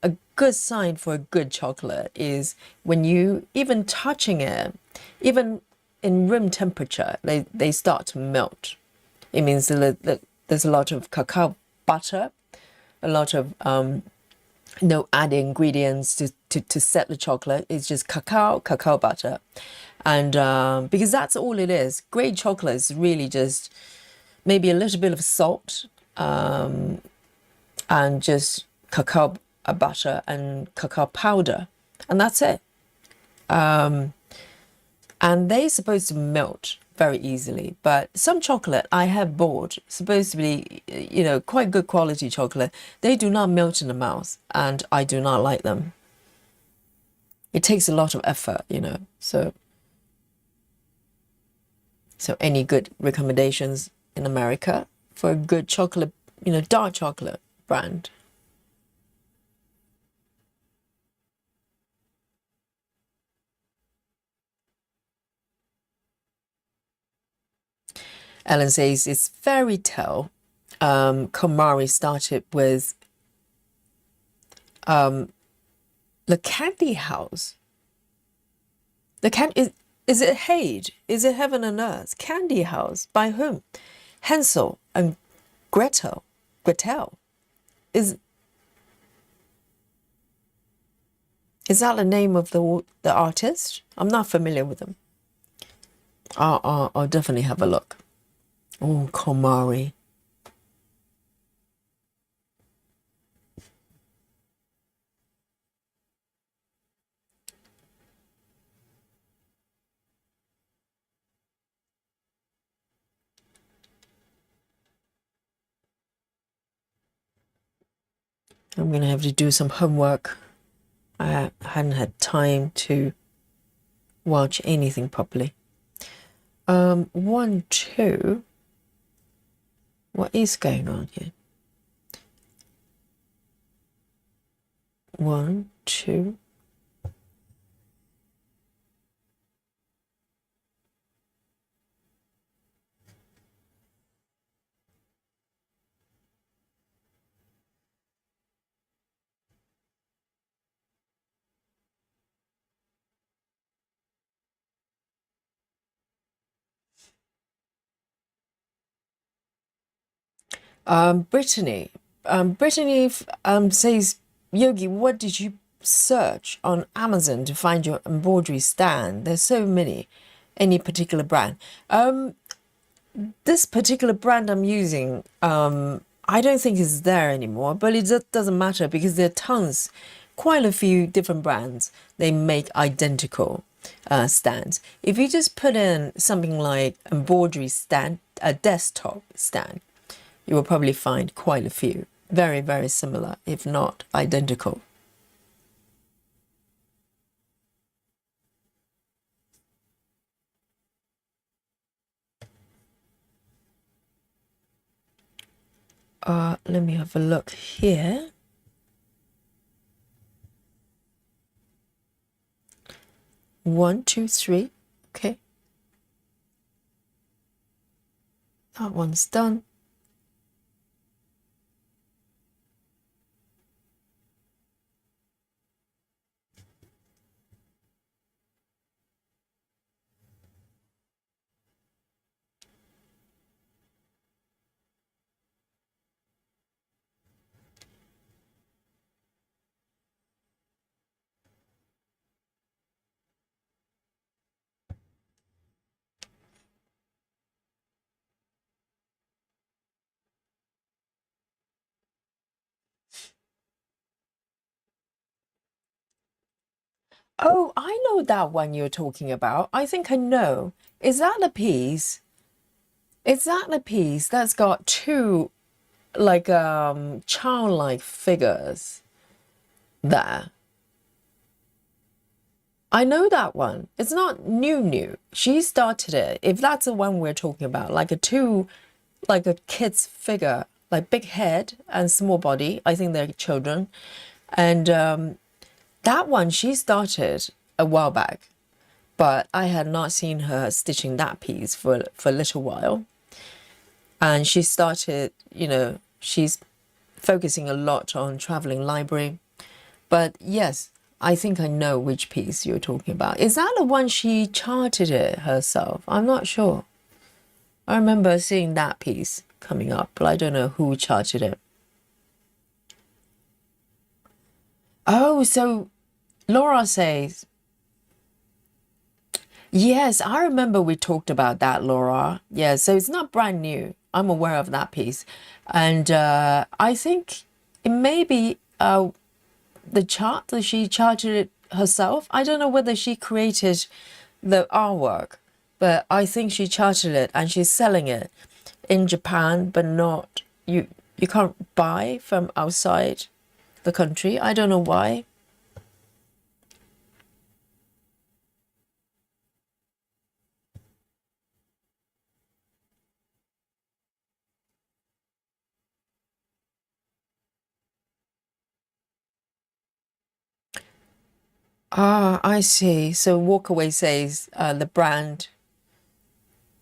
for a good chocolate is when you even touching it, even in room temperature, they start to melt. It means that there's a lot of cacao butter, a lot of no added ingredients to set the chocolate. It's just cacao butter, and because that's all it is. Great chocolate is really just maybe a little bit of salt, and just cacao butter and cacao powder, and that's it. And they're supposed to melt very easily, but some chocolate I have bought, supposed to be, quite good quality chocolate, they do not melt in the mouth, and I do not like them. It takes a lot of effort, so any good recommendations in America for a good chocolate, dark chocolate brand? Ellen says it's fairy tale. Komari started with the candy house. Is it Hade? Is it Heaven and Earth? Candy house by whom? Hansel and Gretel. Is that the name of the artist? I'm not familiar with them. I'll definitely have a look. Oh, Komari. I'm gonna have to do some homework. I hadn't had time to watch anything properly. 1, 2. What is going on here? 1, 2. Brittany. Brittany says, Yogi, what did you search on Amazon to find your embroidery stand? There's so many. Any particular brand? This particular brand I'm using, I don't think is there anymore, but it doesn't matter because there are tons, quite a few different brands. They make identical stands. If you just put in something like embroidery stand, a desktop stand, you will probably find quite a few. Very, very similar, if not identical. Let me have a look here. One, two, three. Okay. That one's done. Oh, I know that one you're talking about. I think I know. Is that the piece? Is that the piece that's got two like childlike figures there? I know that one. It's not new. She started it. If that's the one we're talking about, like like a kid's figure, like big head and small body. I think they're children. And that one she started a while back, but I had not seen her stitching that piece for a little while. And she started, she's focusing a lot on traveling library. But yes, I think I know which piece you're talking about. Is that the one she charted it herself? I'm not sure. I remember seeing that piece coming up, but I don't know who charted it. Oh, so Laura says, yes, I remember we talked about that, Laura. Yeah, so it's not brand new. I'm aware of that piece. And I think it may be the chart that she charted it herself. I don't know whether she created the artwork, but I think she charted it and she's selling it in Japan, but not you can't buy from outside the country. I don't know why. Ah, I see. So Walkaway says the brand,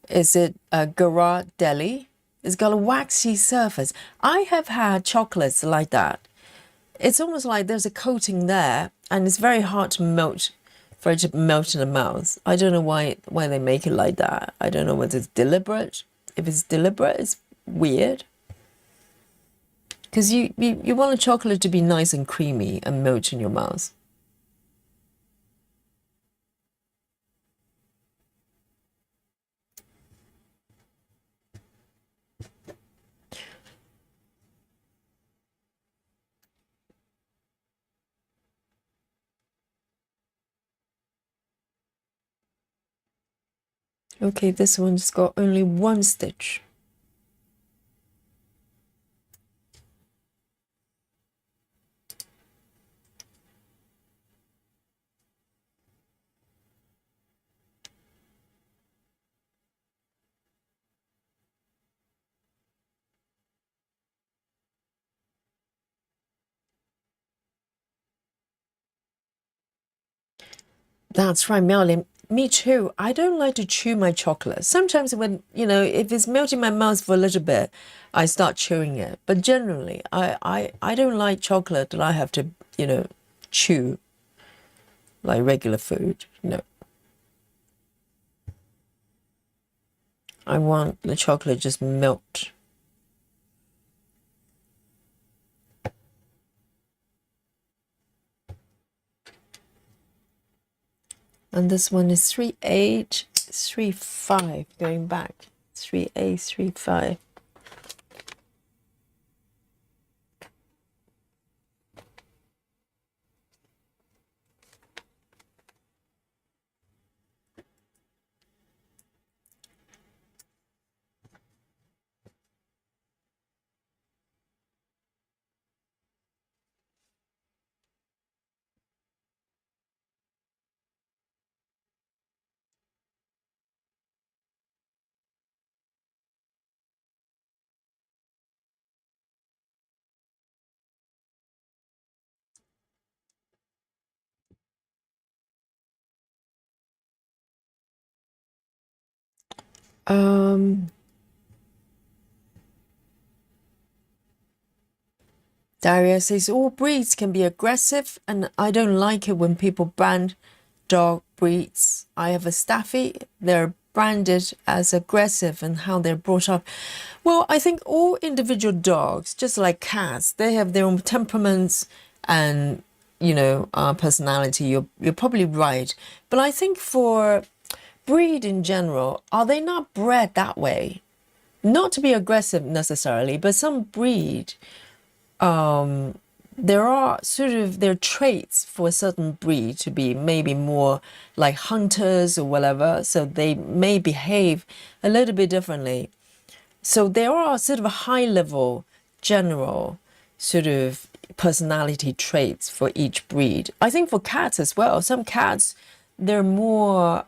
is it Gara Deli? It's got a waxy surface. I have had chocolates like that. It's almost like there's a coating there and it's very hard to melt, for it to melt in the mouth. I don't know why they make it like that. I don't know whether it's deliberate. If it's deliberate, it's weird. Because you want a chocolate to be nice and creamy and melt in your mouth. Okay, this one's got only one stitch. That's right, Marilyn. Me too. I don't like to chew my chocolate. Sometimes when, if it's melting my mouth for a little bit, I start chewing it. But generally, I don't like chocolate that I have to, chew like regular food. No. I want the chocolate just melt. And this one is 3835 going back. 3835. Daria says all breeds can be aggressive, and I don't like it when people brand dog breeds. I have a Staffy, they're branded as aggressive and how they're brought up. Well, I think all individual dogs, just like cats, they have their own temperaments and personality. You're probably right, but I think for breed in general, are they not bred that way? Not to be aggressive necessarily, but some breed there are sort of their traits for a certain breed to be maybe more like hunters or whatever, so they may behave a little bit differently. So there are sort of a high level general sort of personality traits for each breed. I think for cats as well, some cats they're more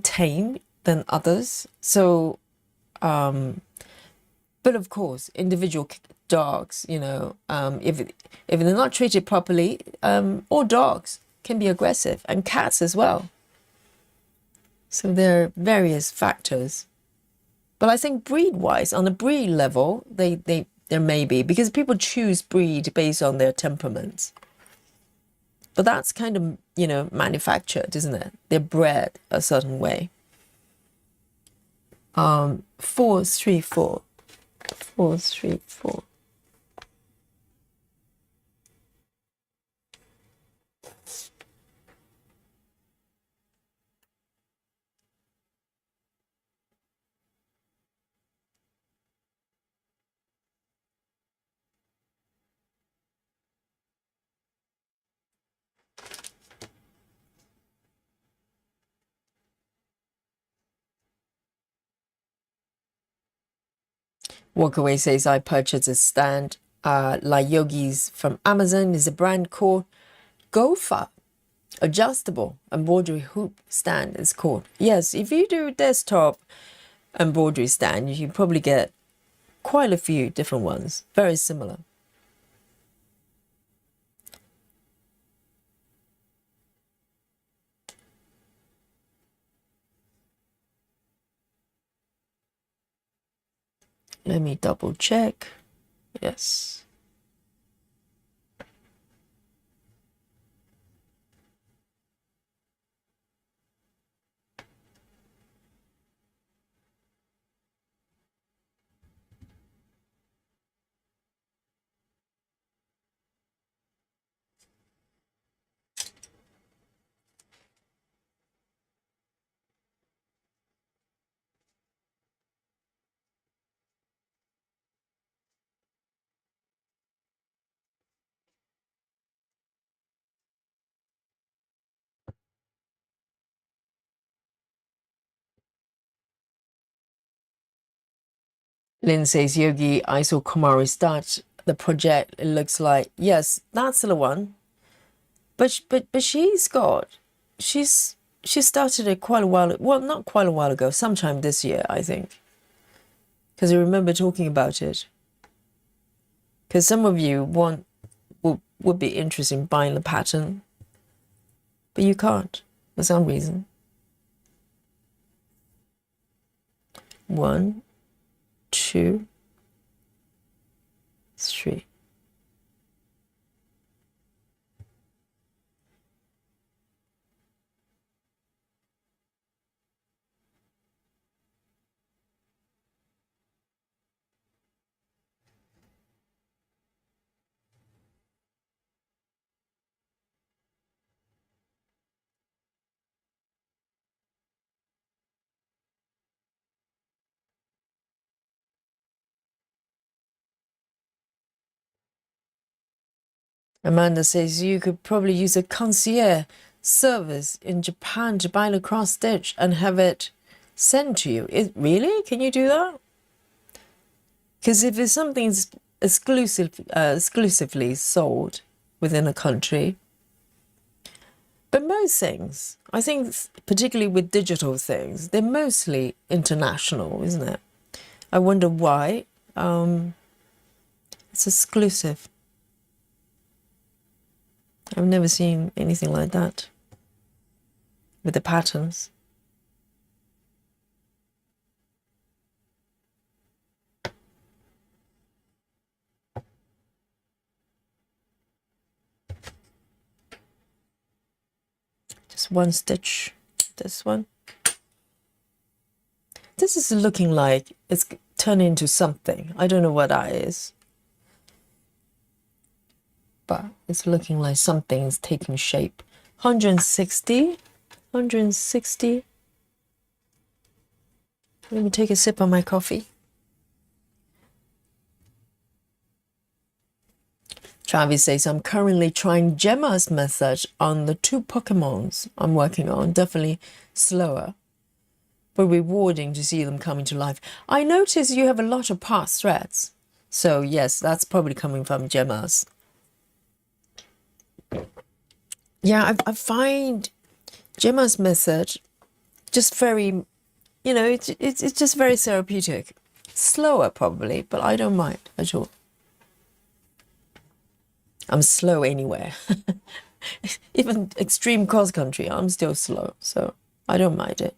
tame than others. So but of course, individual dogs, if they're not treated properly, all dogs can be aggressive, and cats as well. So there are various factors. But I think breed-wise, on the breed level, there may be, because people choose breed based on their temperaments. But that's kind of, manufactured, isn't it? They're bred a certain way. 434. 434. Walkaway says, I purchased a stand like Yogi's from Amazon. Is a brand called Gopher. Adjustable embroidery hoop stand is called. Yes, if you do desktop embroidery stand, you can probably get quite a few different ones, very similar. Let me double check. Yes. Lynn says, Yogi, I saw Kumari start the project. It looks like, yes, that's the one. But she started it quite a while, well, not quite a while ago, sometime this year, I think. Because I remember talking about it. Because some of you would be interested in buying the pattern, but you can't for some reason. 1, 2, 3. Amanda says you could probably use a concierge service in Japan to buy the cross stitch and have it sent to you. Really? Can you do that? Because if it's something exclusively sold within a country, but most things, I think, particularly with digital things, they're mostly international, isn't it? I wonder why. It's exclusive. I've never seen anything like that with the patterns. Just one stitch, this one. This is looking like it's turning into something. I don't know what that is. But it's looking like something is taking shape. 160. 160. Let me take a sip of my coffee. Travis says, I'm currently trying Gemma's method on the 2 Pokemons I'm working on. Definitely slower, but rewarding to see them coming to life. I notice you have a lot of past threads. So yes, that's probably coming from Gemma's. Yeah, I find Gemma's method just very, it's just very therapeutic. Slower probably, but I don't mind at all. I'm slow anywhere. Even extreme cross country, I'm still slow, so I don't mind it.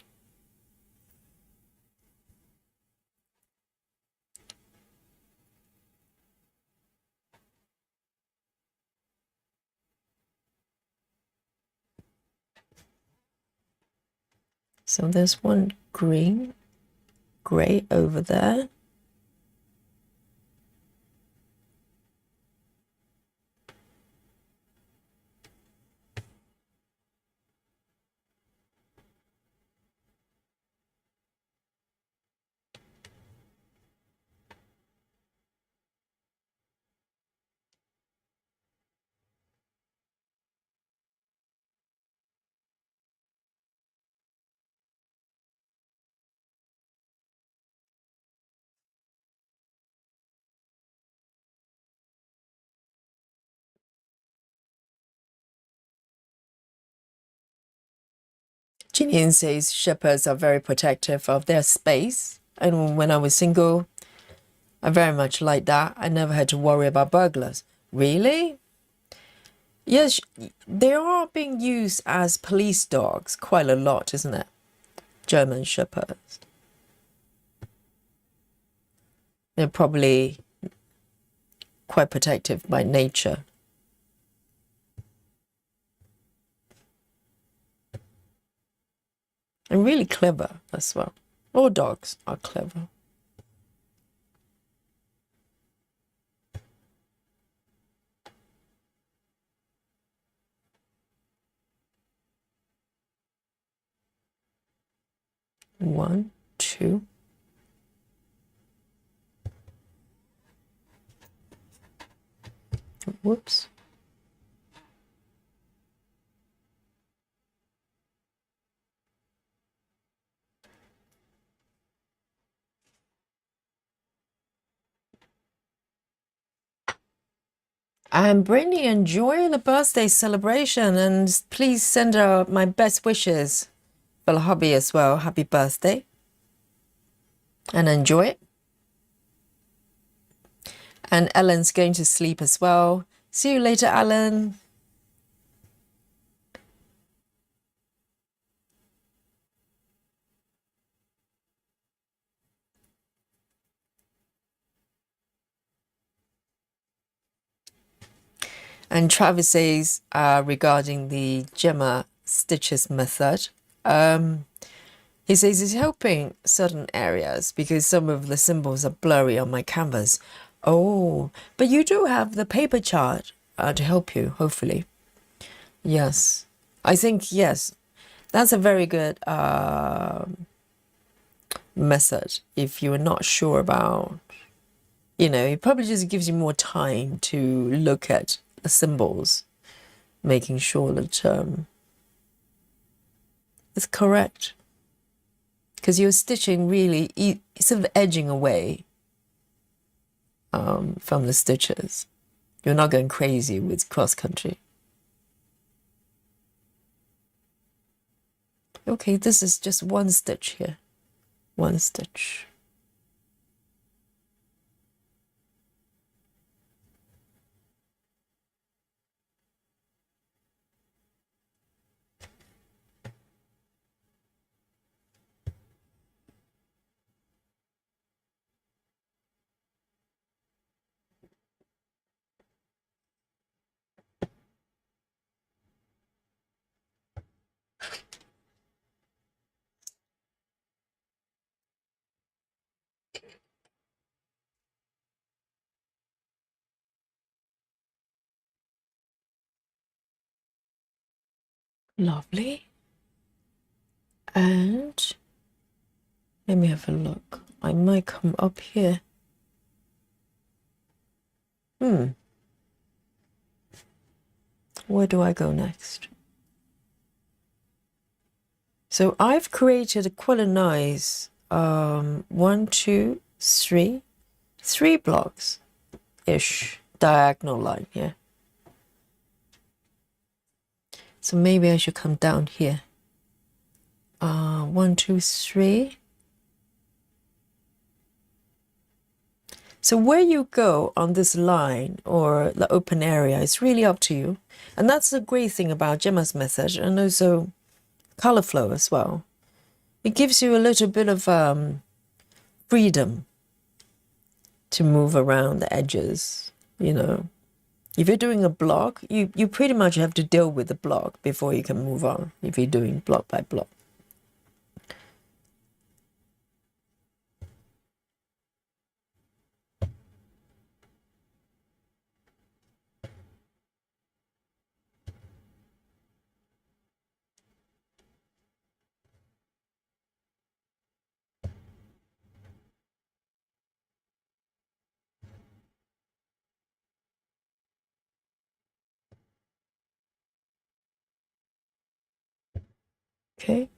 So there's one gray over there. Gillian says shepherds are very protective of their space. And when I was single, I very much liked that. I never had to worry about burglars. Really? Yes, they are being used as police dogs quite a lot, isn't it? German shepherds. They're probably quite protective by nature. And really clever as well. All dogs are clever. One, two. Whoops. And Brittany, enjoy the birthday celebration, and please send her my best wishes for the hobby as well. Happy birthday. And enjoy it. And Ellen's going to sleep as well. See you later, Ellen. And Travis says regarding the Gemma stitches method, he says it's helping certain areas because some of the symbols are blurry on my canvas. Oh, but you do have the paper chart to help you, hopefully. Yes, I think, yes, that's a very good method if you're not sure about, it probably just gives you more time to look at the symbols, making sure that it's correct. Because you're stitching really, sort of edging away from the stitches. You're not going crazy with cross country. Okay, this is just one stitch here. One stitch. Lovely. And let me have a look. I might come up here. where do I go next? So I've created quite a nice 1, 2, 3, 3 blocks ish diagonal line here. So maybe I should come down here. 1, 2, 3. So where you go on this line or the open area, it's really up to you. And that's the great thing about Gemma's method, and also color flow as well. It gives you a little bit of freedom to move around the edges, you know. If you're doing a block, you pretty much have to deal with the block before you can move on, if you're doing block by block. Okay.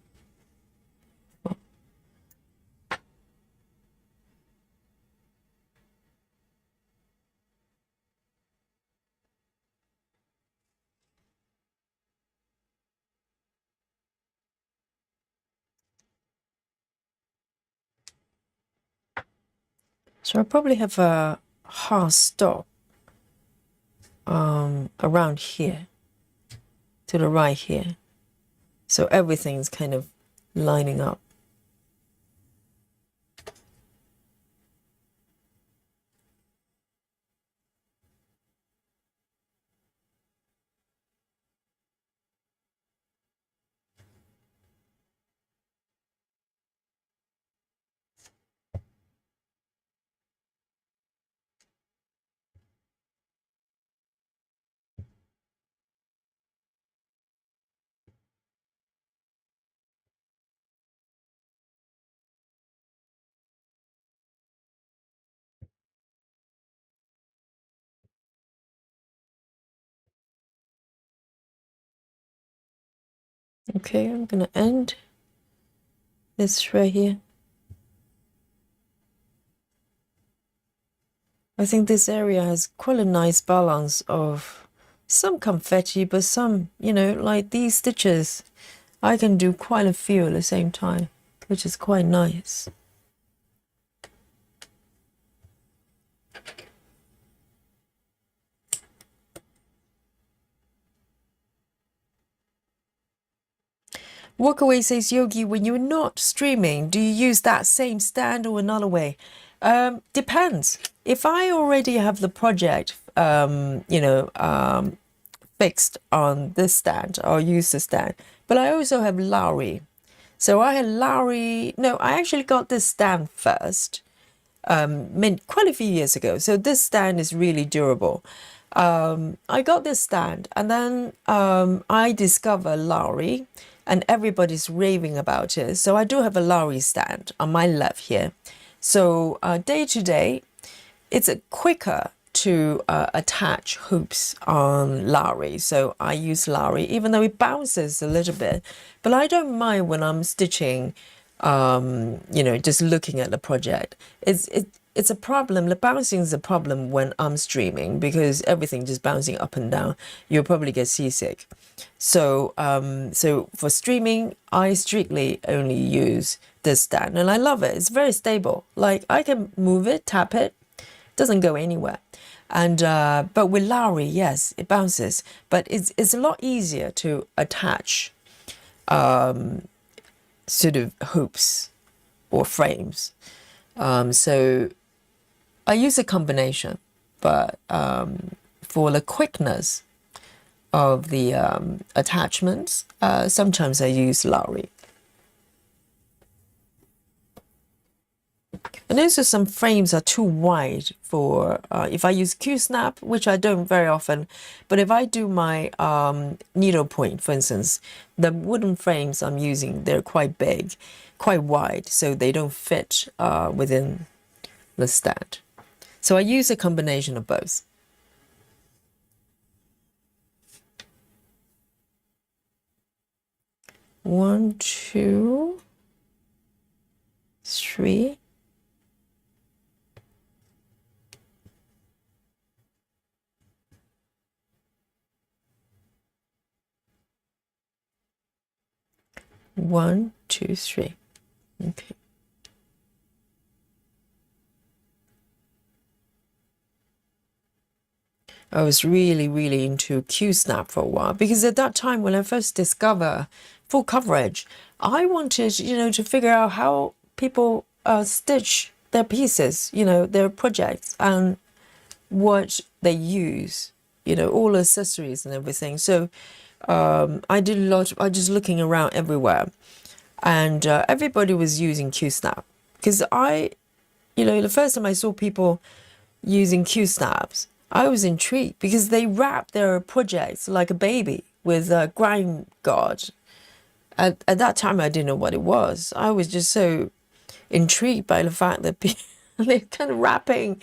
So I probably have a hard stop around here, to the right here. So everything's kind of lining up. Okay, I'm gonna end this right here. I think this area has quite a nice balance of some confetti, but some, you know, like these stitches, I can do quite a few at the same time, which is quite nice. Walkaway says, Yogi, when you're not streaming, do you use that same stand or another way? Depends. If I already have the project, fixed on this stand, I'll use the stand. But I also have Lowry. So I had Lowry. No, I actually got this stand first, quite a few years ago. So this stand is really durable. I got this stand, and then I discovered Lowry, and everybody's raving about it. So I do have a Lowry stand on my left here. So day to day, it's quicker to attach hoops on Lowry. So I use Lowry, even though it bounces a little bit. But I don't mind when I'm stitching, just looking at the project. It's a problem. The bouncing is a problem when I'm streaming, because everything just bouncing up and down. You'll probably get seasick. So for streaming, I strictly only use this stand, and I love it. It's very stable. Like, I can move it, tap it, doesn't go anywhere. And but with Lowry, yes, it bounces, but it's a lot easier to attach sort of hoops or frames. So I use a combination, but for the quickness of the attachments, sometimes I use Lowry. And also some frames are too wide for, if I use Q-snap, which I don't very often, but if I do my needlepoint, for instance, the wooden frames I'm using, they're quite big, quite wide, so they don't fit within the stand. So I use a combination of both. 1, 2, 3. One, two, three. Okay. I was really, really into Q-snap for a while because at that time when I first discovered full coverage, I wanted, to figure out how people stitch their pieces, their projects and what they use, all accessories and everything. So I did a lot. I just looking around everywhere, and everybody was using Q-snap because the first time I saw people using Q-snaps, I was intrigued because they wrap their projects like a baby with a grind guard. At that time, I didn't know what it was. I was just so intrigued by the fact that they're kind of wrapping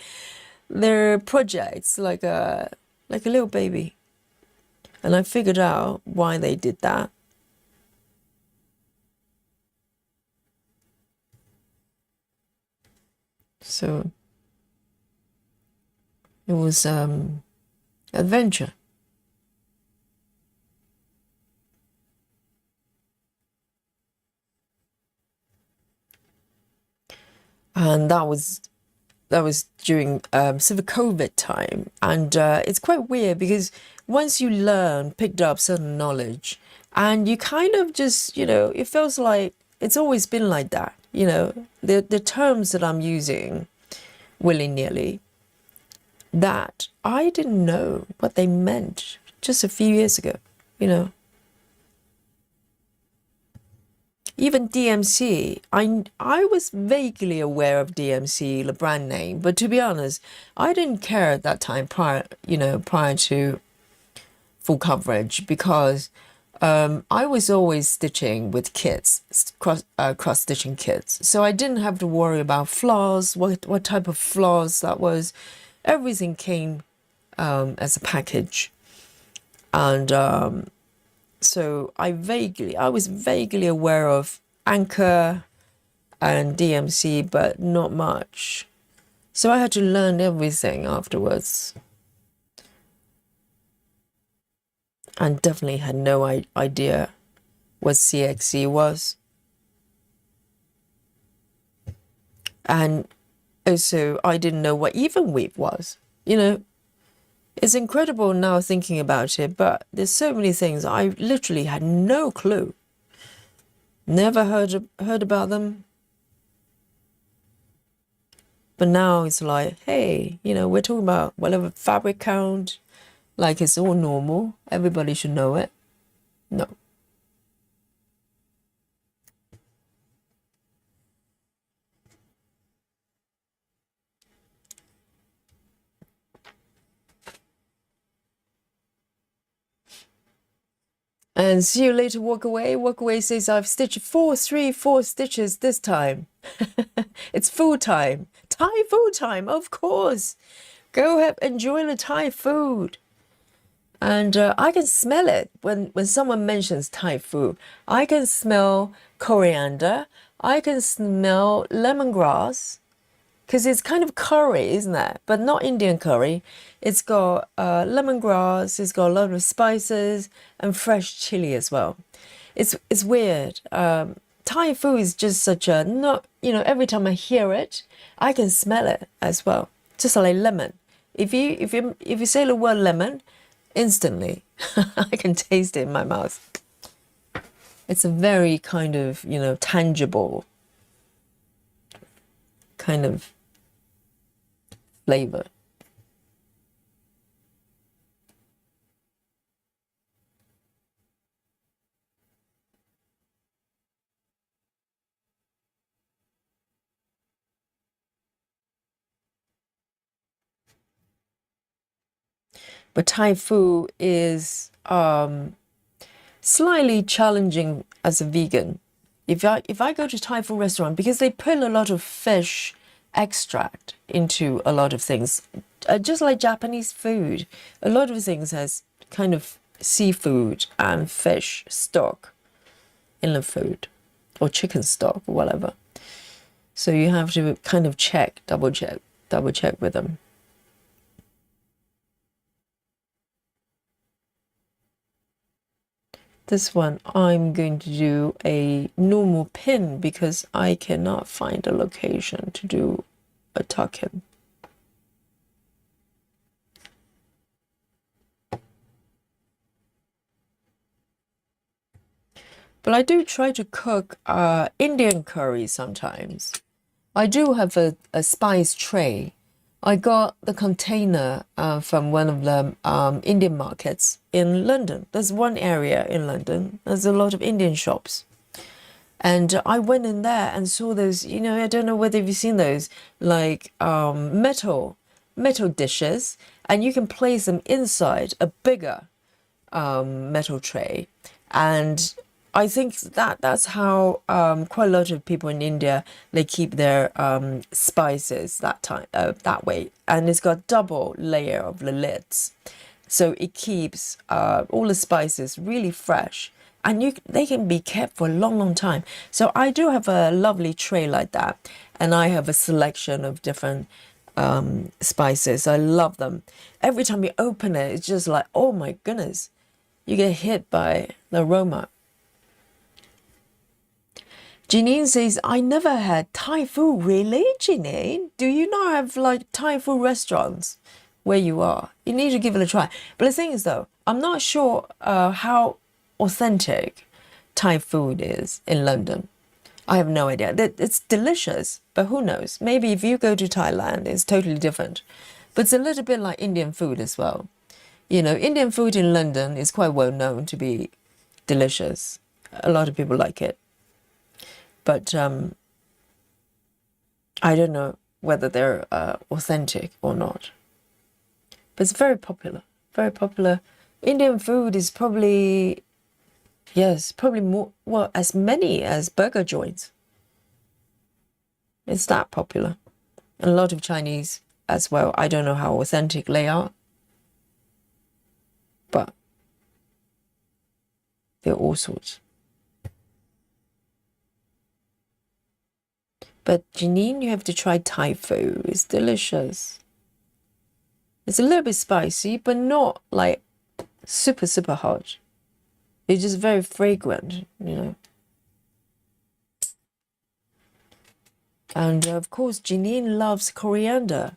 their projects like a little baby. And I figured out why they did that. So it was adventure. And that was during sort of COVID time, and it's quite weird because once you picked up certain knowledge, and you kind of just it feels like it's always been like that. The terms that I'm using willy-nilly, that I didn't know what they meant just a few years ago. Even DMC, I was vaguely aware of DMC, the brand name, but to be honest, I didn't care at that time prior to full coverage because I was always stitching with kits, cross stitching kits, so I didn't have to worry about flaws, what type of flaws that was. Everything came as a package, and so I was vaguely aware of Anchor and DMC, but not much. So I had to learn everything afterwards. And definitely had no idea what CXC was. And also, I didn't know what even weave was. It's incredible now thinking about it, but there's so many things I literally had no clue. Never heard about them. But now it's like, hey, we're talking about whatever fabric count, like it's all normal. Everybody should know it. No. And see you later, walk away. Walk away says, I've stitched 4 stitches this time. It's full time. Thai food time, of course. Go ahead, enjoy the Thai food. And I can smell it when someone mentions Thai food. I can smell coriander. I can smell lemongrass. Because it's kind of curry, isn't it? But not Indian curry. It's got lemongrass, it's got a lot of spices and fresh chili as well. It's weird. Thai food is just such a not every time I hear it, I can smell it as well. Just like lemon. If you say the word lemon, instantly I can taste it in my mouth. It's a very kind of tangible kind of flavor. But Thai food is slightly challenging as a vegan. If I go to Thai food restaurant, because they put a lot of fish extract into a lot of things, just like Japanese food, a lot of things has kind of seafood and fish stock. Indian food or chicken stock or whatever. So you have to kind of double check with them. This one, I'm going to do a normal pin because I cannot find a location to do a tuck-in. But I do try to cook Indian curry sometimes. I do have a spice tray. I got the container from one of the Indian markets in London. There's one area in London. There's a lot of Indian shops. And I went in there and saw those, you know, I don't know whether you've seen those, like metal dishes. And you can place them inside a bigger metal tray. And I think that's how quite a lot of people in India, they keep their spices that way, and it's got double layer of the lids, so it keeps all the spices really fresh, and they can be kept for a long time. So I do have a lovely tray like that, and I have a selection of different spices. I love them. Every time you open it, it's just like, oh my goodness, you get hit by the aroma. Janine says, I never had Thai food. Really, Janine? Do you not have like Thai food restaurants where you are? You need to give it a try. But the thing is though, I'm not sure how authentic Thai food is in London. I have no idea. It's delicious, but who knows? Maybe if you go to Thailand, it's totally different. But it's a little bit like Indian food as well. You know, Indian food in London is quite well known to be delicious. A lot of people like it. But I don't know whether they're authentic or not. But it's very popular, very popular. Indian food is probably, yes, probably more, well, as many as burger joints. It's that popular. And a lot of Chinese as well. I don't know how authentic they are, but they're all sorts. But Janine, you have to try Thai food. It's delicious. It's a little bit spicy, but not like super hot. It's just very fragrant, you know. And of course, Janine loves coriander.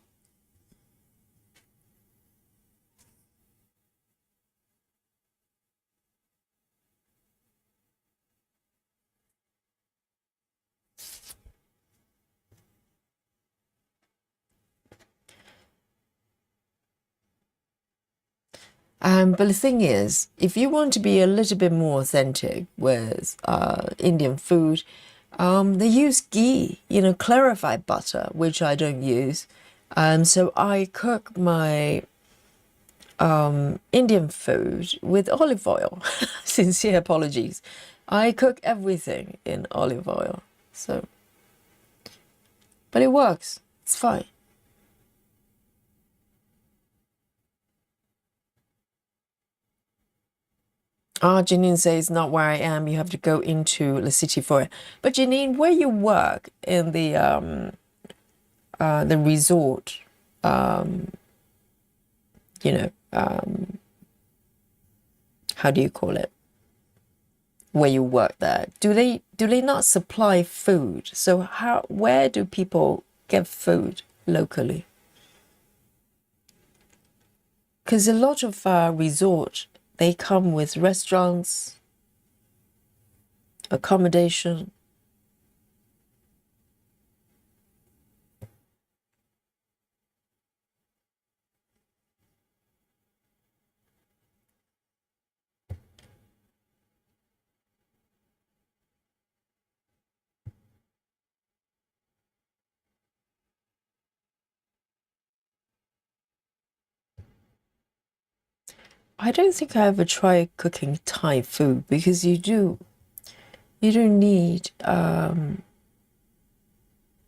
But the thing is, if you want to be a little bit more authentic with Indian food, they use ghee, you know, clarified butter, which I don't use. So I cook my Indian food with olive oil. Sincere apologies. I cook everything in olive oil. So, but it works. It's fine. Janine says, not where I am. You have to go into the city for it. But Janine, where you work in the resort, you know, how do you call it? Where you work there, do they not supply food? So where do people get food locally? Because a lot of resort, they come with restaurants, accommodation. I don't think I ever tried cooking Thai food because you do need some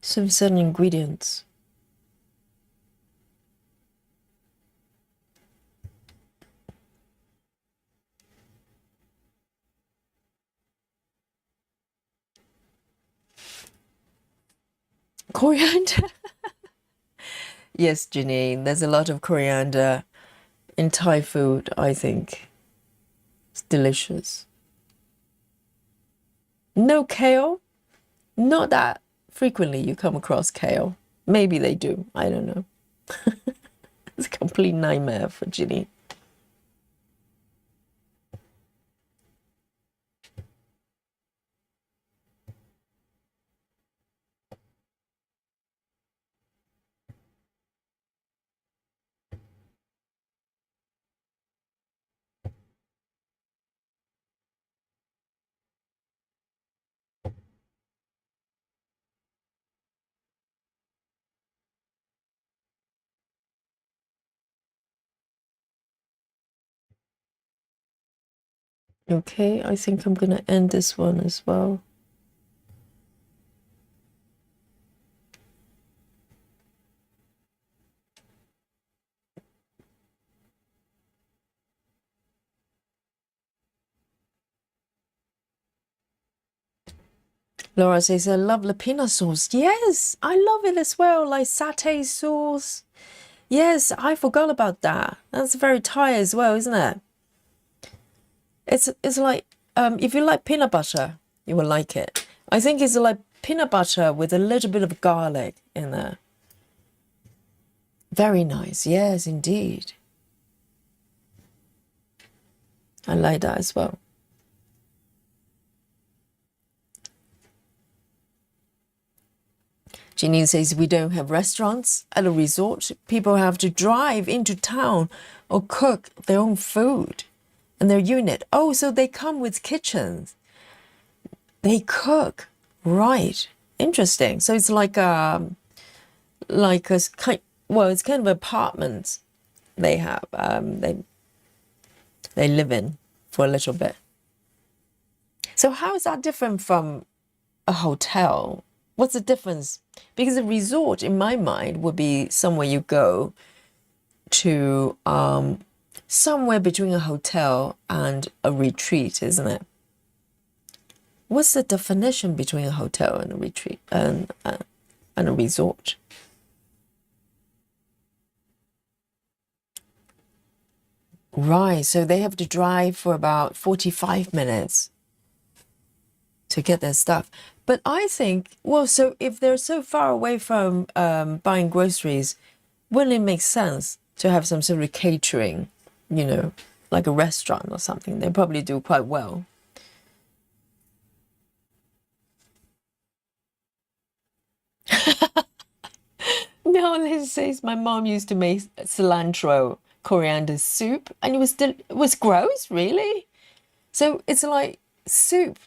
certain ingredients. Coriander. Yes, Janine, there's a lot of coriander in Thai food, I think. It's delicious. No kale? Not that frequently you come across kale. Maybe they do. I don't know. It's a complete nightmare for Ginny. Okay, I think I'm gonna end this one as well. Laura says, I love lapina sauce. Yes, I love it as well, like satay sauce. Yes, I forgot about that. That's very Thai as well, isn't it? It's like if you like peanut butter, you will like it. I think it's like peanut butter with a little bit of garlic in there. Very nice. Yes, indeed. I like that as well. Janine says we don't have restaurants at a resort. People have to drive into town or cook their own food in their unit. Oh, so they come with kitchens. They cook. Right. Interesting. So it's like a kind, well, it's kind of apartments they have. They live in for a little bit. So how is that different from a hotel? What's the difference? Because a resort, in my mind, would be somewhere you go to somewhere between a hotel and a retreat, isn't it? What's the definition between a hotel and a retreat and a resort? Right, so they have to drive for about 45 minutes to get their stuff. But I think, well, so if they're so far away from buying groceries, wouldn't it make sense to have some sort of catering, you know, like a restaurant or something? They probably do quite well. No, Liz says my mom used to make cilantro coriander soup, and it was gross, really. So it's like soup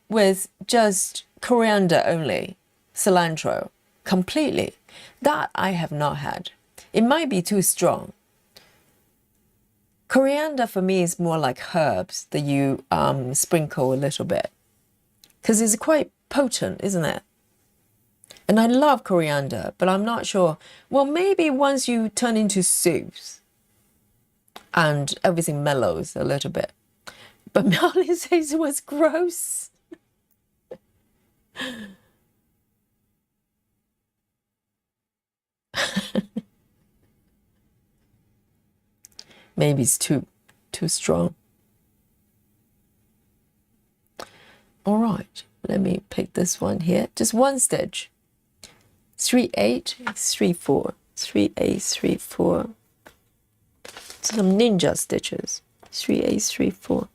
with just coriander only, cilantro, completely. That I have not had. It might be too strong. Coriander for me is more like herbs that you sprinkle a little bit, because it's quite potent, isn't it? And I love coriander, but I'm not sure. Well, maybe once you turn into soups and everything mellows a little bit. But Melanie says it was gross. Maybe it's too strong. All right, let me pick this one here. Just one stitch. 3 8 3 4 3 8 3 4. Some ninja stitches. 3 8 3 4.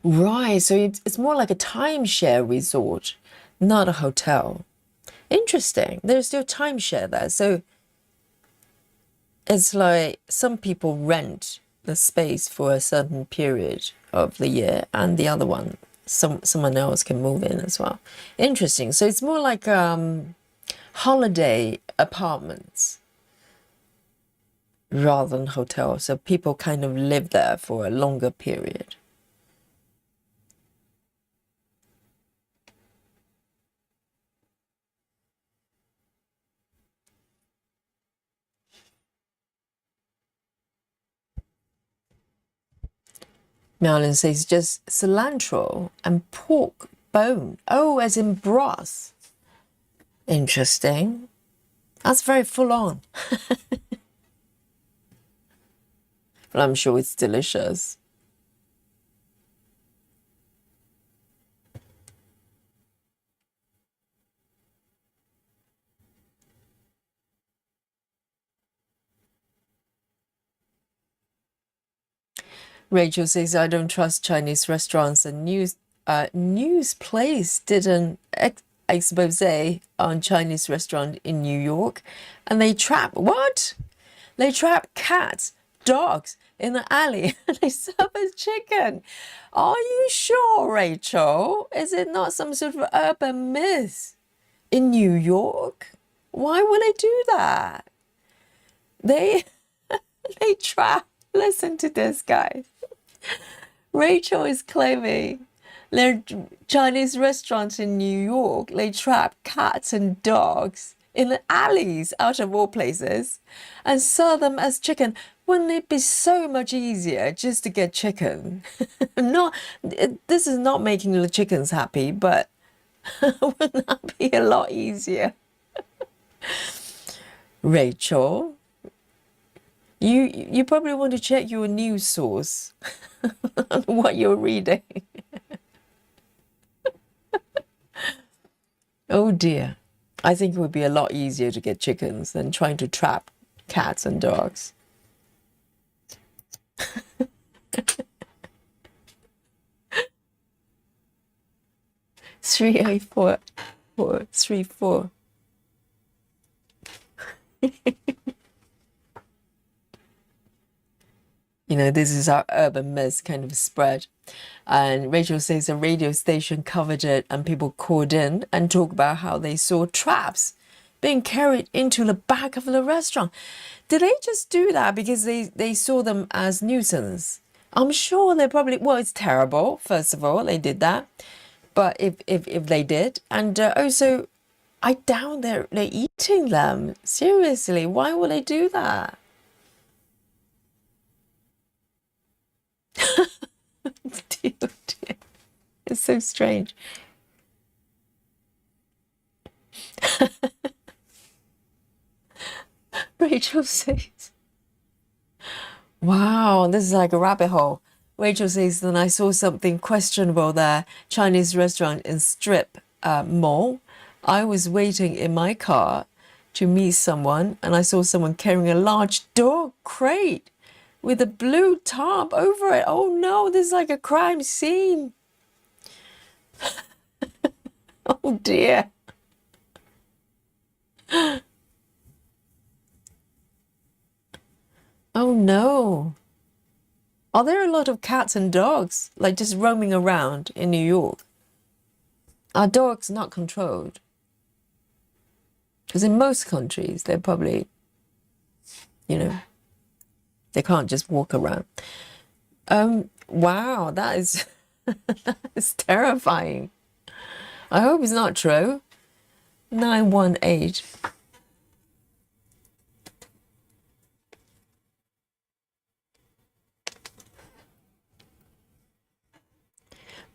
Right, so it's more like a timeshare resort, not a hotel. Interesting. There's still timeshare there. So it's like some people rent the space for a certain period of the year, and the other one, someone else can move in as well. Interesting. So it's more like holiday apartments rather than hotels. So people kind of live there for a longer period. Marilyn says just cilantro and pork bone. Oh, as in broth. Interesting. That's very full on. But I'm sure it's delicious. Rachel says, I don't trust Chinese restaurants, and news place did an expose on Chinese restaurant in New York, and they trap what? They trap cats, dogs in the alley, and they serve as chicken. Are you sure, Rachel? Is it not some sort of urban myth in New York? Why would they do that? They they trap. Listen to this, guys. Rachel is claiming their Chinese restaurants in New York, they trap cats and dogs in the alleys, out of all places, and sell them as chicken. Wouldn't it be so much easier just to get chicken? This is not making the chickens happy, but wouldn't that be a lot easier? Rachel, you probably want to check your news source on what you're reading. Oh dear. I think it would be a lot easier to get chickens than trying to trap cats and dogs. 384434. You know, this is our urban myth kind of spread. And Rachel says a radio station covered it and people called in and talked about how they saw traps being carried into the back of the restaurant. Did they just do that because they saw them as nuisance? I'm sure they probably, well, it's terrible, first of all, they did that. But if they did, and also, I doubt they're eating them. Seriously, why would they do that? Dear, dear. It's so strange. Rachel says, wow, this is like a rabbit hole. Rachel says, then I saw something questionable there. Chinese restaurant in Strip Mall. I was waiting in my car to meet someone, and I saw someone carrying a large dog crate with a blue tarp over it. Oh no, this is like a crime scene. Oh dear. Oh no. Are there a lot of cats and dogs like just roaming around in New York? Are dogs not controlled? Because in most countries, they're probably, you know, they can't just walk around. Wow, that is that is terrifying. I hope it's not true. 918.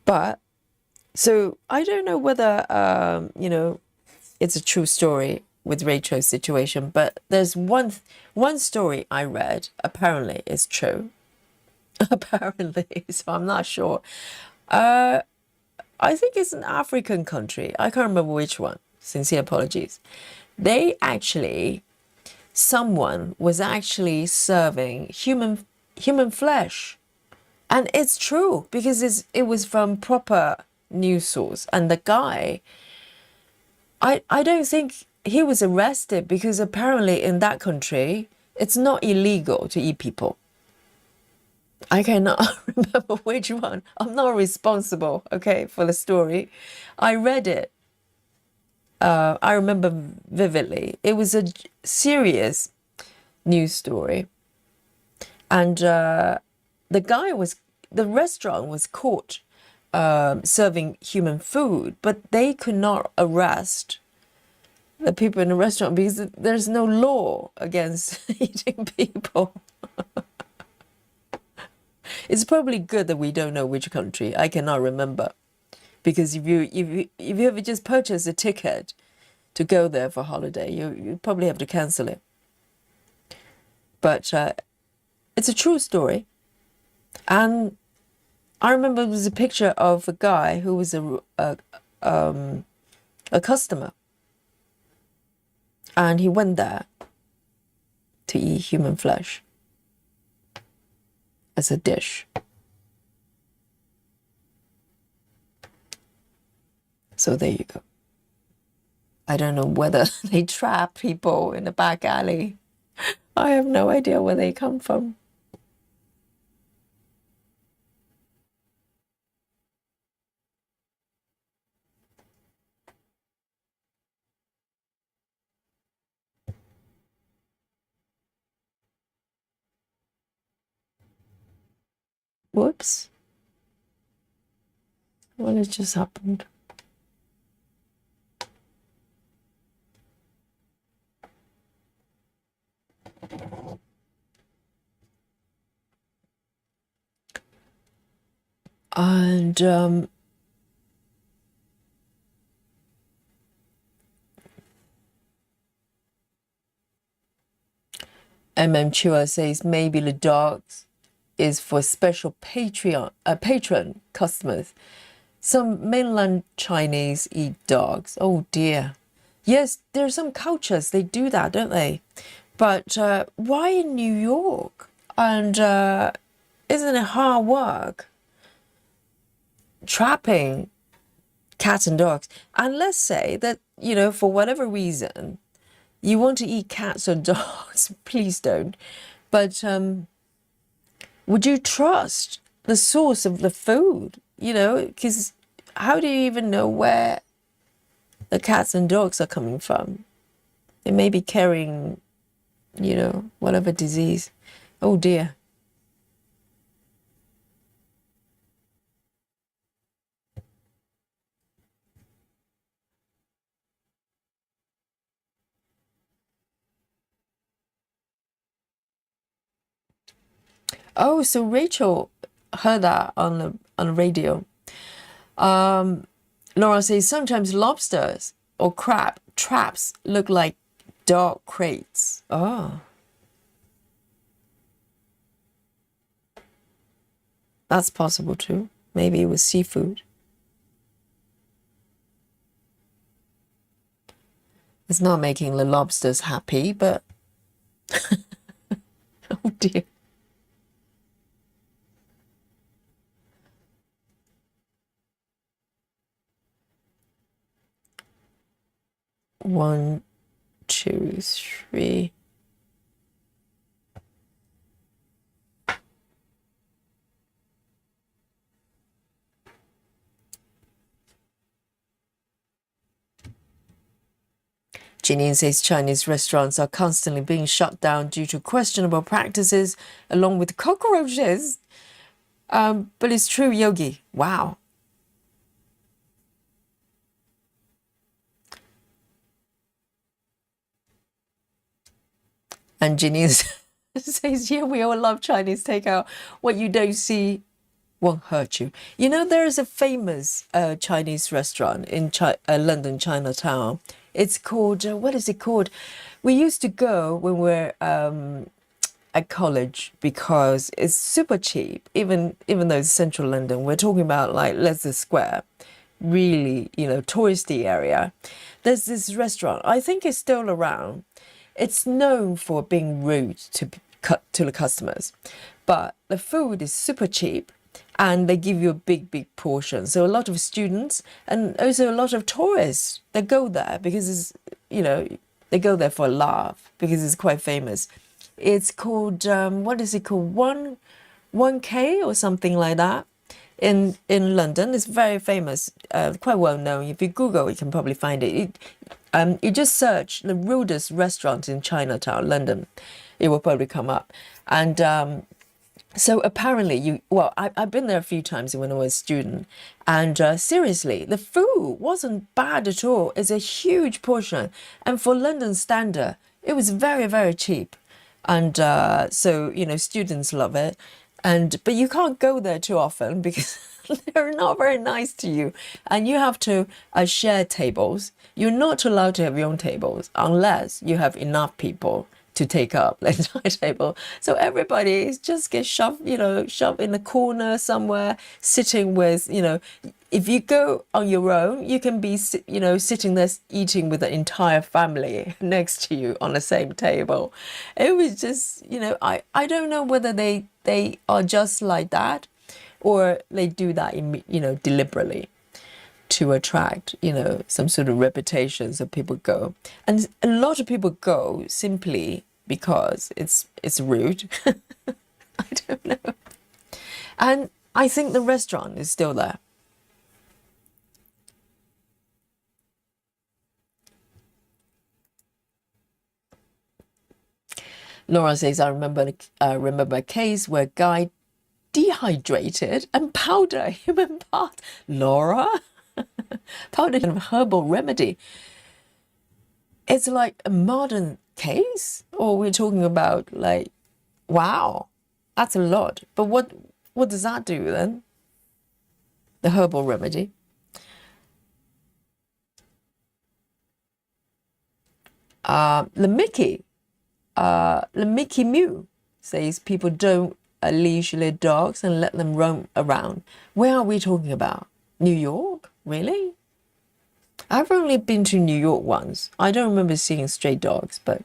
But so I don't know whether you know, it's a true story with Rachel's situation, but there's one story I read, apparently it's true. Apparently, so I'm not sure. I think it's an African country. I can't remember which one. Sincere apologies. They actually, someone was actually serving human flesh. And it's true because it was from proper news source. And the guy, I don't think he was arrested because apparently in that country, it's not illegal to eat people. I cannot remember which one. I'm not responsible, okay, for the story. I read it. I remember vividly. It was a serious news story. And the restaurant was caught serving human food, but they could not arrest the people in the restaurant because there's no law against eating people. It's probably good that we don't know which country. I cannot remember. Because if you ever just purchase a ticket to go there for holiday, you probably have to cancel it. But it's a true story. And I remember there was a picture of a guy who was a customer. And he went there to eat human flesh as a dish. So there you go. I don't know whether they trap people in the back alley. I have no idea where they come from. Whoops. What has just happened? And Chua says maybe the dogs is for special patron customers. Some mainland Chinese eat dogs. Oh dear. Yes, there are some cultures, they do that, don't they? But why in New York? And isn't it hard work trapping cats and dogs? And let's say that, for whatever reason, you want to eat cats or dogs, please don't. But would you trust the source of the food? Because how do you even know where the cats and dogs are coming from? They may be carrying, whatever disease. Oh dear. Oh, so Rachel heard that on the radio. Laura says sometimes lobsters or crab traps look like dog crates. Oh. That's possible too. Maybe it was seafood. It's not making the lobsters happy, but oh dear. One, two, three. Janine says Chinese restaurants are constantly being shut down due to questionable practices, along with cockroaches. But it's true, Yogi. Wow. And Janine says, yeah, we all love Chinese takeout. What you don't see won't hurt you. There is a famous Chinese restaurant in London, Chinatown. It's called, what is it called? We used to go when we're at college because it's super cheap, even though it's central London. We're talking about like Leicester Square, really, touristy area. There's this restaurant. I think it's still around. It's known for being rude to the customers, but the food is super cheap. And they give you a big portion. So a lot of students and also a lot of tourists that go there because it's, they go there for a laugh because it's quite famous. It's called, what is it called? 1K or something like that in London. It's very famous, quite well known. If you Google, you can probably find it. You just search the rudest restaurant in Chinatown, London. It will probably come up. And so apparently I've been there a few times when I was a student, and seriously, the food wasn't bad at all. It's a huge portion, and for London standard, it was very, very cheap. And so, students love it. but you can't go there too often because they're not very nice to you, and you have to share tables. You're not allowed to have your own tables unless you have enough people to take up the entire table. So everybody just gets shoved, shoved in a corner somewhere, sitting with, if you go on your own, you can be, sitting there eating with the entire family next to you on the same table. It was just, I don't know whether they are just like that or they do that, deliberately to attract, some sort of reputation, so people go. And a lot of people go simply because it's rude. I don't know. And I think the restaurant is still there. Laura says, I remember a case where a guy dehydrated and powder human part. Laura? Powder kind of herbal remedy. It's like a modern case, or we're talking about like, wow, that's a lot. But what does that do then? The herbal remedy. The Mickey Mew says people don't leash their dogs and let them roam around. Where are we talking about? New York? Really? I've only been to New York once. I don't remember seeing stray dogs, but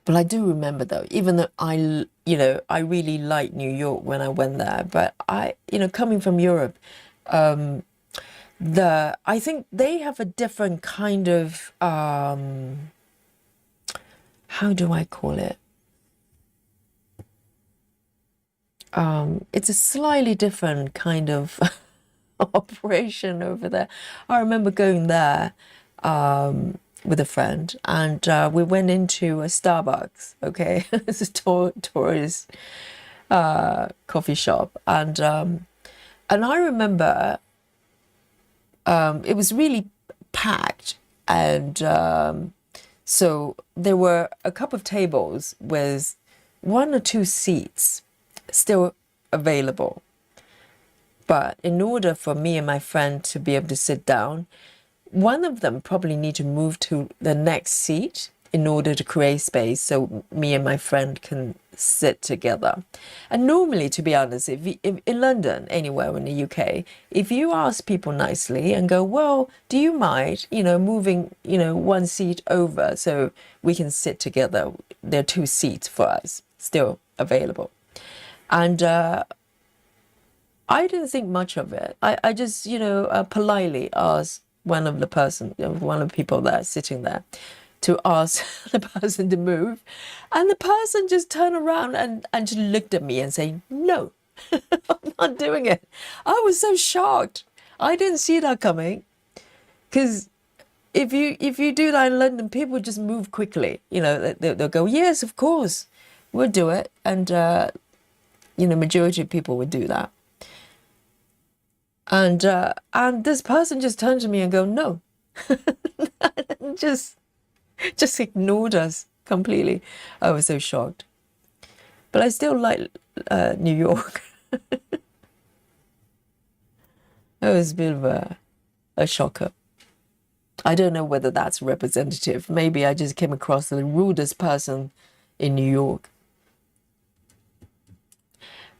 I do remember though, even though I really liked New York when I went there, but coming from Europe, I think they have a different kind of, how do I call it? It's a slightly different kind of operation over there. I remember going there with a friend, and we went into a Starbucks. Okay, it's a tourist coffee shop, and I remember it was really packed, and so there were a couple of tables with 1 or 2 seats still available. But in order for me and my friend to be able to sit down, one of them probably need to move to the next seat in order to create space so me and my friend can sit together. And normally, to be honest, if in London, anywhere in the UK, if you ask people nicely and go, well, do you mind, moving, 1 seat over so we can sit together? There are 2 seats for us still available. And I didn't think much of it. I just, politely asked one of the people there sitting there to ask the person to move. And the person just turned around and just looked at me and said, no, I'm not doing it. I was so shocked. I didn't see that coming. Because if you do that in London, people just move quickly. They'll go, yes, of course, we'll do it. And, majority of people would do that. And this person just turned to me and go, no, just ignored us completely. I was so shocked. But I still like New York. It was a bit of a shocker. I don't know whether that's representative. Maybe I just came across the rudest person in New York.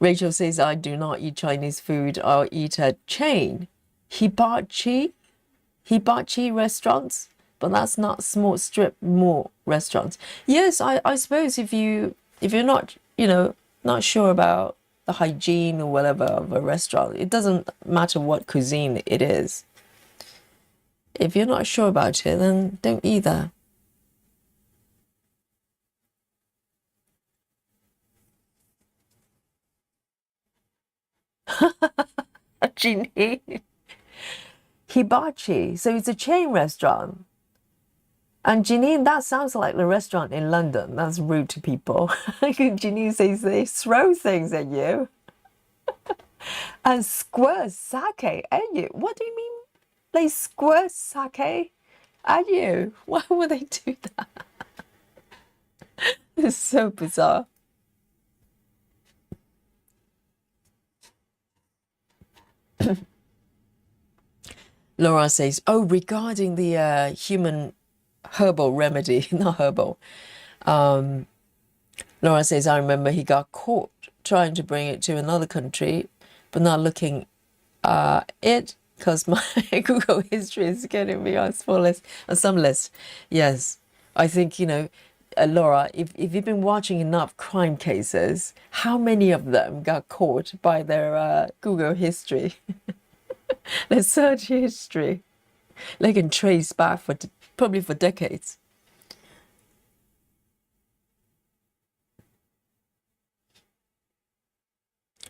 Rachel says, I do not eat Chinese food. I'll eat at chain hibachi restaurants, but that's not small strip mall restaurants. Yes, I suppose if you're not, not sure about the hygiene or whatever of a restaurant, it doesn't matter what cuisine it is. If you're not sure about it, then don't either. Ginny. Hibachi. So it's a chain restaurant. And Janine, that sounds like the restaurant in London. That's rude to people. Janine says they throw things at you. And squirt sake at you. What do you mean? They squirt sake at you. Why would they do that? It's so bizarre. Laura says, oh, regarding the human herbal remedy, not herbal. Laura says, I remember he got caught trying to bring it to another country, but not looking it because my Google history is getting me on some list. Yes, I think, Laura, if you've been watching enough crime cases, how many of them got caught by their Google history, their search history? They can trace back for probably for decades.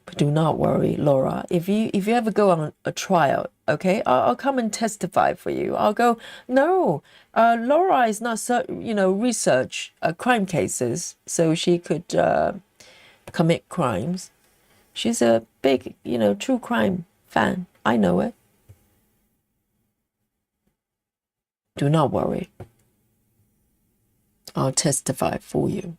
But do not worry, Laura. If you ever go on a trial, okay, I'll come and testify for you. I'll go. No, Laura is not research crime cases, so she could commit crimes. She's a big true crime fan. I know it. Do not worry. I'll testify for you.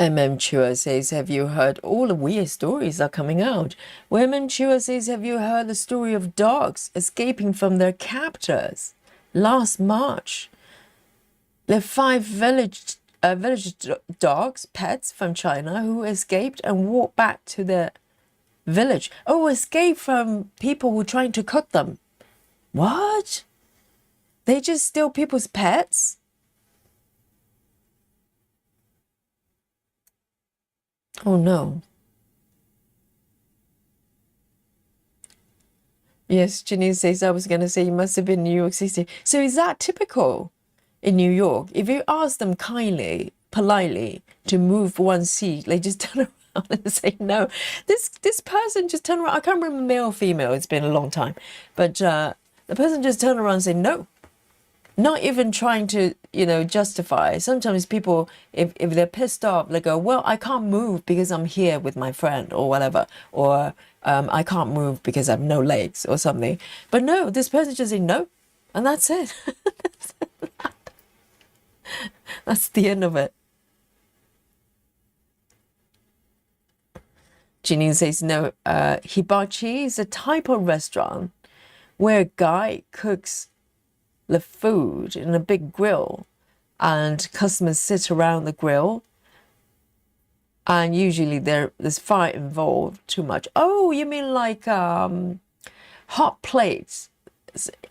Chua says, have you heard all the weird stories are coming out? Chua says, have you heard the story of dogs escaping from their captors? Last March, there are 5 village dogs, pets from China, who escaped and walked back to their village. Oh, escaped from people who were trying to cook them. What? They just steal people's pets? Oh no. Yes, Janine says, I was going to say you must have been in New York City. So is that typical in New York? If you ask them kindly, politely to move one seat, they just turn around and say no. This person just turned around. I can't remember male or female. It's been a long time. But the person just turned around and said no. Not even trying to, justify. Sometimes people, if they're pissed off, they go, well, I can't move because I'm here with my friend or whatever. Or I can't move because I have no legs or something. But no, this person just said no. And that's it. That's the end of it. Janine says, no, hibachi is a type of restaurant where a guy cooks the food in a big grill and customers sit around the grill, and usually there's fire involved too much. Oh, you mean like hot plates?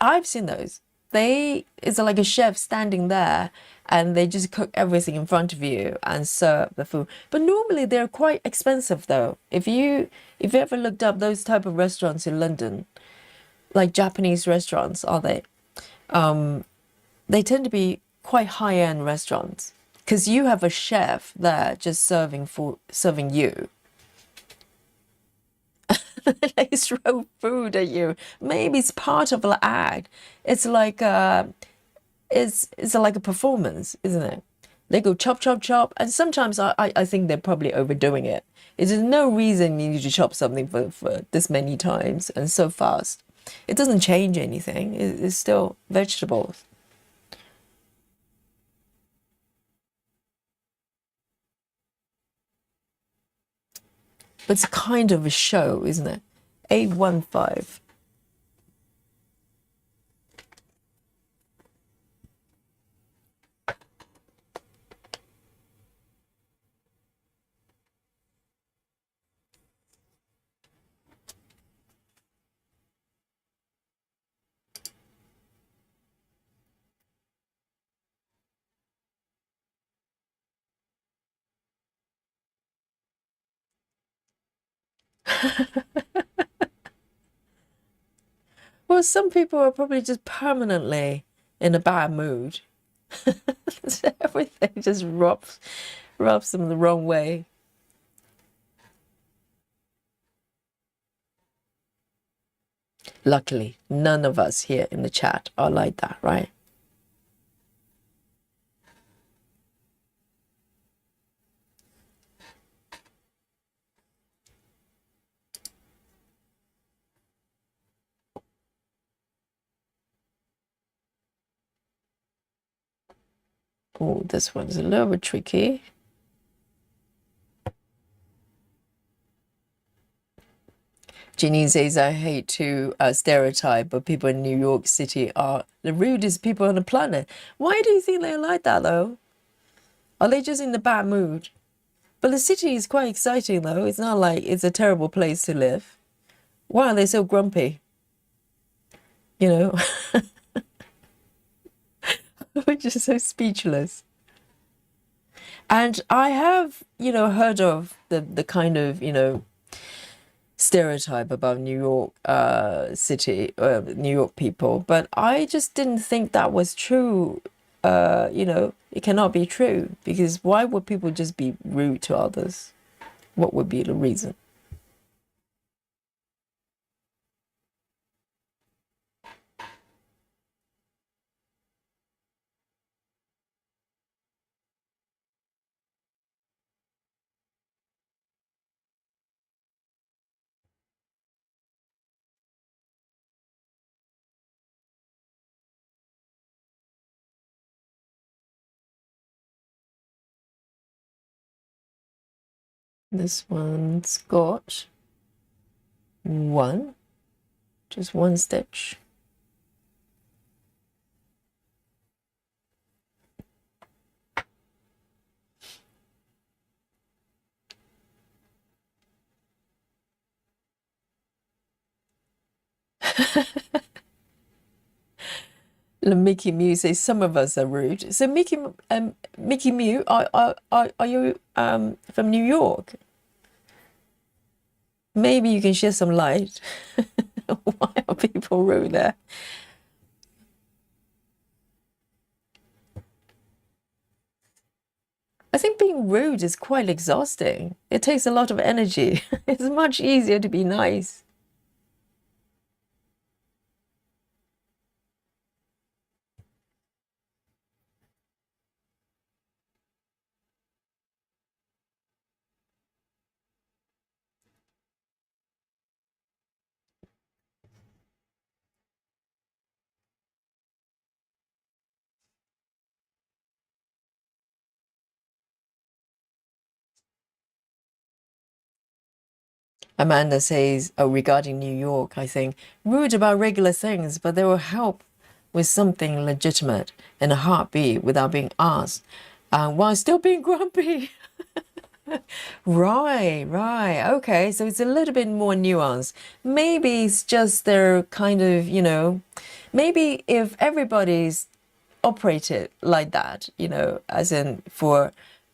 I've seen those. It's like a chef standing there and they just cook everything in front of you and serve the food. But normally they're quite expensive though. If you ever looked up those type of restaurants in London, like Japanese restaurants, are they? They tend to be quite high-end restaurants because you have a chef there just serving you. They throw food at you. Maybe it's part of the act. It's like it's like a performance, isn't it? They go chop, chop, chop, and sometimes I think they're probably overdoing it. There's no reason you need to chop something for this many times and so fast. It doesn't change anything. It's still vegetables. But it's kind of a show, isn't it? 815. Well, some people are probably just permanently in a bad mood. Everything just rubs them the wrong way. Luckily, none of us here in the chat are like that, right? Oh, this one's a little bit tricky. Jeanine says, I hate to stereotype, but people in New York City are the rudest people on the planet. Why do you think they're like that, though? Are they just in the bad mood? But the city is quite exciting, though. It's not like it's a terrible place to live. Why are they so grumpy? You know, we're just so speechless. And I have, heard of the kind of, stereotype about New York City, New York people, but I just didn't think that was true. It cannot be true, because why would people just be rude to others? What would be the reason? This one's got just one stitch. Mickey Mew says some of us are rude. So Mickey Mew, are you from New York? Maybe you can shed some light. Why are people rude there? I think being rude is quite exhausting. It takes a lot of energy. It's much easier to be nice. Amanda says, oh, regarding New York, I think, rude about regular things, but they will help with something legitimate in a heartbeat without being asked, while still being grumpy. Right. Okay, so it's a little bit more nuanced. Maybe it's just their kind of, maybe if everybody's operated like that, as in for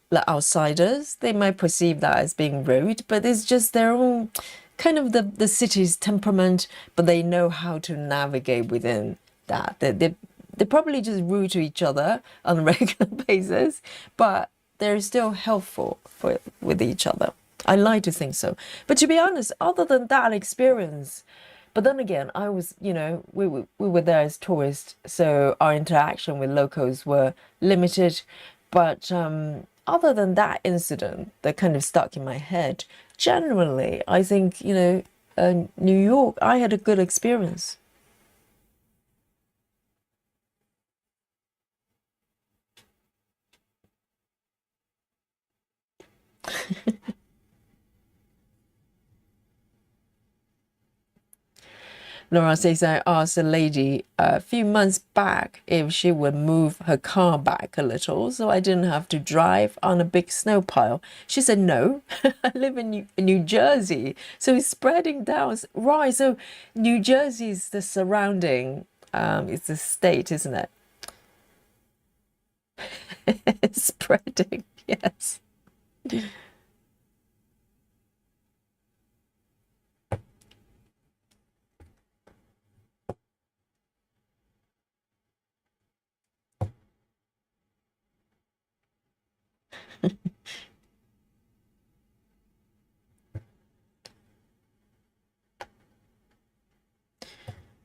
like outsiders, they might perceive that as being rude, but it's just their own kind of the city's temperament, but they know how to navigate within that. They're probably just rude to each other on a regular basis, but they're still helpful with each other. I like to think so. But to be honest, other than that experience, but then again, I was, we were there as tourists, so our interaction with locals were limited. But other than that incident kind of stuck in my head, generally, I think, New York, I had a good experience. Laura says, I asked a lady a few months back if she would move her car back a little so I didn't have to drive on a big snow pile. She said, no, I live in New Jersey, so it's spreading down. Right, so New Jersey is the surrounding, it's the state, isn't it? It's spreading, yes.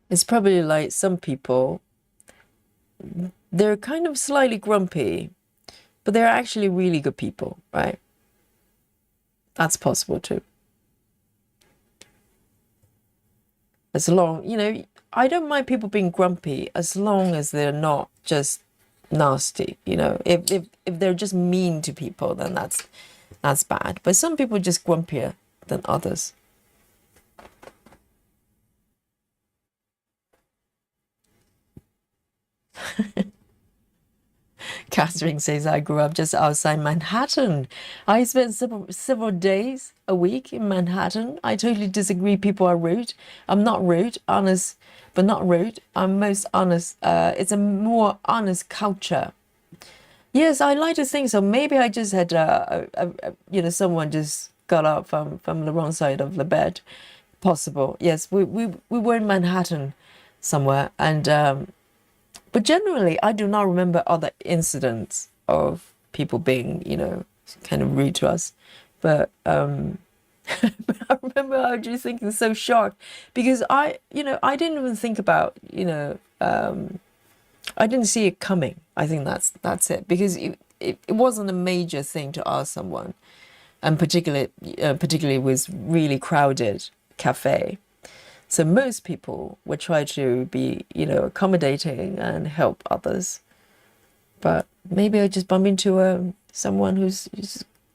It's probably like some people, they're kind of slightly grumpy, but they're actually really good people, right? That's possible too. As long, I don't mind people being grumpy as long as they're not just nasty, If they're just mean to people, then that's bad. But some people are just grumpier than others. Catherine says, I grew up just outside Manhattan. I spent several days a week in Manhattan. I totally disagree. People are rude. I'm not rude, honest, but not rude. I'm most honest. It's a more honest culture. Yes, I like to think so. Maybe I just had, someone just got up from the wrong side of the bed. Possible. Yes, we were in Manhattan somewhere, and but generally, I do not remember other incidents of people being, kind of rude to us. But but I remember I was just thinking so shocked because I didn't even think about, I didn't see it coming. I think that's it because it wasn't a major thing to ask someone, and particularly was really crowded cafe. So most people would try to be, accommodating and help others. But maybe I just bump into someone who's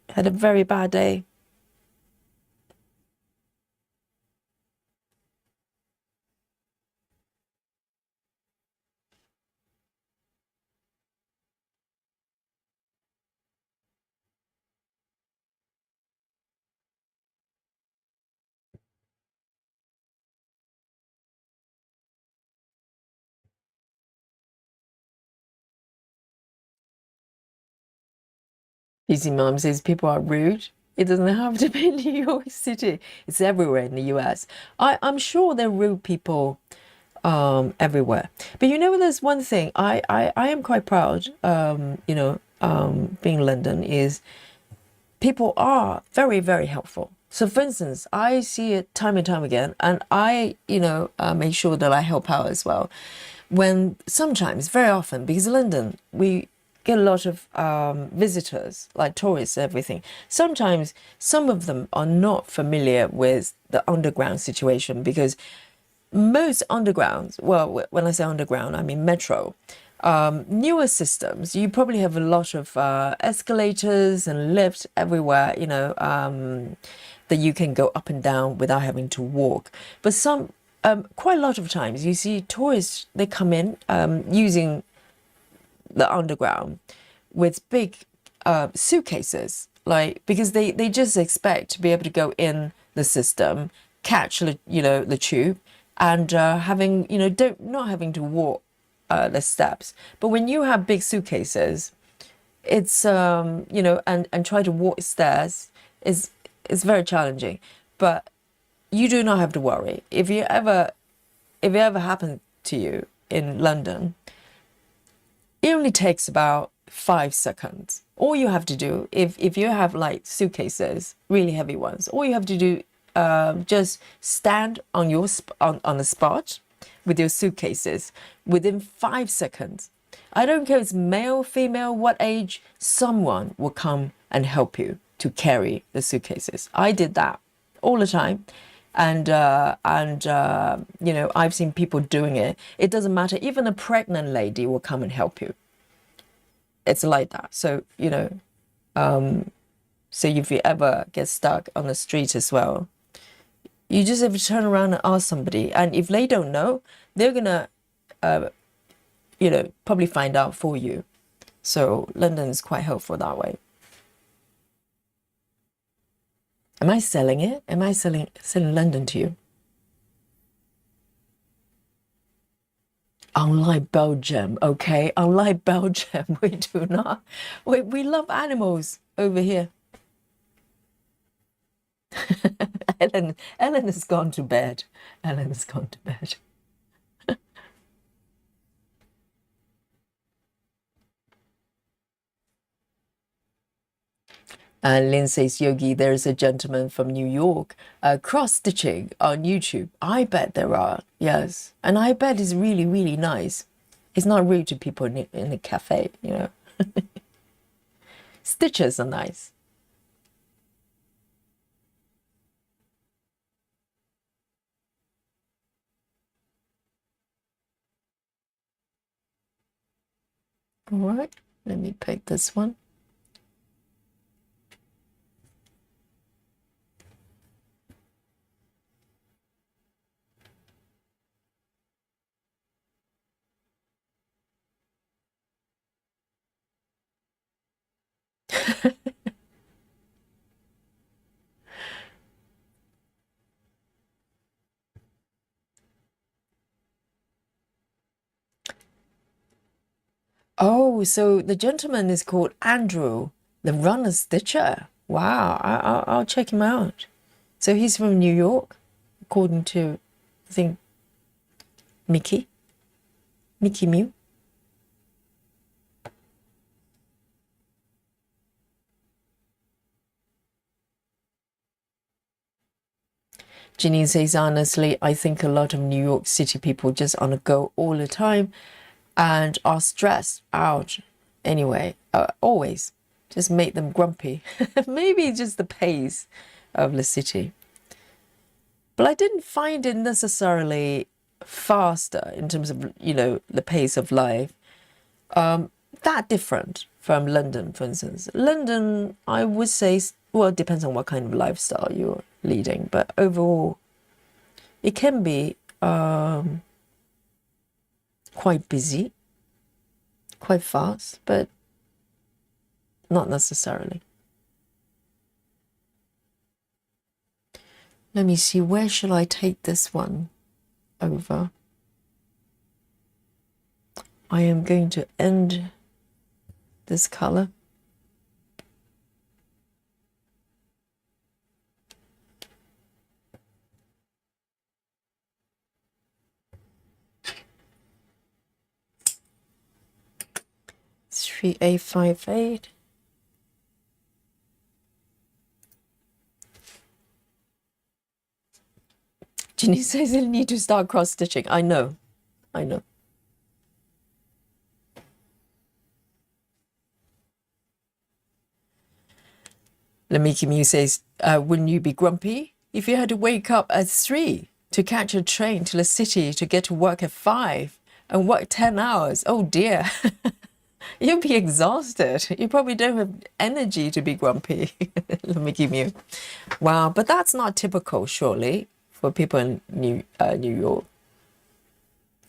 had a very bad day. Easy Mom says people are rude. It doesn't have to be in New York City. It's everywhere in the US. I'm sure there are rude people everywhere. But there's one thing I am quite proud, being in London, is people are very, very helpful. So, for instance, I see it time and time again, and I, make sure that I help out as well. When sometimes, very often, because in London, we get a lot of visitors, like tourists, everything. Sometimes some of them are not familiar with the underground situation because most undergrounds, well, when I say underground, I mean metro, newer systems, you probably have a lot of escalators and lifts everywhere, that you can go up and down without having to walk. But quite a lot of times, you see tourists, they come in using the underground with big suitcases, like because they just expect to be able to go in the system, catch the tube, and having don't not having to walk the steps. But when you have big suitcases, it's and try to walk stairs is very challenging. But you do not have to worry if it ever happened to you in London. It only takes about 5 seconds. All you have to do, if you have like suitcases, really heavy ones, all you have to do, just stand on the spot with your suitcases within 5 seconds. I don't care if it's male, female, what age, someone will come and help you to carry the suitcases. I did that all the time. And I've seen people doing it. It doesn't matter. Even a pregnant lady will come and help you. It's like that. So, so if you ever get stuck on the street as well, you just have to turn around and ask somebody. And if they don't know, they're gonna, probably find out for you. So London is quite helpful that way. Am I selling it? Am I selling London to you? Unlike Belgium, okay? Unlike Belgium, we do not. We love animals over here. Ellen has gone to bed. Ellen has gone to bed. And Lynn says, Yogi, there's a gentleman from New York cross-stitching on YouTube. I bet there are, yes. And I bet it's really, really nice. It's not rude to people in a cafe, you know. Stitches are nice. All right, let me pick this one. Oh, so the gentleman is called Andrew, the runner stitcher. Wow, I'll check him out. So he's from New York, according to, I think, Mickey Mew. Janine says, honestly, I think a lot of New York City people just on the go all the time and are stressed out anyway, always. Just make them grumpy. Maybe just the pace of the city. But I didn't find it necessarily faster in terms of, you know, the pace of life. That different from London, for instance. London, I would say, well, it depends on what kind of lifestyle you're leading, but overall, it can be quite busy, quite fast, but not necessarily. Let me see, where shall I take this one over? I am going to end this color. It's 3858. Ginny says I need to start cross stitching. I know. Lamiki Mew says, wouldn't you be grumpy if you had to wake up at 3 to catch a train to the city to get to work at 5 and work 10 hours? Oh dear. You'll be exhausted. You probably don't have energy to be grumpy. Lamiki Mew. Wow, but that's not typical, surely, for people in New York.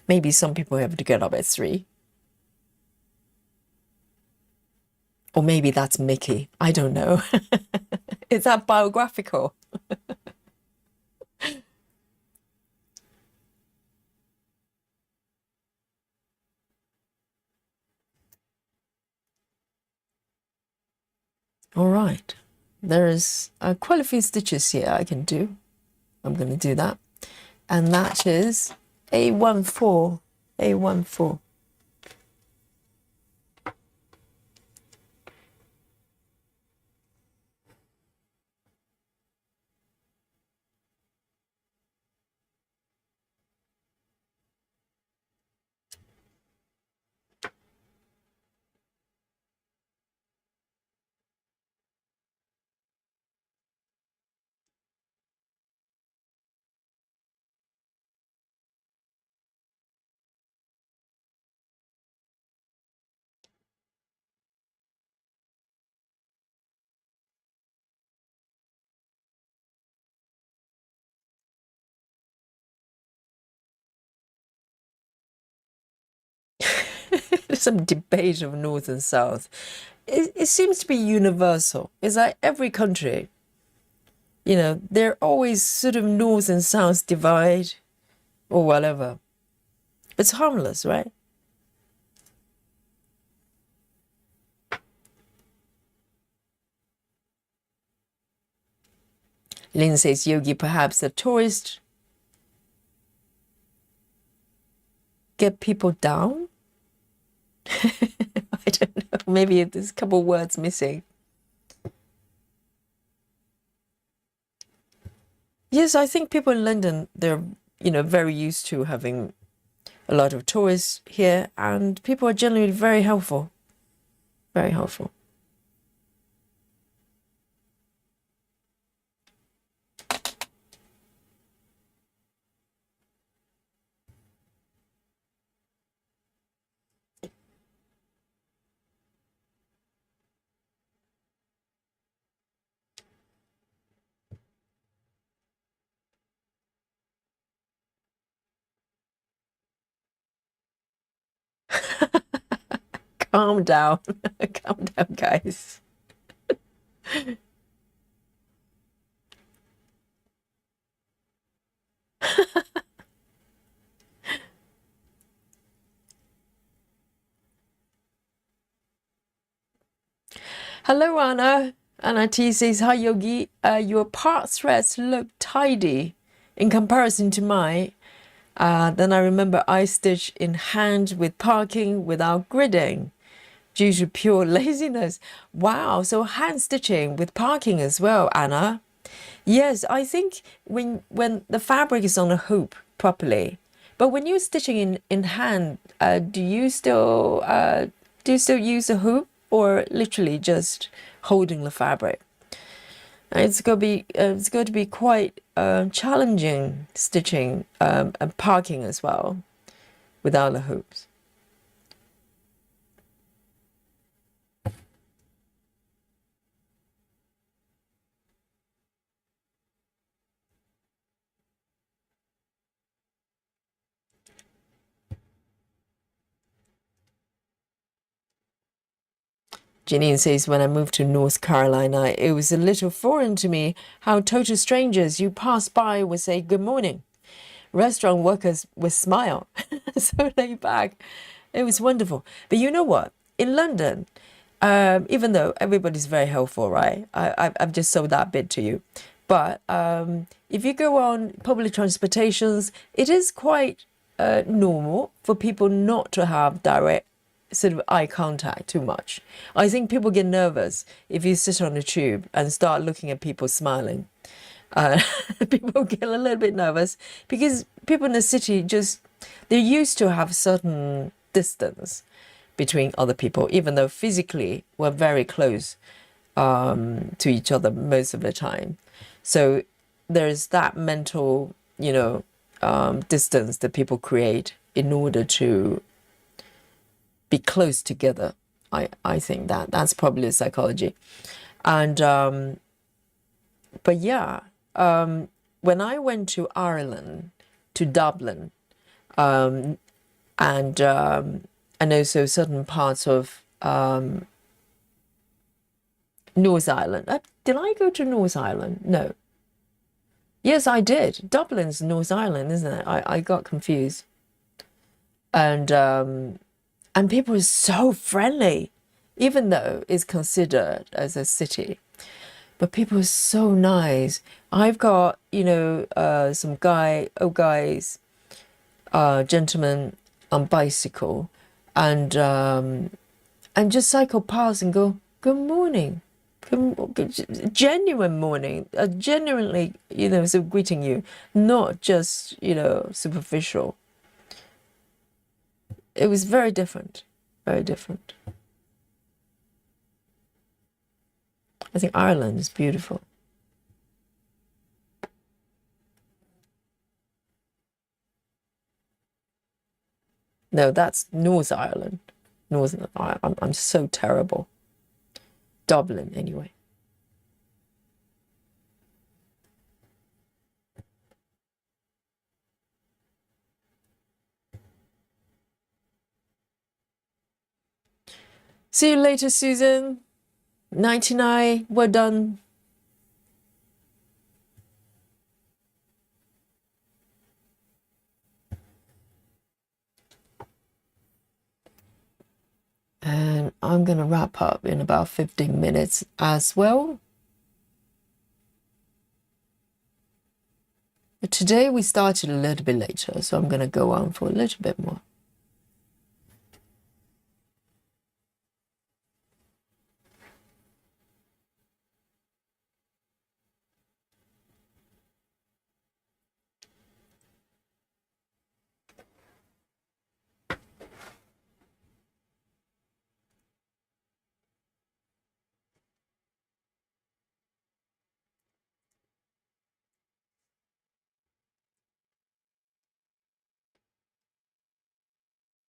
Maybe some people have to get up at 3. Or maybe that's Mickey. I don't know. Is that biographical? All right. There's quite a few stitches here I can do. I'm going to do that. And that is A14. A14. There's some debate of North and South. It seems to be universal. It's like every country, you know, there always sort of North and South divide or whatever. It's harmless, right? Lynn says, Yogi, perhaps the tourist get people down? I don't know. Maybe there's a couple words missing. Yes, I think people in London, they're, very used to having a lot of tourists here, and people are generally very helpful. Very helpful. Calm down. Calm down, guys. Hello, Anna. Anna T says, hi, Yogi. Your part threads look tidy in comparison to mine. Then I remember I stitch in hand with parking without gridding due to pure laziness. Wow, so hand stitching with parking as well, Anna. Yes, I think when the fabric is on a hoop properly, but when you're stitching in hand, do you still use a hoop or literally just holding the fabric? It's going to be quite challenging stitching and parking as well without the hoops. Janine says, when I moved to North Carolina, it was a little foreign to me how total strangers you pass by would say good morning. Restaurant workers would smile. So laid back. It was wonderful. But you know what? In London, even though everybody's very helpful, right? I've just sold that bit to you. But if you go on public transportations, it is quite normal for people not to have direct sort of eye contact too much. I think people get nervous if you sit on a tube and start looking at people smiling. Uh, People get a little bit nervous because people in the city just they're used to have certain distance between other people, even though physically we're very close to each other most of the time. So there's that mental, distance that people create in order to be close together. I think that's probably psychology. And but yeah, when I went to Ireland, to Dublin, and also certain parts of North Ireland. Did I go to North Ireland? No. Yes, I did. Dublin's North Ireland, isn't it? I got confused. And people are so friendly, even though it's considered as a city. But people are so nice. I've got, some guys, gentlemen on bicycle, and just cycle past and go, good morning. Genuine morning, genuinely, so greeting you, not just, superficial. It was very different, very different. I think Ireland is beautiful. No, that's North Ireland. Northern Ireland. I'm so terrible. Dublin, anyway. See you later, Susan. 99, we're done. And I'm going to wrap up in about 15 minutes as well. But today we started a little bit later, so I'm going to go on for a little bit more.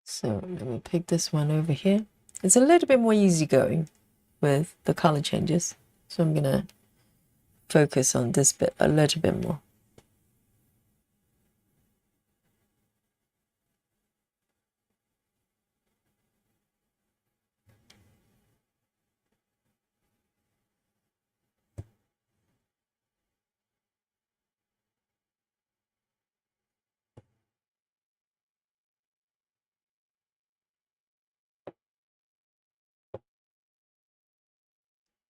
So let me pick this one over here. It's a little bit more easygoing with the color changes. So I'm gonna focus on this bit a little bit more.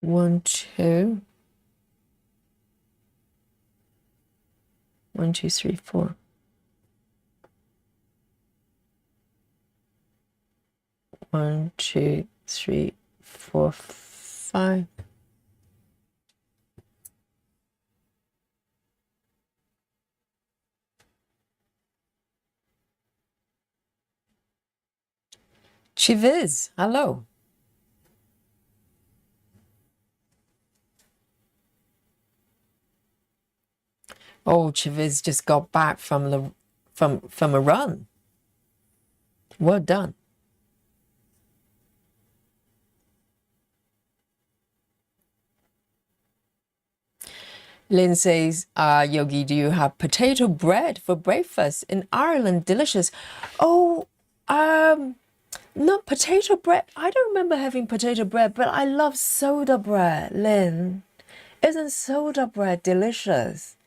One, two. 1, 2, 3, 4. 1, 2, 3, 4, 5. Chiviz, hello. Oh, Chiviz just got back from a run. Well done. Lynn says, Yogi, do you have potato bread for breakfast? In Ireland, delicious. Oh, not potato bread. I don't remember having potato bread, but I love soda bread, Lynn. Isn't soda bread delicious?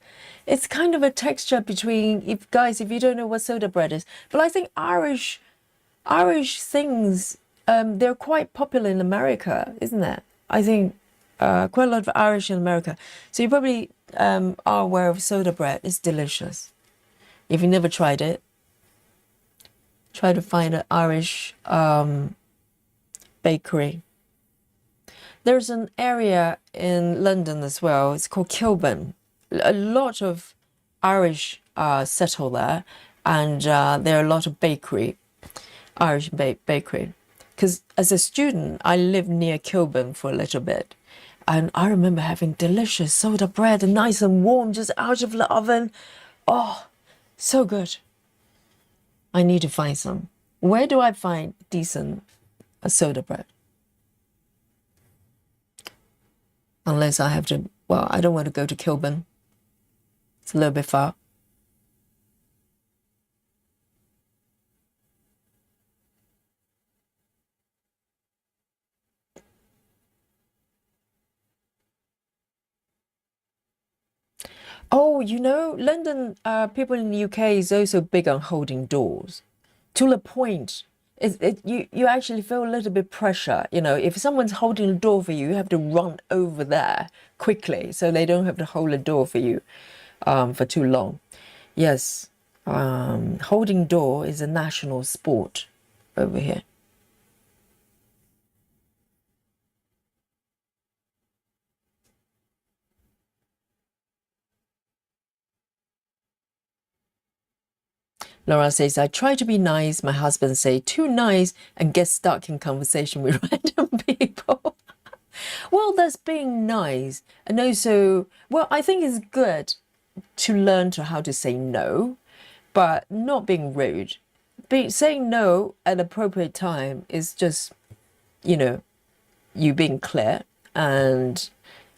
It's kind of a texture between, if you don't know what soda bread is, but I think Irish things, they're quite popular in America, isn't it? I think quite a lot of Irish in America. So you probably are aware of soda bread. It's delicious. If you never tried it, try to find an Irish bakery. There's an area in London as well. It's called Kilburn. A lot of Irish settle there, and there are a lot of Irish bakery. Because as a student, I lived near Kilburn for a little bit, and I remember having delicious soda bread, and nice and warm, just out of the oven. Oh, so good. I need to find some. Where do I find decent soda bread? Unless I have to, well, I don't want to go to Kilburn. It's a little bit far. Oh, London, people in the UK is also big on holding doors. To the point, you actually feel a little bit pressure. If someone's holding a door for you, you have to run over there quickly so they don't have to hold a door for you for too long. Yes, holding door is a national sport over here. Laura says, I try to be nice. My husband say too nice and get stuck in conversation with random people. Well, that's being nice. And also, well, I think it's good to learn to how to say no, but not being rude. Saying no at appropriate time is just, you being clear and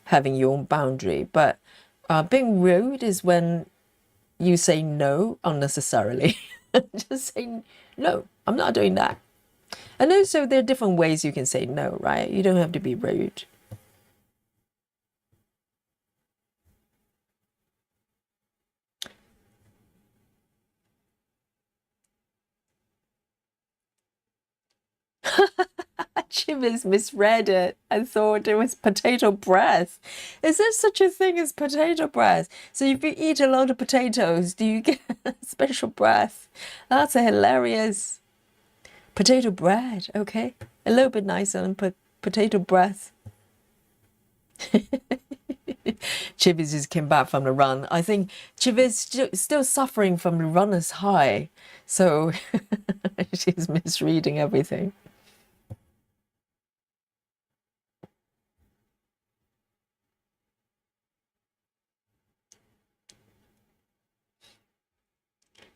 having your own boundary. But being rude is when you say no unnecessarily. Just say, no, I'm not doing that. And also, there are different ways you can say no, right? You don't have to be rude. Chivers misread it and thought it was potato breath. Is there such a thing as potato breath? So if you eat a lot of potatoes, do you get special breath? That's a hilarious potato bread. Okay, a little bit nicer than potato breath. Chivis just came back from the run. I think Chivis still suffering from the runner's high, so she's misreading everything.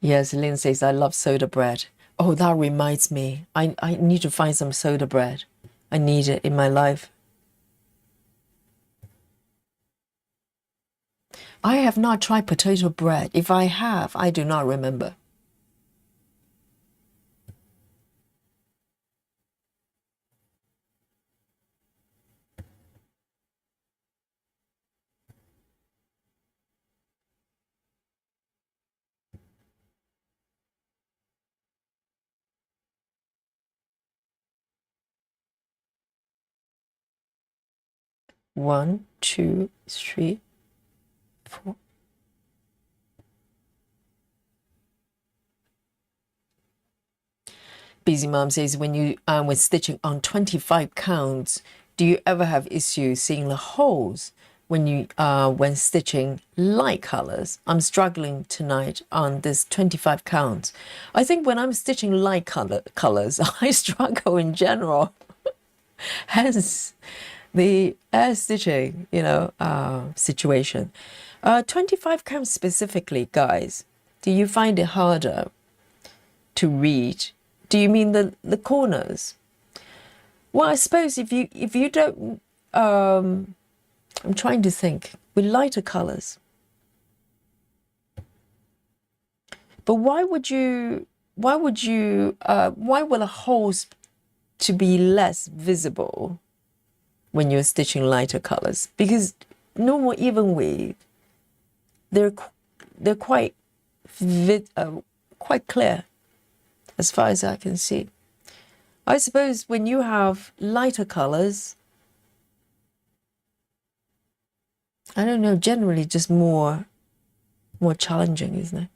Yes, Lynn says, I love soda bread. Oh, that reminds me. I need to find some soda bread. I need it in my life. I have not tried potato bread. If I have, I do not remember. One, two, three, four. Busy Mom says, when stitching on 25 counts, do you ever have issues seeing the holes when stitching light colors? I'm struggling tonight on this 25 counts. I think when I'm stitching light colors, I struggle in general. Hence the air stitching, situation. 25 counts specifically, guys. Do you find it harder to read? Do you mean the corners? Well, I suppose if you don't, I'm trying to think with lighter colors. But why would a holes to be less visible when you're stitching lighter colors? Because normal even weave, they're quite quite clear as far as I can see. I suppose when you have lighter colors, I don't know, generally just more challenging, isn't it?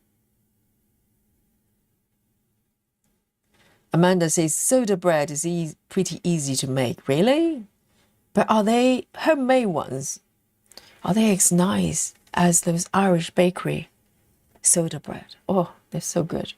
Amanda says soda bread is pretty easy to make. Really? But are they homemade ones? Are they as nice as those Irish bakery soda bread? Oh, they're so good.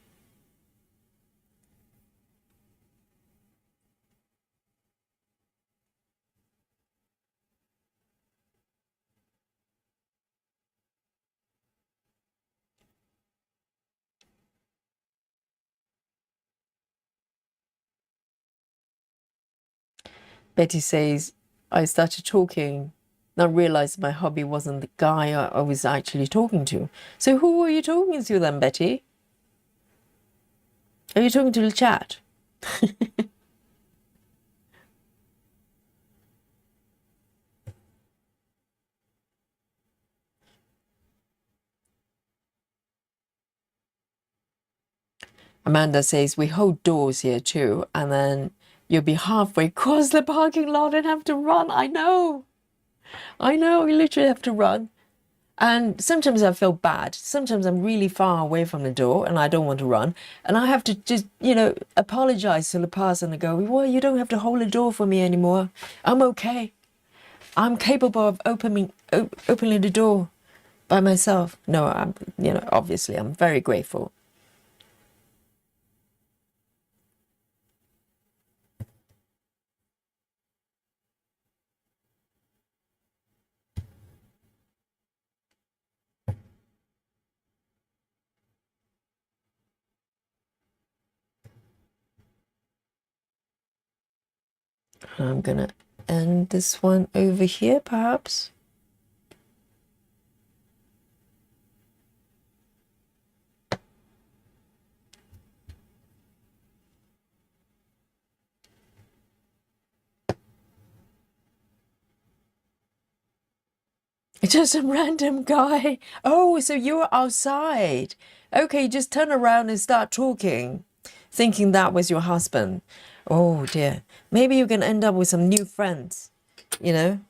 Betty says, I started talking, not realized my hobby wasn't the guy I was actually talking to. So who are you talking to then, Betty? Are you talking to the chat? Amanda says, we hold doors here too, and then you'll be halfway across the parking lot and have to run. I know, you literally have to run. And sometimes I feel bad. Sometimes I'm really far away from the door and I don't want to run. And I have to just, apologize to the person and go, well, you don't have to hold the door for me anymore. I'm okay. I'm capable of opening the door by myself. No, obviously I'm very grateful. I'm gonna end this one over here, perhaps. It's just a random guy. Oh, so you're outside. Okay, just turn around and start talking, thinking that was your husband. Oh dear. Maybe you can end up with some new friends, you know?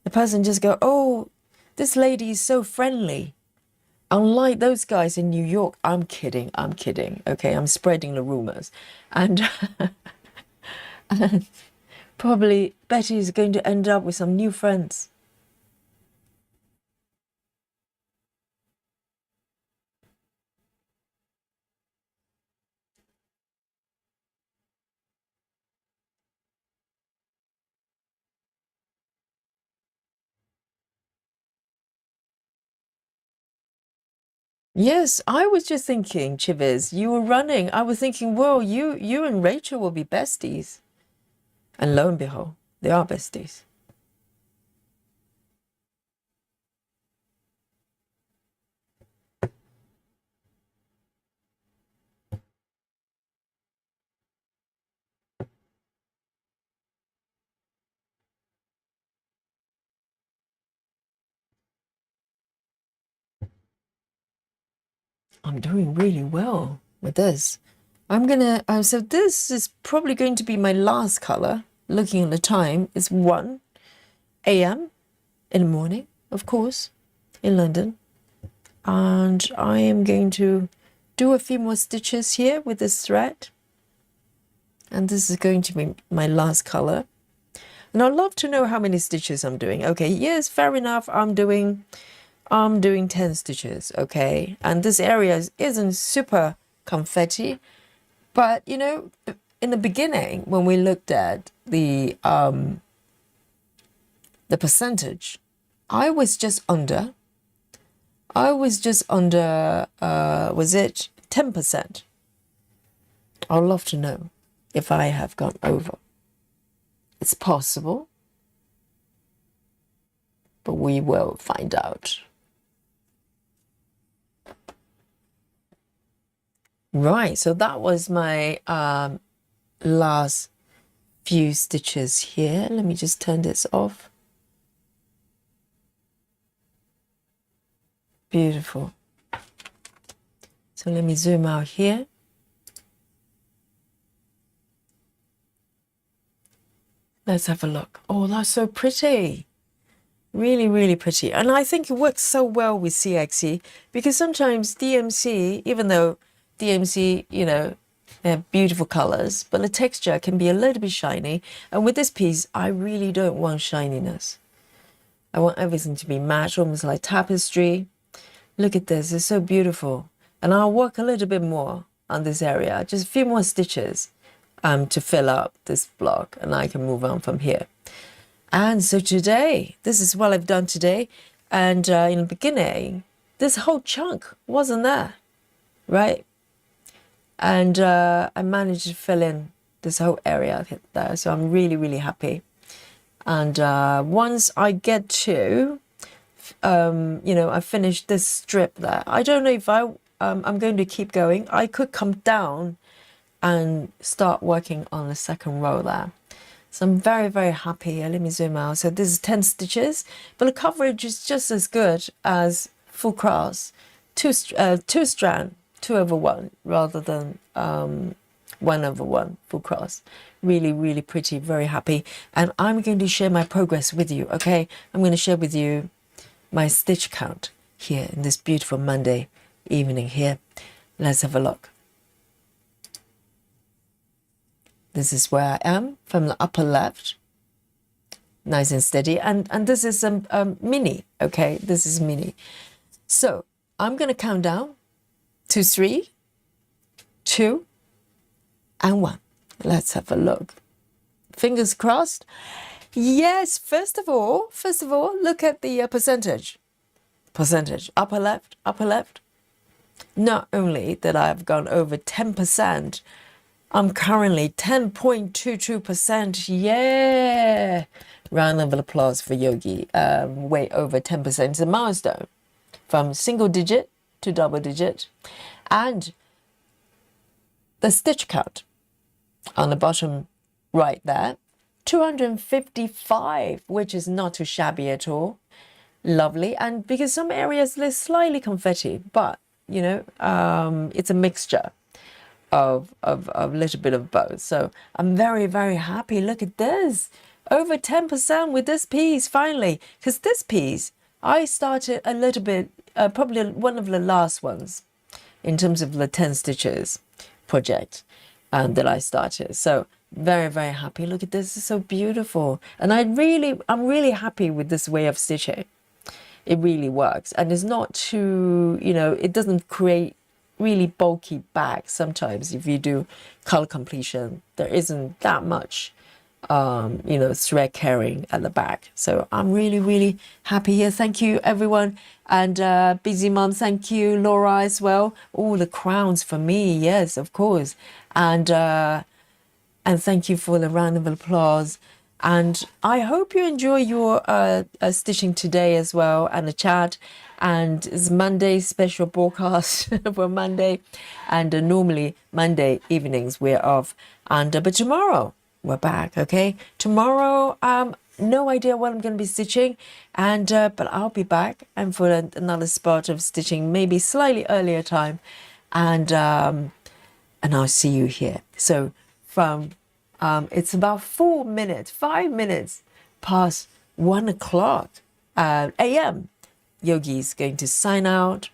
The person just go, oh, this lady is so friendly. Unlike those guys in New York, I'm kidding. Okay, I'm spreading the rumors. And, and probably Betty is going to end up with some new friends. Yes, I was just thinking, Chivis, you were running. I was thinking, whoa, you and Rachel will be besties. And lo and behold, they are besties. I'm doing really well with this. I'm gonna, so this is probably going to be my last color. Looking at the time, it's 1 a.m. in the morning, of course, in London. And I am going to do a few more stitches here with this thread. And this is going to be my last color. And I'd love to know how many stitches I'm doing. Okay, yes, fair enough. I'm doing 10 stitches, okay? And this area isn't super confetti, but you know, in the beginning when we looked at the percentage, I was just under was it 10%? I'd love to know if I have gone over. It's possible, but we will find out. Right, so that was my last few stitches here. Let me just turn this off. Beautiful. So let me zoom out here. Let's have a look. Oh, that's so pretty. Really, really pretty. And I think it works so well with CXE because sometimes DMC, even though DMC, you know, they have beautiful colors, but the texture can be a little bit shiny. And with this piece, I really don't want shininess. I want everything to be matte, almost like tapestry. Look at this, it's so beautiful. And I'll work a little bit more on this area, just a few more stitches to fill up this block, and I can move on from here. And so today, this is what I've done today. And in the beginning, this whole chunk wasn't there, right? And I managed to fill in this whole area there. So I'm really, really happy. And once I get to, you know, I finished this strip there. I don't know if I'm going to keep going. I could come down and start working on the second row there. So I'm very, very happy. Let me zoom out. So this is 10 stitches, but the coverage is just as good as full cross, two strand, 2/1 rather than 1/1 full cross. Really, really pretty, very happy. And I'm going to share my progress with you, okay? I'm going to share with you my stitch count here in this beautiful Monday evening here. Let's have a look. This is where I am from the upper left, nice and steady. And this is a mini, okay? This is mini. So I'm going to count down to 3, 2, and 1. Let's have a look. Fingers crossed. Yes, first of all, look at the percentage. Percentage, upper left, upper left. Not only that I've gone over 10%, I'm currently 10.22%. Yeah! Round of applause for Yogi. Way over 10%. It's a milestone from single digit to double digit. And the stitch count on the bottom right there, 255, which is not too shabby at all. Lovely. And because some areas they're slightly confetti, but you know, it's a mixture of a little bit of both. So I'm very, very happy. Look at this, over 10% with this piece finally, because this piece I started a little bit, probably one of the last ones in terms of the 10 stitches project that I started. So very, very happy. Look at this, it's so beautiful. And I'm really happy with this way of stitching. It really works, and it's not too, you know, it doesn't create really bulky back. Sometimes if you do color completion, there isn't that much thread carrying at the back. So I'm really, really happy here. Thank you, everyone. And Busy Mom, thank you. Laura as well. All the crowns for me. Yes, of course. And thank you for the round of applause. And I hope you enjoy your stitching today as well, and the chat. And it's Monday special broadcast for Monday. And normally Monday evenings we're off. And but tomorrow we're back, okay? Tomorrow, no idea what I'm going to be stitching, and but I'll be back and for another spot of stitching, maybe slightly earlier time, and I'll see you here. So from it's about 5 minutes past 1 o'clock a.m. Yogi's going to sign out,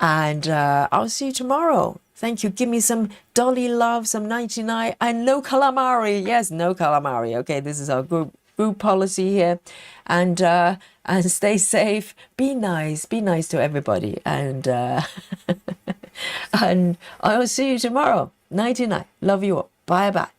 and I'll see you tomorrow. Thank you. Give me some Dolly love, some 99, and no calamari. Yes, no calamari. Okay, this is our group policy here, and stay safe. Be nice. Be nice to everybody, and and I'll see you tomorrow. 99. Love you all. Bye bye.